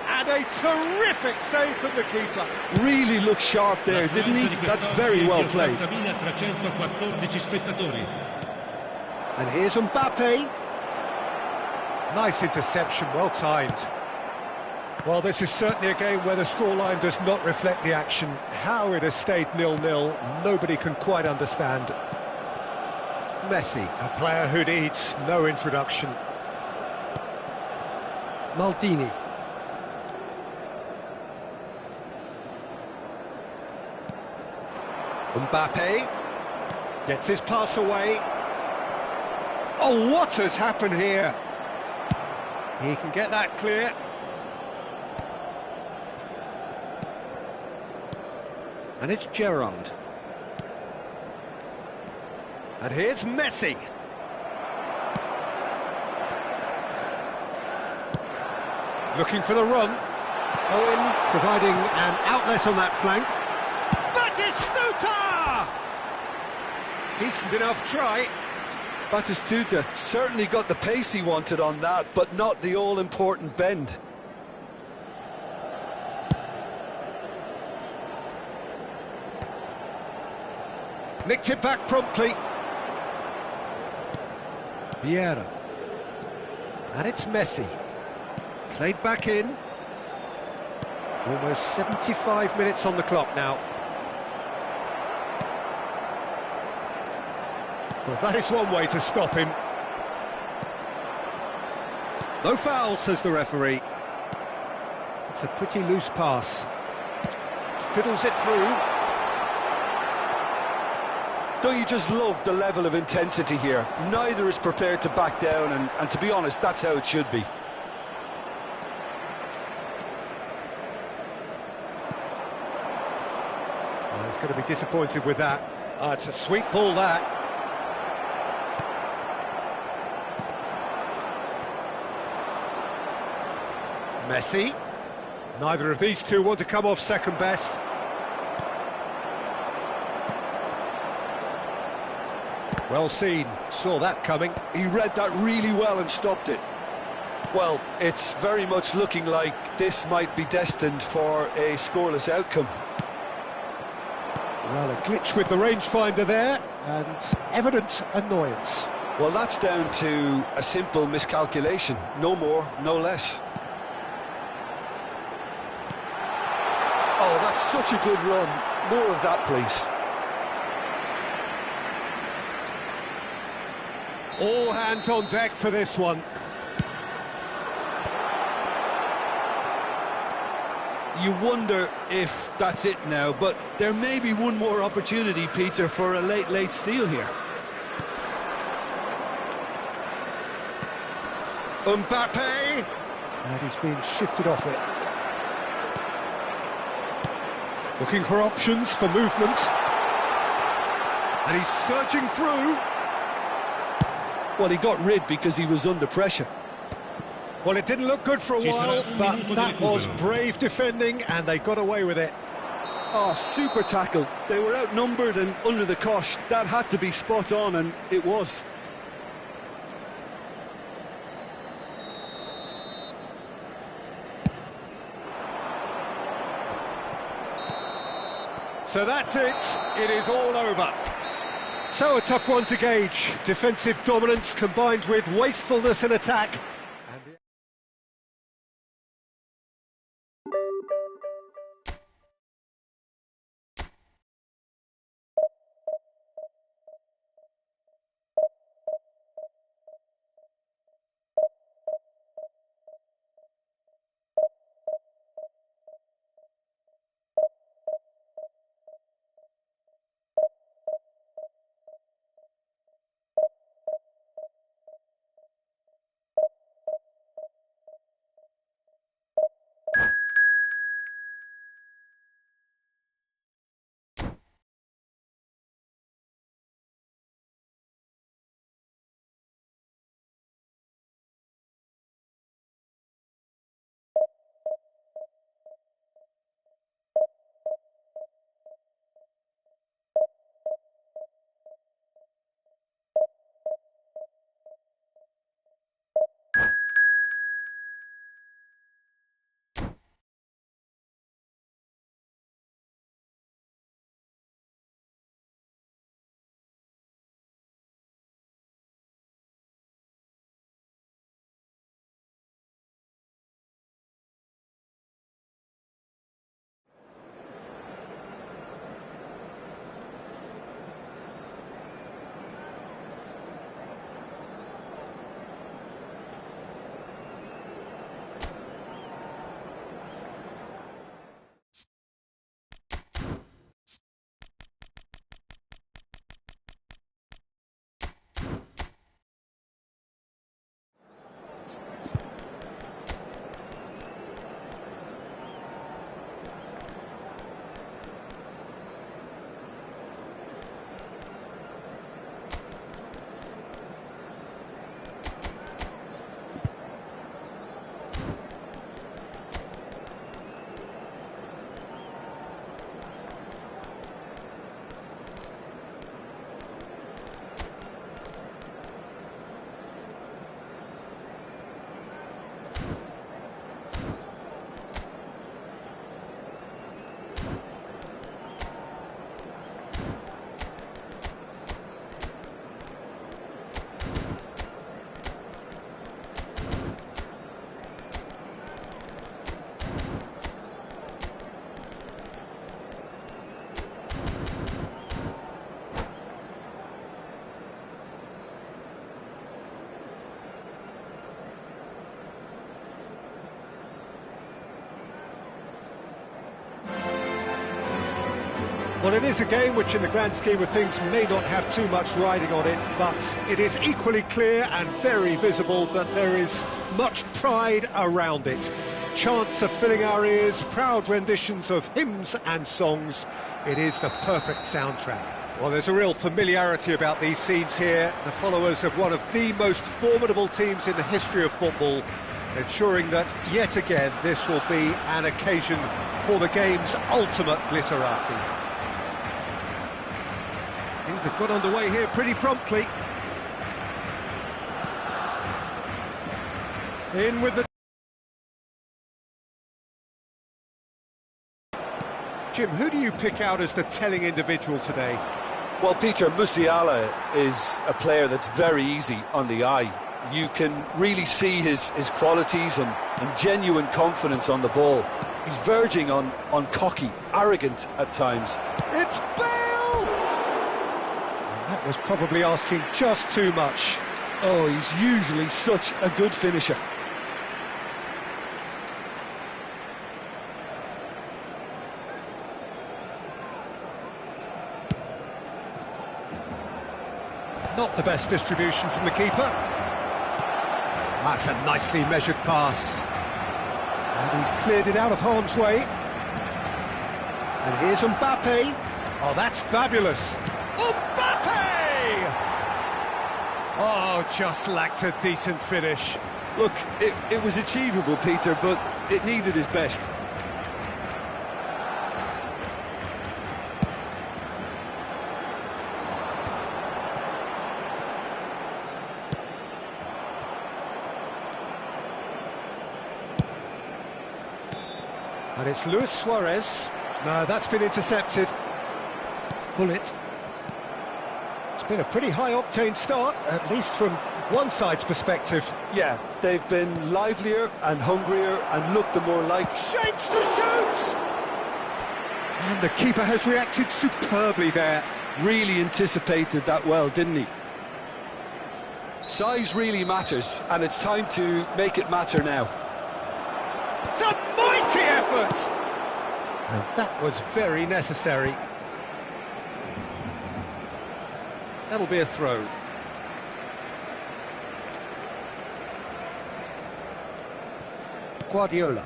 [SPEAKER 3] And a terrific save from the keeper.
[SPEAKER 2] Really looked sharp there, didn't he? That's very well played.
[SPEAKER 3] And here's Mbappe. Nice interception, well timed. Well, this is certainly a game where the scoreline does not reflect the action. How it has stayed 0-0, nobody can quite understand. Messi, a player who needs no introduction. Maldini. Mbappe gets his pass away. Oh, what has happened here? He can get that clear. And it's Gerrard. And here's Messi. Looking for the run. Owen providing an outlet on that flank. Batistuta! Decent enough try.
[SPEAKER 2] Batistuta certainly got the pace he wanted on that, but not the all-important bend.
[SPEAKER 3] Nicked it back promptly. Vieira. And it's Messi. Played back in. Almost 75 minutes on the clock now. Well, that is one way to stop him. No foul, says the referee. It's a pretty loose pass. Fiddles it through.
[SPEAKER 2] Don't you just love the level of intensity here? Neither is prepared to back down, and to be honest, that's how it should be.
[SPEAKER 3] Well, he's going to be disappointed with that. It's a sweet ball, that. Messi. Neither of these two want to come off second best. Well seen, saw that coming.
[SPEAKER 2] He read that really well and stopped it. Well, it's very much looking like this might be destined for a scoreless outcome.
[SPEAKER 3] Well, a glitch with the rangefinder there, and evident annoyance.
[SPEAKER 2] Well, that's down to a simple miscalculation. No more, no less. Oh, that's such a good run. More of that, please.
[SPEAKER 3] All hands on deck for this one.
[SPEAKER 2] You wonder if that's it now, but there may be one more opportunity, Peter, for a late steal here.
[SPEAKER 3] Mbappe! And he's being shifted off it. Looking for options for movement. And he's surging through.
[SPEAKER 2] Well, he got rid because he was under pressure.
[SPEAKER 3] Well, it didn't look good for a while, but that was brave defending, and they got away with it.
[SPEAKER 2] Oh, super tackle. They were outnumbered and under the cosh. That had to be spot on, and it was.
[SPEAKER 1] So that's it. It is all over.
[SPEAKER 3] So a tough one to gauge. Defensive dominance combined with wastefulness in attack. Well, it is a game which in the grand scheme of things may not have too much riding on it, but it is equally clear and very visible that there is much pride around it. Chants are filling our ears, proud renditions of hymns and songs. It is the perfect soundtrack. Well, there's a real familiarity about these scenes here. The followers of one of the most formidable teams in the history of football, ensuring that, yet again, this will be an occasion for the game's ultimate glitterati. Things have got underway here pretty promptly. In with the... Jim, who do you pick out as the telling individual today?
[SPEAKER 2] Well, Peter, Musiala is a player that's very easy on the eye. You can really see his qualities and genuine confidence on the ball. He's verging on cocky, arrogant at times.
[SPEAKER 1] It's Bale!
[SPEAKER 3] That was probably asking just too much.
[SPEAKER 2] Oh, he's usually such a good finisher.
[SPEAKER 3] Not the best distribution from the keeper. That's a nicely measured pass. And he's cleared it out of harm's way. And here's Mbappe. Oh, that's fabulous.
[SPEAKER 1] Mbappe! Oh, just lacked a decent finish.
[SPEAKER 2] Look, it was achievable, Peter, but it needed his best.
[SPEAKER 3] And it's Luis Suarez. No, that's been intercepted. Gullit. It's been a pretty high-octane start, at least from one side's perspective.
[SPEAKER 2] Yeah, they've been livelier and hungrier and looked the more like...
[SPEAKER 1] Shapes to shoot!
[SPEAKER 3] And the keeper has reacted superbly there.
[SPEAKER 2] Really anticipated that well, didn't he? Size really matters, and it's time to make it matter now.
[SPEAKER 1] It's a mighty effort!
[SPEAKER 3] And that was very necessary. That'll be a throw. Guardiola.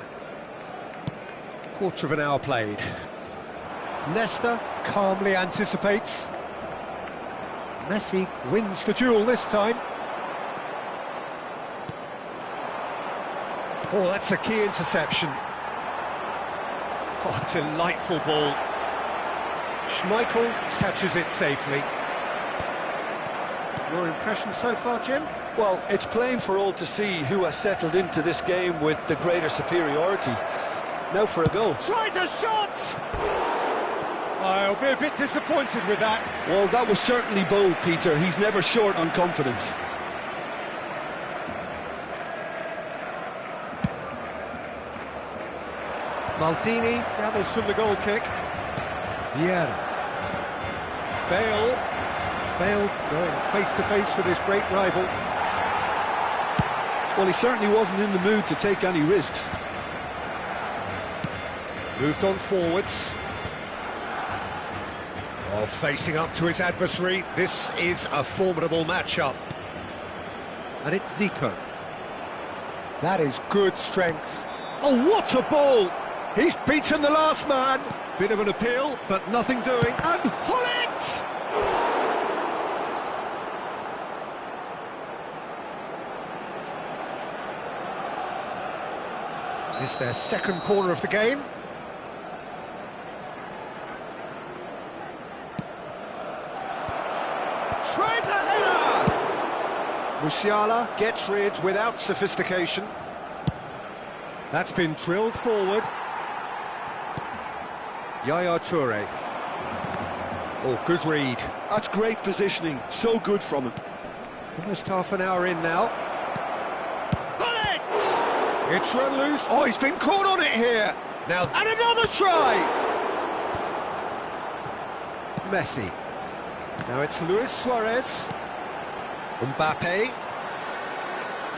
[SPEAKER 3] Quarter of an hour played. Nesta calmly anticipates. Messi wins the duel this time. Oh, that's a key interception. Oh, delightful ball. Schmeichel catches it safely. Your impression so far, Jim?
[SPEAKER 2] Well, it's plain for all to see who has settled into this game with the greater superiority. Now for a goal.
[SPEAKER 1] Tries a shot!
[SPEAKER 3] I'll be a bit disappointed with that.
[SPEAKER 2] Well, that was certainly bold, Peter. He's never short on confidence.
[SPEAKER 3] Maldini gathers from the goal kick. Vieira. Bale going face-to-face with his great rival.
[SPEAKER 2] Well, he certainly wasn't in the mood to take any risks.
[SPEAKER 3] Moved on forwards. Oh, facing up to his adversary. This is a formidable matchup. And it's Zico. That is good strength. Oh, what a ball! He's beaten the last man. Bit of an appeal, but nothing doing. And Gullit! It's their second corner of the game.
[SPEAKER 1] Tries a header! Musiala gets rid without sophistication.
[SPEAKER 3] That's been drilled forward. Yaya Toure. Oh, good read.
[SPEAKER 2] That's great positioning. So good from him.
[SPEAKER 3] Almost half an hour in now.
[SPEAKER 1] Gullit!
[SPEAKER 3] It's run loose.
[SPEAKER 1] Oh, he's been caught on it here.
[SPEAKER 3] Now,
[SPEAKER 1] And another try!
[SPEAKER 3] Messi. Now it's Luis Suarez. Mbappe.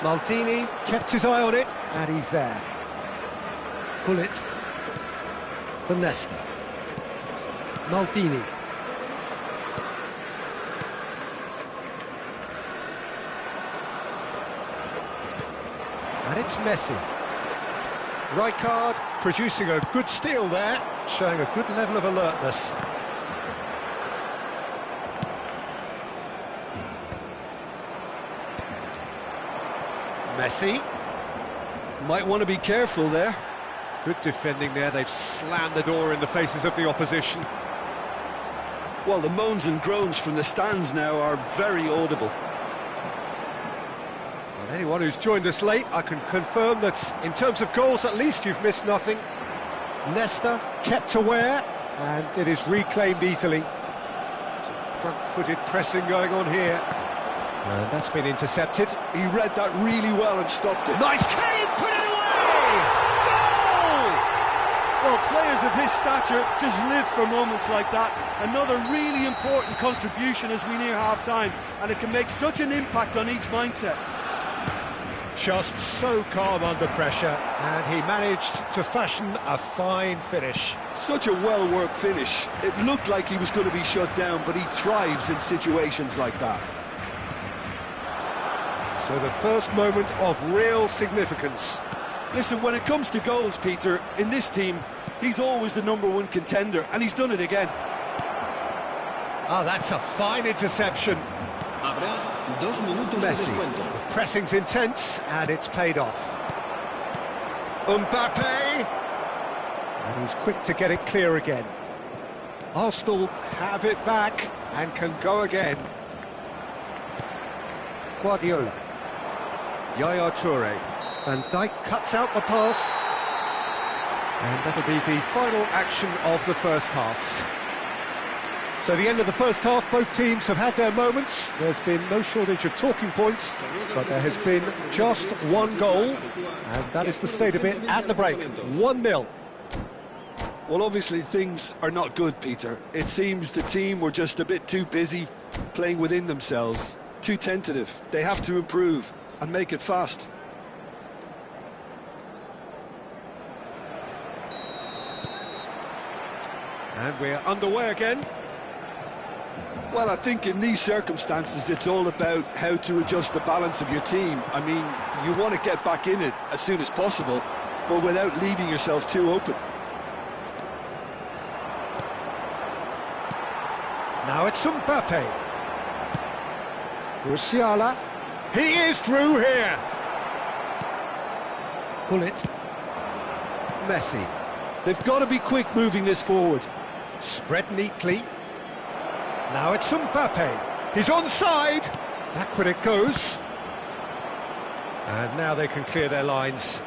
[SPEAKER 3] Maldini kept his eye on it, and he's there. Gullit. For Nesta. Maldini. And it's Messi. Rijkaard producing a good steal there, showing a good level of alertness. Messi.
[SPEAKER 2] Might want to be careful there.
[SPEAKER 3] Good defending there, they've slammed the door in the faces of the opposition.
[SPEAKER 2] Well, the moans and groans from the stands now are very audible.
[SPEAKER 3] And anyone who's joined us late, I can confirm that in terms of goals, at least you've missed nothing. Nesta kept aware, and it is reclaimed easily. Some front-footed pressing going on here. And that's been intercepted.
[SPEAKER 2] He read that really well and stopped it.
[SPEAKER 3] Nice carry, put it away! Goal!
[SPEAKER 2] Well, players of his stature just live for moments like that. Another really important contribution as we near half-time, and it can make such an impact on each mindset.
[SPEAKER 3] Just so calm under pressure, and he managed to fashion a fine finish.
[SPEAKER 2] Such a well-worked finish. It looked like he was going to be shut down, but he thrives in situations like that.
[SPEAKER 3] So the first moment of real significance.
[SPEAKER 2] Listen, when it comes to goals, Peter, in this team, he's always the #1 contender, and he's done it again.
[SPEAKER 3] Oh, that's a fine interception.
[SPEAKER 4] Habrá 2 minutos de
[SPEAKER 3] Messi.
[SPEAKER 4] descuento.
[SPEAKER 3] The pressing's intense, and it's paid off.
[SPEAKER 1] Mbappe!
[SPEAKER 3] And he's quick to get it clear again. Arsenal have it back and can go again. Guardiola. Yaya Toure. Van Dijk cuts out the pass. And that'll be the final action of the first half. So the end of the first half, both teams have had their moments. There's been no shortage of talking points, but there has been just one goal, and that is the state of it at the break. 1-0.
[SPEAKER 2] Well, obviously things are not good, Peter. It seems the team were just a bit too busy playing within themselves, too tentative. They have to improve and make it fast.
[SPEAKER 3] And we're underway again.
[SPEAKER 2] Well, I think in these circumstances, it's all about how to adjust the balance of your team. I mean, you want to get back in it as soon as possible, but without leaving yourself too open.
[SPEAKER 3] Now it's Mbappe. Musiala. He is through here. Bullet. Messi.
[SPEAKER 2] They've got to be quick moving this forward.
[SPEAKER 3] Spread neatly. Now it's Mbappe. He's onside. Backward it goes. And now they can clear their lines.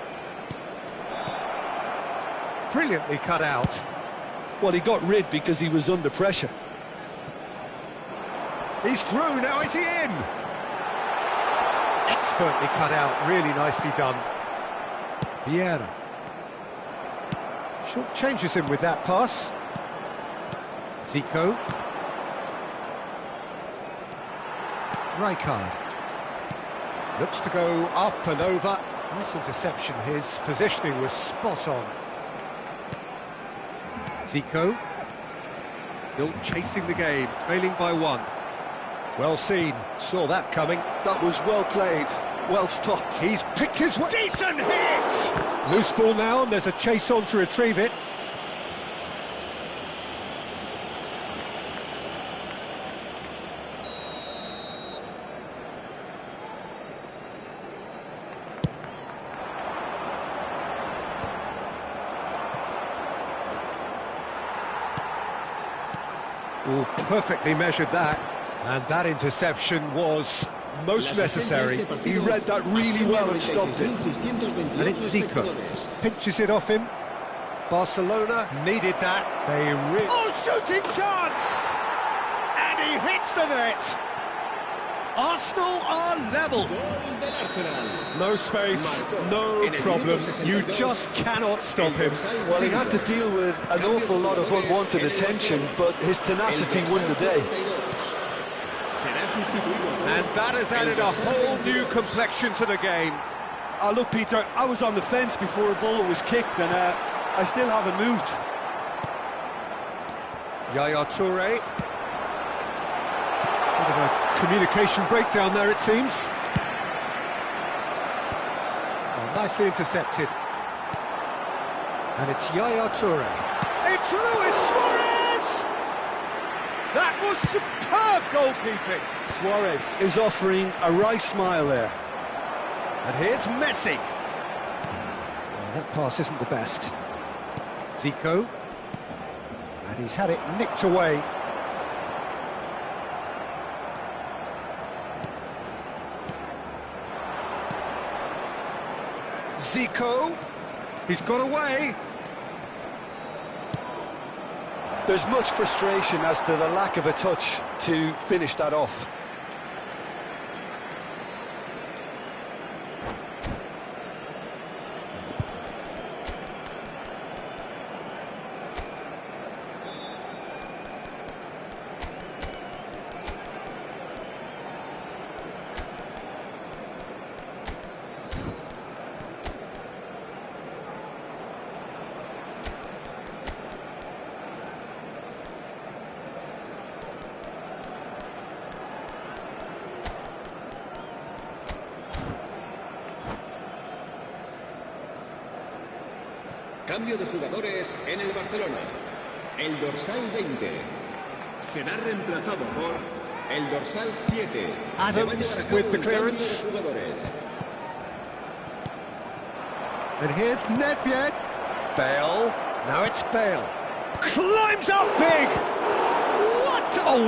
[SPEAKER 3] Brilliantly cut out.
[SPEAKER 2] Well, he got rid because he was under pressure.
[SPEAKER 3] He's through, now is he in? Expertly cut out, really nicely done. Vieira. Short changes him with that pass. Zico. Rijkaard. Looks to go up and over. Nice interception, his positioning was spot on. Zico. Still chasing the game, trailing by 1. Well seen, saw that coming.
[SPEAKER 2] That was well played, well stopped.
[SPEAKER 3] He's picked his way. Decent hit! Loose ball now, and there's a chase on to retrieve it. Oh, perfectly measured that. And that interception was most necessary.
[SPEAKER 2] He read that really well and stopped it.
[SPEAKER 3] And it's Zico. Pinches it off him. Barcelona needed that. They really... Oh, shooting chance! And he hits the net. Arsenal are level. No space, no problem. You just cannot stop him.
[SPEAKER 2] Well, he had to deal with an awful lot of unwanted attention, but his tenacity won the day.
[SPEAKER 3] And that has added a whole new complexion to the game.
[SPEAKER 2] Look, Peter, I was on the fence before a ball was kicked, and I still haven't moved.
[SPEAKER 3] Yaya Toure. Bit of a communication breakdown there, it seems. Oh, nicely intercepted. And it's Yaya Toure. It's Luis Suarez! That was superb goalkeeping.
[SPEAKER 2] Suarez is offering a right smile there.
[SPEAKER 3] And here's Messi. Oh, that pass isn't the best. Zico. And he's had it nicked away. Zico. He's got away.
[SPEAKER 2] There's much frustration as to the lack of a touch to finish that off.
[SPEAKER 5] Cambio de jugadores en el Barcelona. El dorsal 20 será reemplazado por el dorsal 7.
[SPEAKER 3] Adams with the clearance. And here's Nedved. Bale. Now it's Bale. Climbs up big.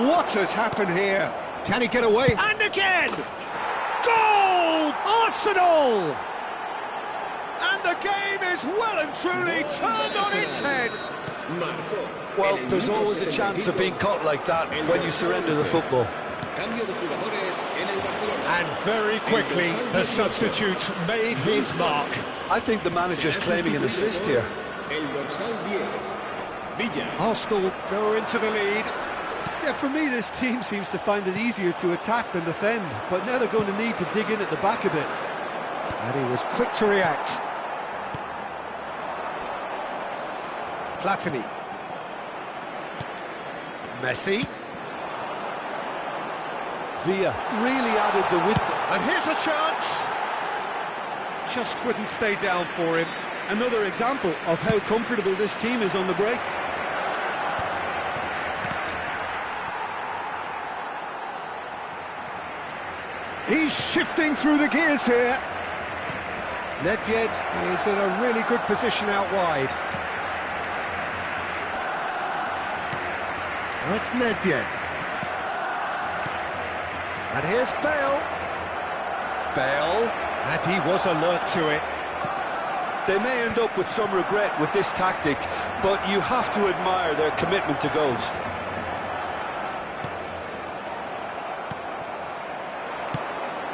[SPEAKER 3] What has happened here? Can he get away? And again! Goal! Arsenal! And the game is well and truly turned on its head.
[SPEAKER 5] Marcó.
[SPEAKER 2] Well,
[SPEAKER 5] En el
[SPEAKER 2] there's
[SPEAKER 5] minuto
[SPEAKER 2] always a chance of
[SPEAKER 5] 75,
[SPEAKER 2] being caught like that
[SPEAKER 5] el
[SPEAKER 2] when you
[SPEAKER 5] dorsal
[SPEAKER 2] surrender the
[SPEAKER 5] 11.
[SPEAKER 2] football.
[SPEAKER 5] Cambio de jugadores en el Barcelona.
[SPEAKER 1] And very quickly, the substitute made his mark.
[SPEAKER 2] I think the manager's claiming an assist here.
[SPEAKER 5] El dorsal 10. Villa.
[SPEAKER 1] Arsenal go into the lead.
[SPEAKER 2] Yeah, for me, this team seems to find it easier to attack than defend, but now they're going to need to dig in at the back a bit.
[SPEAKER 1] And he was quick to react. Platini. Messi.
[SPEAKER 2] Villa really added the width.
[SPEAKER 1] And here's a chance. Just wouldn't stay down for him.
[SPEAKER 2] Another example of how comfortable this team is on the break.
[SPEAKER 1] He's shifting through the gears here. Nedved is in a really good position out wide. That's Nedved. And here's Bale. Bale, and he was alert to it.
[SPEAKER 2] They may end up with some regret with this tactic, but you have to admire their commitment to goals.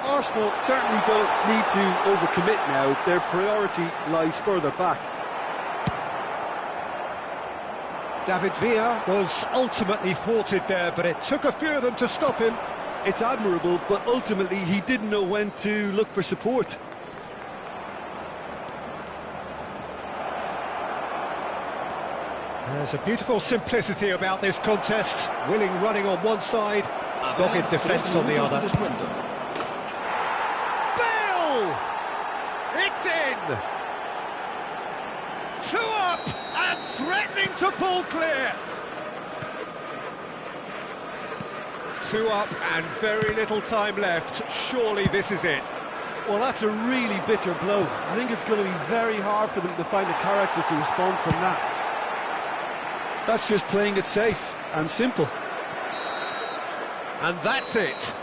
[SPEAKER 2] Arsenal certainly don't need to overcommit now. Their priority lies further back.
[SPEAKER 1] David Villa was ultimately thwarted there, but it took a few of them to stop him.
[SPEAKER 2] It's admirable, but ultimately he didn't know when to look for support.
[SPEAKER 1] There's a beautiful simplicity about this contest. Willing running on one side, dogged defence on the other. Bale! It's in! 2 up and threatening to pull clear. 2 up and very little time left. Surely this is it.
[SPEAKER 2] Well, that's a really bitter blow. I think it's going to be very hard for them to find the character to respond from that. That's just playing it safe and simple.
[SPEAKER 1] And that's it.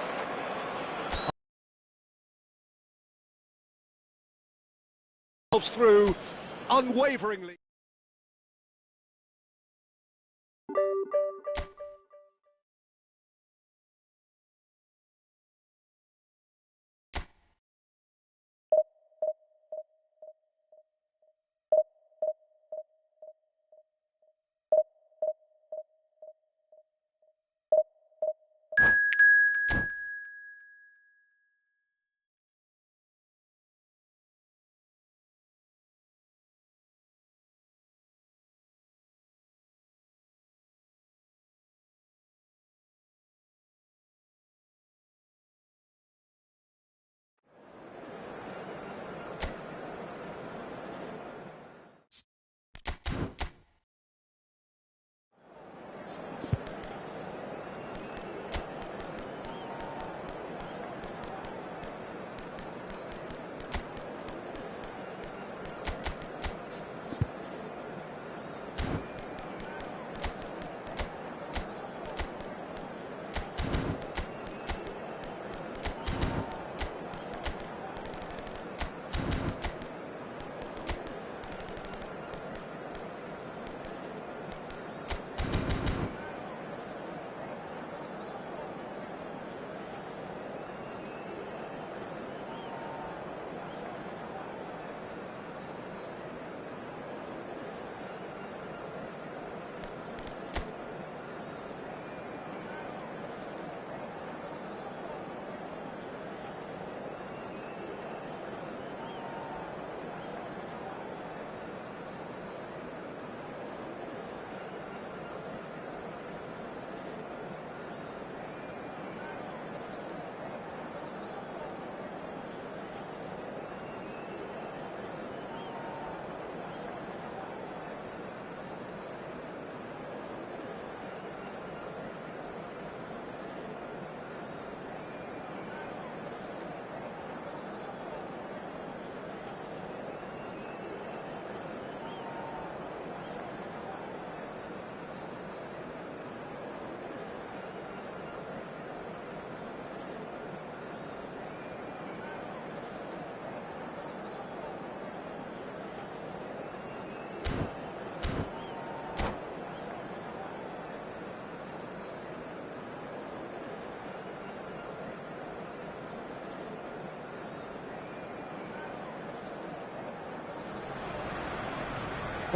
[SPEAKER 1] Through unwaveringly.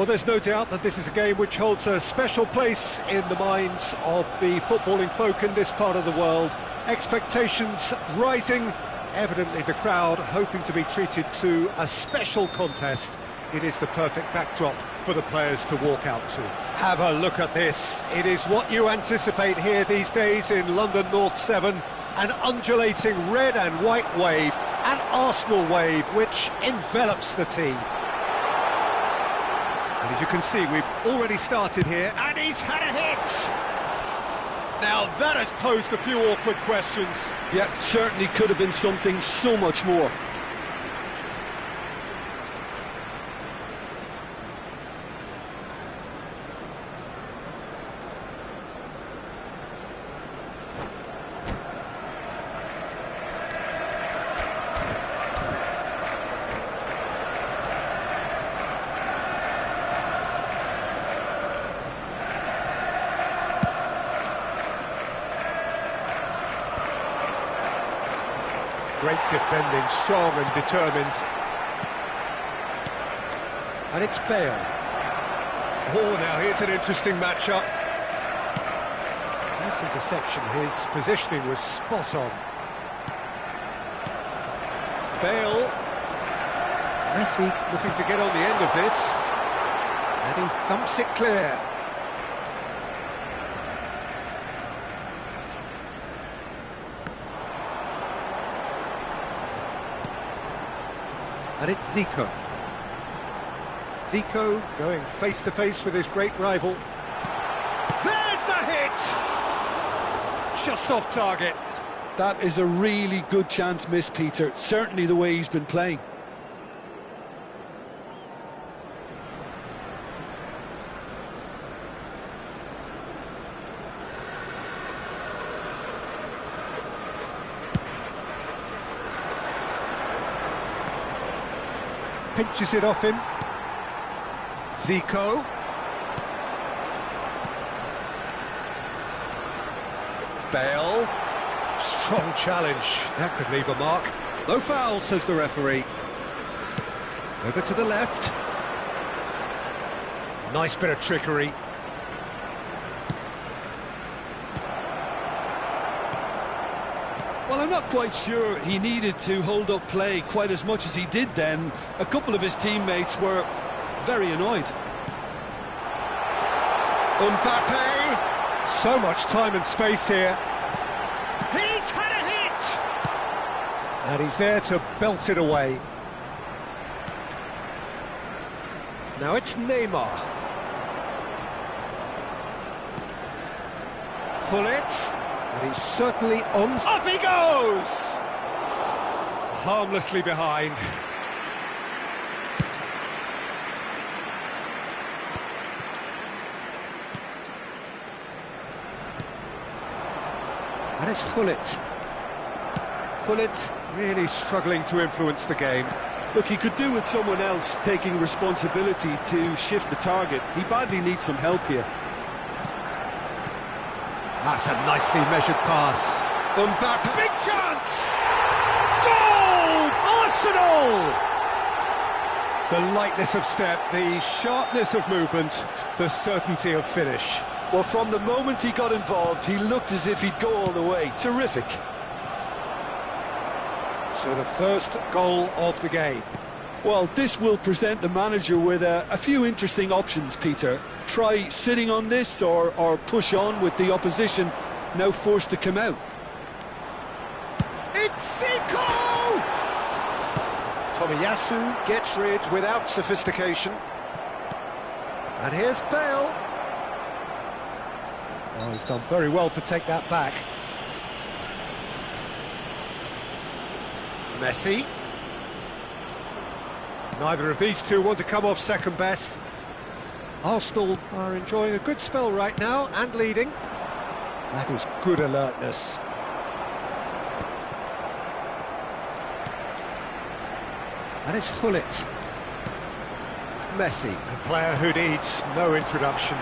[SPEAKER 3] Well, there's no doubt that this is a game which holds a special place in the minds of the footballing folk in this part of the world. Expectations rising, evidently the crowd hoping to be treated to a special contest. It is the perfect backdrop for the players to walk out to. Have a look at this. It is what you anticipate here these days in London North 7. An undulating red and white wave, an Arsenal wave which envelops the team. And as you can see, we've already started here, and he's had a hit! Now that has posed a few awkward questions.
[SPEAKER 2] Yeah, certainly could have been something so much more.
[SPEAKER 3] Great defending, strong and determined. And it's Bale. Oh, now here's an interesting matchup. Nice interception, his positioning was spot on. Bale. Messi looking to get on the end of this. And he thumps it clear. And it's Zico. Zico going face-to-face with his great rival. There's the hit! Just off target.
[SPEAKER 2] That is a really good chance missed, Peter. Certainly the way he's been playing.
[SPEAKER 3] Pinches it off him. Zico. Bale. Strong challenge. That could leave a mark. No foul, says the referee. Over to the left. Nice bit of trickery.
[SPEAKER 2] Well, I'm not quite sure he needed to hold up play quite as much as he did then. A couple of his teammates were very annoyed.
[SPEAKER 3] Mbappe! So much time and space here. He's had a hit! And he's there to belt it away. Now it's Neymar. Gullit. And he's certainly on... Up he goes! Harmlessly behind. And it's Gullit. Gullit really struggling to influence the game.
[SPEAKER 2] Look, he could do with someone else taking responsibility to shift the target. He badly needs some help here.
[SPEAKER 3] That's a nicely measured pass. Mbappe, big chance! Goal! Arsenal! The lightness of step, the sharpness of movement, the certainty of finish.
[SPEAKER 2] Well, from the moment he got involved, he looked as if he'd go all the way. Terrific.
[SPEAKER 3] So the first goal of the game.
[SPEAKER 2] Well, this will present the manager with a few interesting options, Peter. Try sitting on this or push on with the opposition now forced to come out.
[SPEAKER 3] It's Zico! Tomiyasu gets rid without sophistication. And here's Bale. Oh, he's done very well to take that back. Messi. Neither of these two want to come off second best. Arsenal are enjoying a good spell right now and leading. That is good alertness. And it's Gullit. Messi, a player who needs no introduction.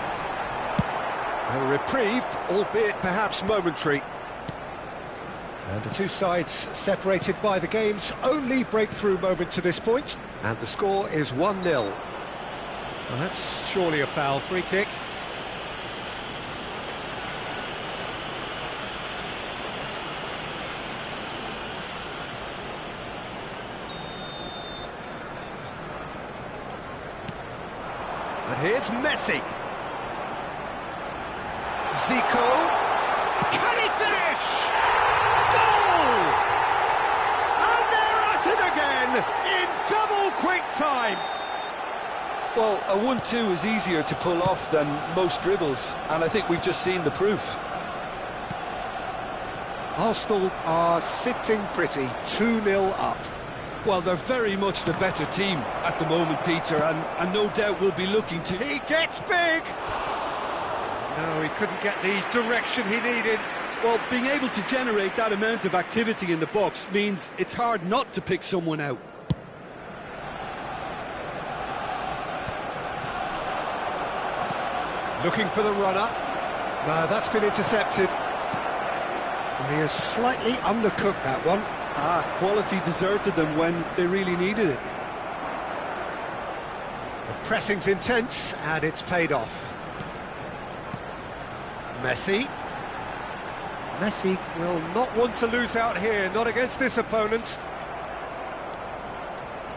[SPEAKER 3] A reprieve, albeit perhaps momentary. And the two sides separated by the game's only breakthrough moment to this point. And the score is 1-0. Well, that's surely a foul. Free kick. And here's Messi. Zico. Can he finish? Goal! And they're at it again in double quick time.
[SPEAKER 2] Well, a 1-2 is easier to pull off than most dribbles, and I think we've just seen the proof.
[SPEAKER 3] Arsenal are sitting pretty, 2-0 up.
[SPEAKER 2] Well, they're very much the better team at the moment, Peter, and no doubt will be looking to...
[SPEAKER 3] He gets big! No, he couldn't get the direction he needed.
[SPEAKER 2] Well, being able to generate that amount of activity in the box means it's hard not to pick someone out.
[SPEAKER 3] Looking for the runner. No, that's been intercepted. Well, he has slightly undercooked that one.
[SPEAKER 2] Quality deserted them when they really needed it.
[SPEAKER 3] The pressing's intense, and it's paid off. Messi. Messi will not want to lose out here, not against this opponent.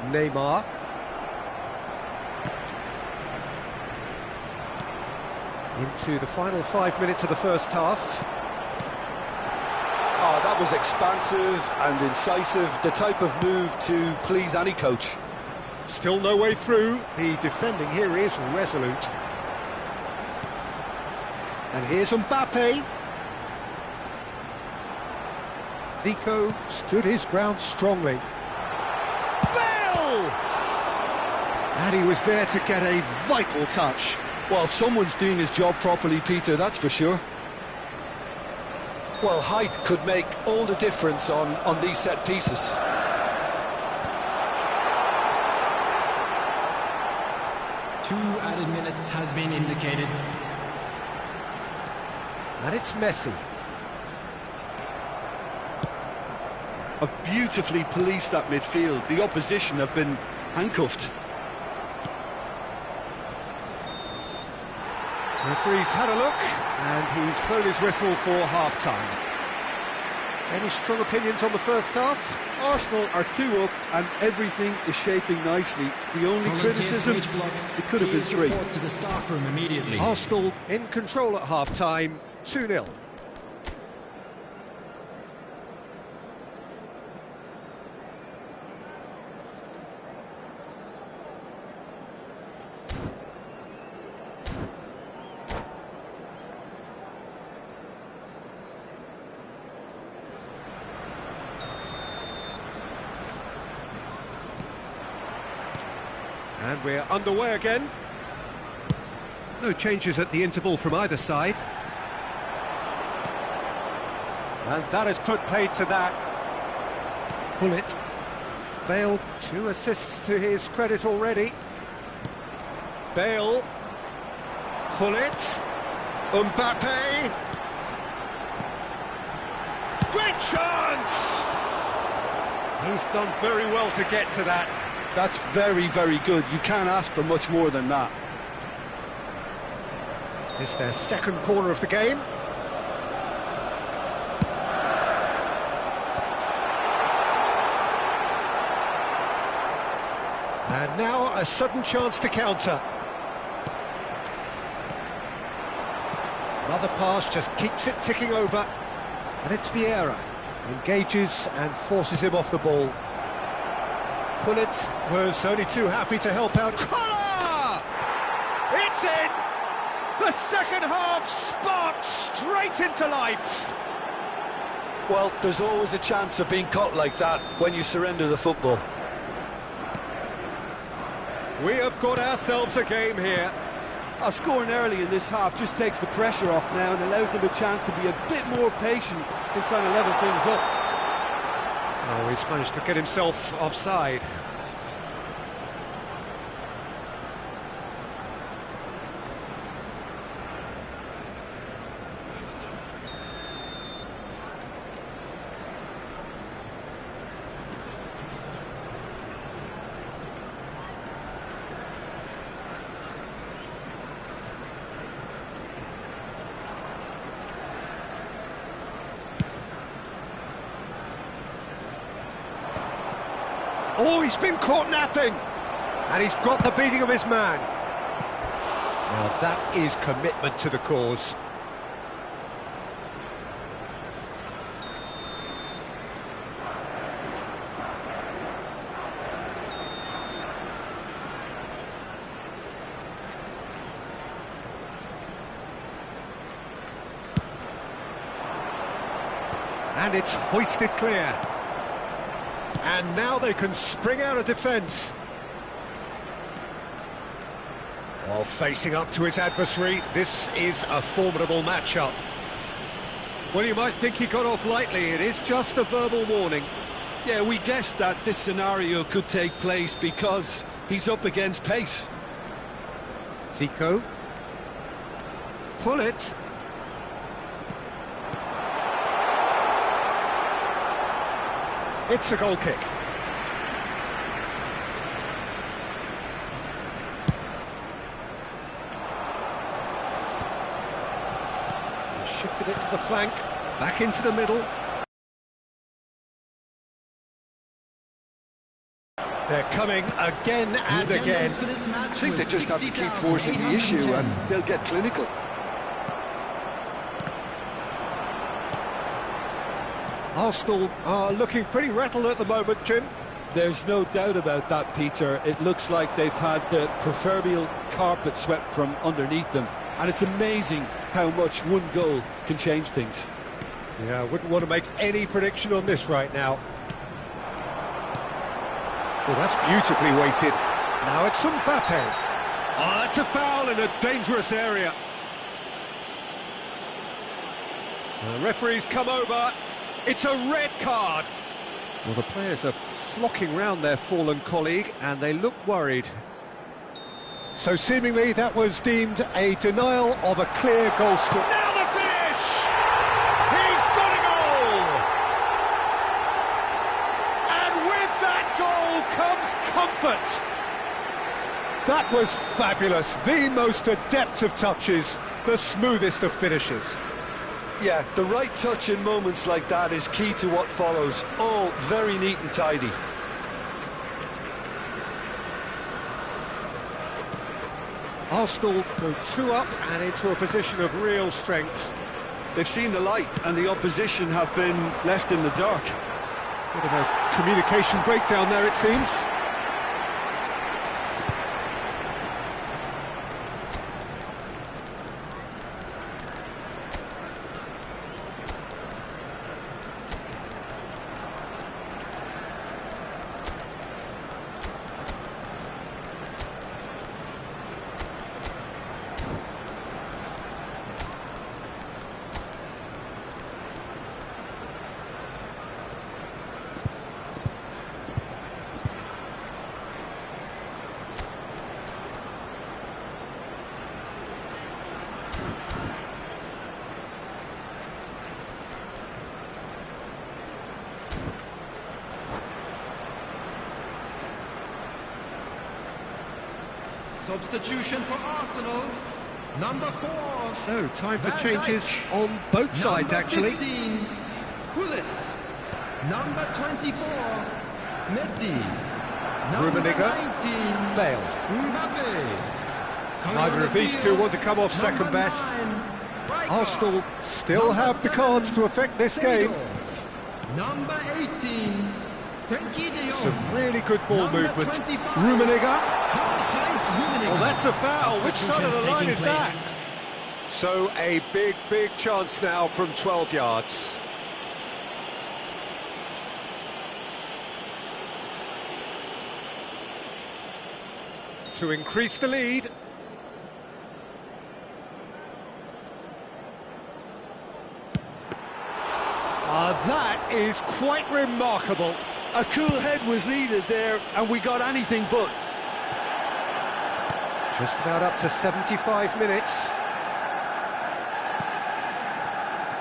[SPEAKER 3] Neymar. Into the final 5 minutes of the first half.
[SPEAKER 2] Oh, that was expansive and incisive, the type of move to please any coach.
[SPEAKER 3] Still no way through. The defending here is resolute. And here's Mbappe. Zico stood his ground strongly. Bale! And he was there to get a vital touch.
[SPEAKER 2] Well, someone's doing his job properly, Peter, that's for sure. Well, height could make all the difference on these set pieces.
[SPEAKER 4] Two added minutes has been indicated.
[SPEAKER 3] And it's Messi.
[SPEAKER 2] Have beautifully policed that midfield. The opposition have been handcuffed.
[SPEAKER 3] Referee's had a look, and he's blown his whistle for half-time. Any strong opinions on the first half?
[SPEAKER 2] Arsenal are 2 up, and everything is shaping nicely. The only criticism, it could have been 3.
[SPEAKER 4] To the staff room immediately.
[SPEAKER 3] Arsenal in control at half-time, 2-0. And we're underway again. No changes at the interval from either side. And that has put paid to that. Pullet. Bale, 2 assists to his credit already. Bale. Pullet. Mbappe. Great chance! He's done very well to get to that.
[SPEAKER 2] That's very, very good. You can't ask for much more than that.
[SPEAKER 3] It's their second corner of the game. And now a sudden chance to counter. Another pass just keeps it ticking over. And it's Vieira. Engages and forces him off the ball. Pullet was only too happy to help out. Collar! It's in! The second half sparks straight into life.
[SPEAKER 2] Well, there's always a chance of being caught like that when you surrender the football.
[SPEAKER 3] We have got ourselves a game here.
[SPEAKER 2] Scoring early in this half just takes the pressure off now and allows them a chance to be a bit more patient in trying to level things up.
[SPEAKER 3] Oh, he's managed to get himself offside. Oh, he's been caught napping! And he's got the beating of his man. Now that is commitment to the cause. And it's hoisted clear. And now they can spring out of defence. While facing up to his adversary, this is a formidable matchup. Well, you might think he got off lightly. It is just a verbal warning.
[SPEAKER 2] Yeah, we guessed that this scenario could take place because he's up against pace.
[SPEAKER 3] Zico. Pull it. It's a goal kick. He shifted it to the flank, back into the middle. They're coming again and again.
[SPEAKER 2] I think they just have to keep forcing the issue and they'll get clinical.
[SPEAKER 3] Arsenal are looking pretty rattled at the moment, Jim.
[SPEAKER 2] There's no doubt about that, Peter. It looks like they've had the proverbial carpet swept from underneath them. And it's amazing how much one goal can change things.
[SPEAKER 3] Yeah, I wouldn't want to make any prediction on this right now. Well, that's beautifully weighted. Now it's Mbappe. Oh, that's a foul in a dangerous area. The referee's come over. It's a red card. Well, the players are flocking round their fallen colleague, and they look worried. So seemingly that was deemed a denial of a clear goal score. Now the finish! He's got a goal! And with that goal comes comfort. That was fabulous. The most adept of touches, the smoothest of finishes.
[SPEAKER 2] Yeah, the right touch in moments like that is key to what follows. All very neat and tidy.
[SPEAKER 3] Arsenal go 2 up and into a position of real strength.
[SPEAKER 2] They've seen the light and the opposition have been left in the dark.
[SPEAKER 3] Bit of a communication breakdown there, it seems.
[SPEAKER 4] Substitution for Arsenal, number 4.
[SPEAKER 3] So, time for changes on both sides, actually.
[SPEAKER 4] 15, Gullit. Number 24, Messi. Number
[SPEAKER 3] Rummenigge.
[SPEAKER 4] 19,
[SPEAKER 3] Bale.
[SPEAKER 4] Mbappe. Coming
[SPEAKER 3] Neither
[SPEAKER 4] on
[SPEAKER 3] of
[SPEAKER 4] the
[SPEAKER 3] these two
[SPEAKER 4] field,
[SPEAKER 3] want to come off second
[SPEAKER 4] number
[SPEAKER 3] best.
[SPEAKER 4] 9, Rijkaard.
[SPEAKER 3] Arsenal still
[SPEAKER 4] Number
[SPEAKER 3] have the
[SPEAKER 4] 7,
[SPEAKER 3] cards to affect this game.
[SPEAKER 4] Seedorf. Number 18, Frenkie de Jong.
[SPEAKER 3] Some really good ball
[SPEAKER 4] Number
[SPEAKER 3] movement.
[SPEAKER 4] 25.
[SPEAKER 3] Rummenigge.
[SPEAKER 4] Rummenigge.
[SPEAKER 3] Well, that's a foul. Which side of the line is
[SPEAKER 4] Substitutions
[SPEAKER 3] that?
[SPEAKER 4] taking
[SPEAKER 3] So, a big chance now from 12 yards. To increase the lead. That is quite remarkable.
[SPEAKER 2] A cool head was needed there, and we got anything but.
[SPEAKER 3] Just about up to 75 minutes.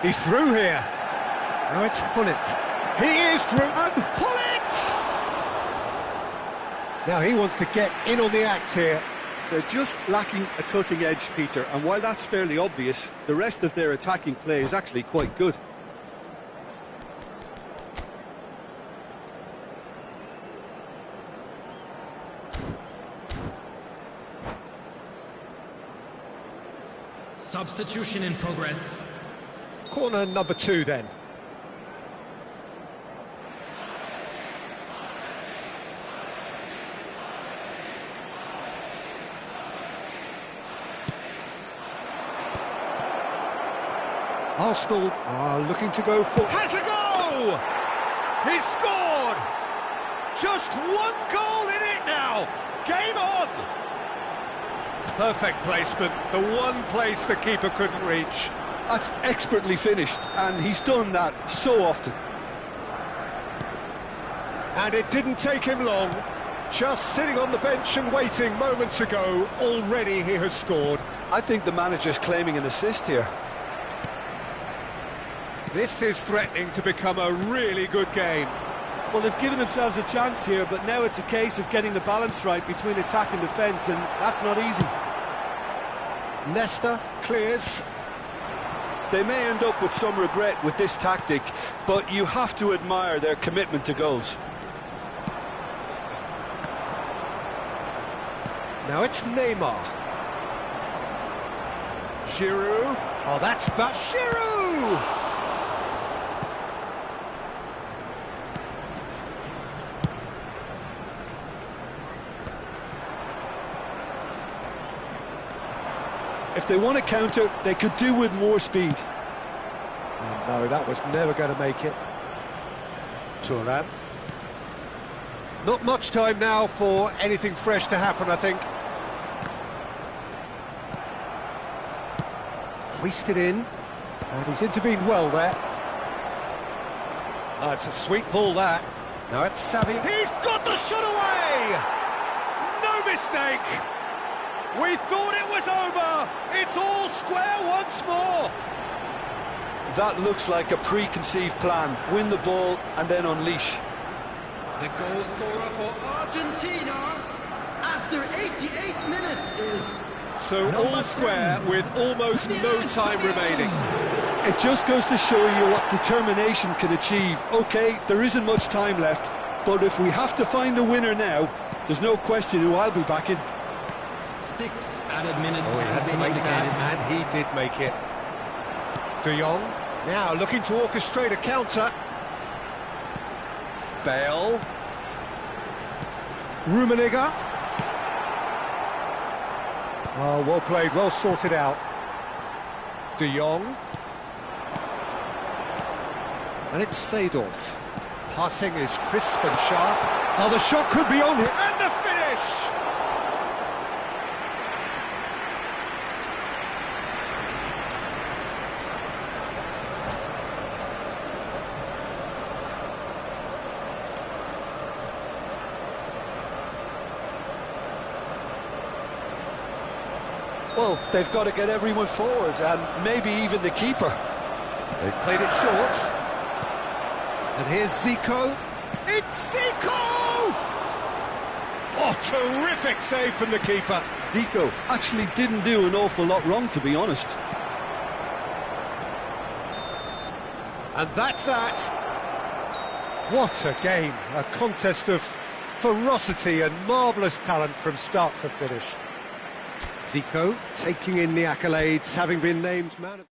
[SPEAKER 3] He's through here. Now it's Gullit. He is through, and Gullit! Now he wants to get in on the act here.
[SPEAKER 2] They're just lacking a cutting edge, Peter, and while that's fairly obvious, the rest of their attacking play is actually quite good.
[SPEAKER 4] Substitution in progress.
[SPEAKER 3] Corner number 2 then. Arsenal are looking to go for...
[SPEAKER 1] Has a go! He's scored! Just one goal in it now! Game on!
[SPEAKER 3] Perfect placement, the one place the keeper couldn't reach.
[SPEAKER 2] That's expertly finished, and he's done that so often.
[SPEAKER 3] And it didn't take him long. Just sitting on the bench and waiting moments ago, already he has scored.
[SPEAKER 2] I think the manager's claiming an assist here.
[SPEAKER 1] This is threatening to become a really good game.
[SPEAKER 2] Well, they've given themselves a chance here, but now it's a case of getting the balance right between attack and defence, and that's not easy.
[SPEAKER 3] Leicester clears.
[SPEAKER 2] They may end up with some regret with this tactic, but you have to admire their commitment to goals.
[SPEAKER 3] Now it's Neymar. Giroud. Oh, that's Giroud!
[SPEAKER 2] If they want to counter, they could do with more speed.
[SPEAKER 3] Oh, no, that was never going to make it. Thuram. Not much time now for anything fresh to happen, I think. Hoisted in, and he's intervened well there. Oh, it's a sweet ball, that. Now it's Savvy.
[SPEAKER 1] He's got the shot away! No mistake! We thought it was over! It's all square once more!
[SPEAKER 2] That looks like a preconceived plan. Win the ball and then unleash.
[SPEAKER 4] The goal scorer for Argentina after 88 minutes is...
[SPEAKER 1] So all square with almost no time remaining.
[SPEAKER 2] It just goes to show you what determination can achieve. OK, there isn't much time left, but if we have to find the winner now, there's no question who I'll be backing.
[SPEAKER 4] 6 added minutes
[SPEAKER 3] Oh, he had
[SPEAKER 4] have
[SPEAKER 3] to
[SPEAKER 4] been
[SPEAKER 3] make that,
[SPEAKER 4] indicated.
[SPEAKER 3] and he did make it. De Jong, now looking to orchestrate a counter. Bale. Rummenigge. Oh, well played, well sorted out. De Jong. And it's Seedorf. Passing is crisp and sharp. Oh, the shot could be on here.
[SPEAKER 1] And the finish!
[SPEAKER 2] Well, they've got to get everyone forward, and maybe even the keeper.
[SPEAKER 3] They've played it short. And here's Zico.
[SPEAKER 1] It's Zico!
[SPEAKER 3] Oh, terrific save from the keeper.
[SPEAKER 2] Zico actually didn't do an awful lot wrong, to be honest.
[SPEAKER 3] And that's that. What a game. A contest of ferocity and marvellous talent from start to finish. Zico taking in the accolades, having been named man of...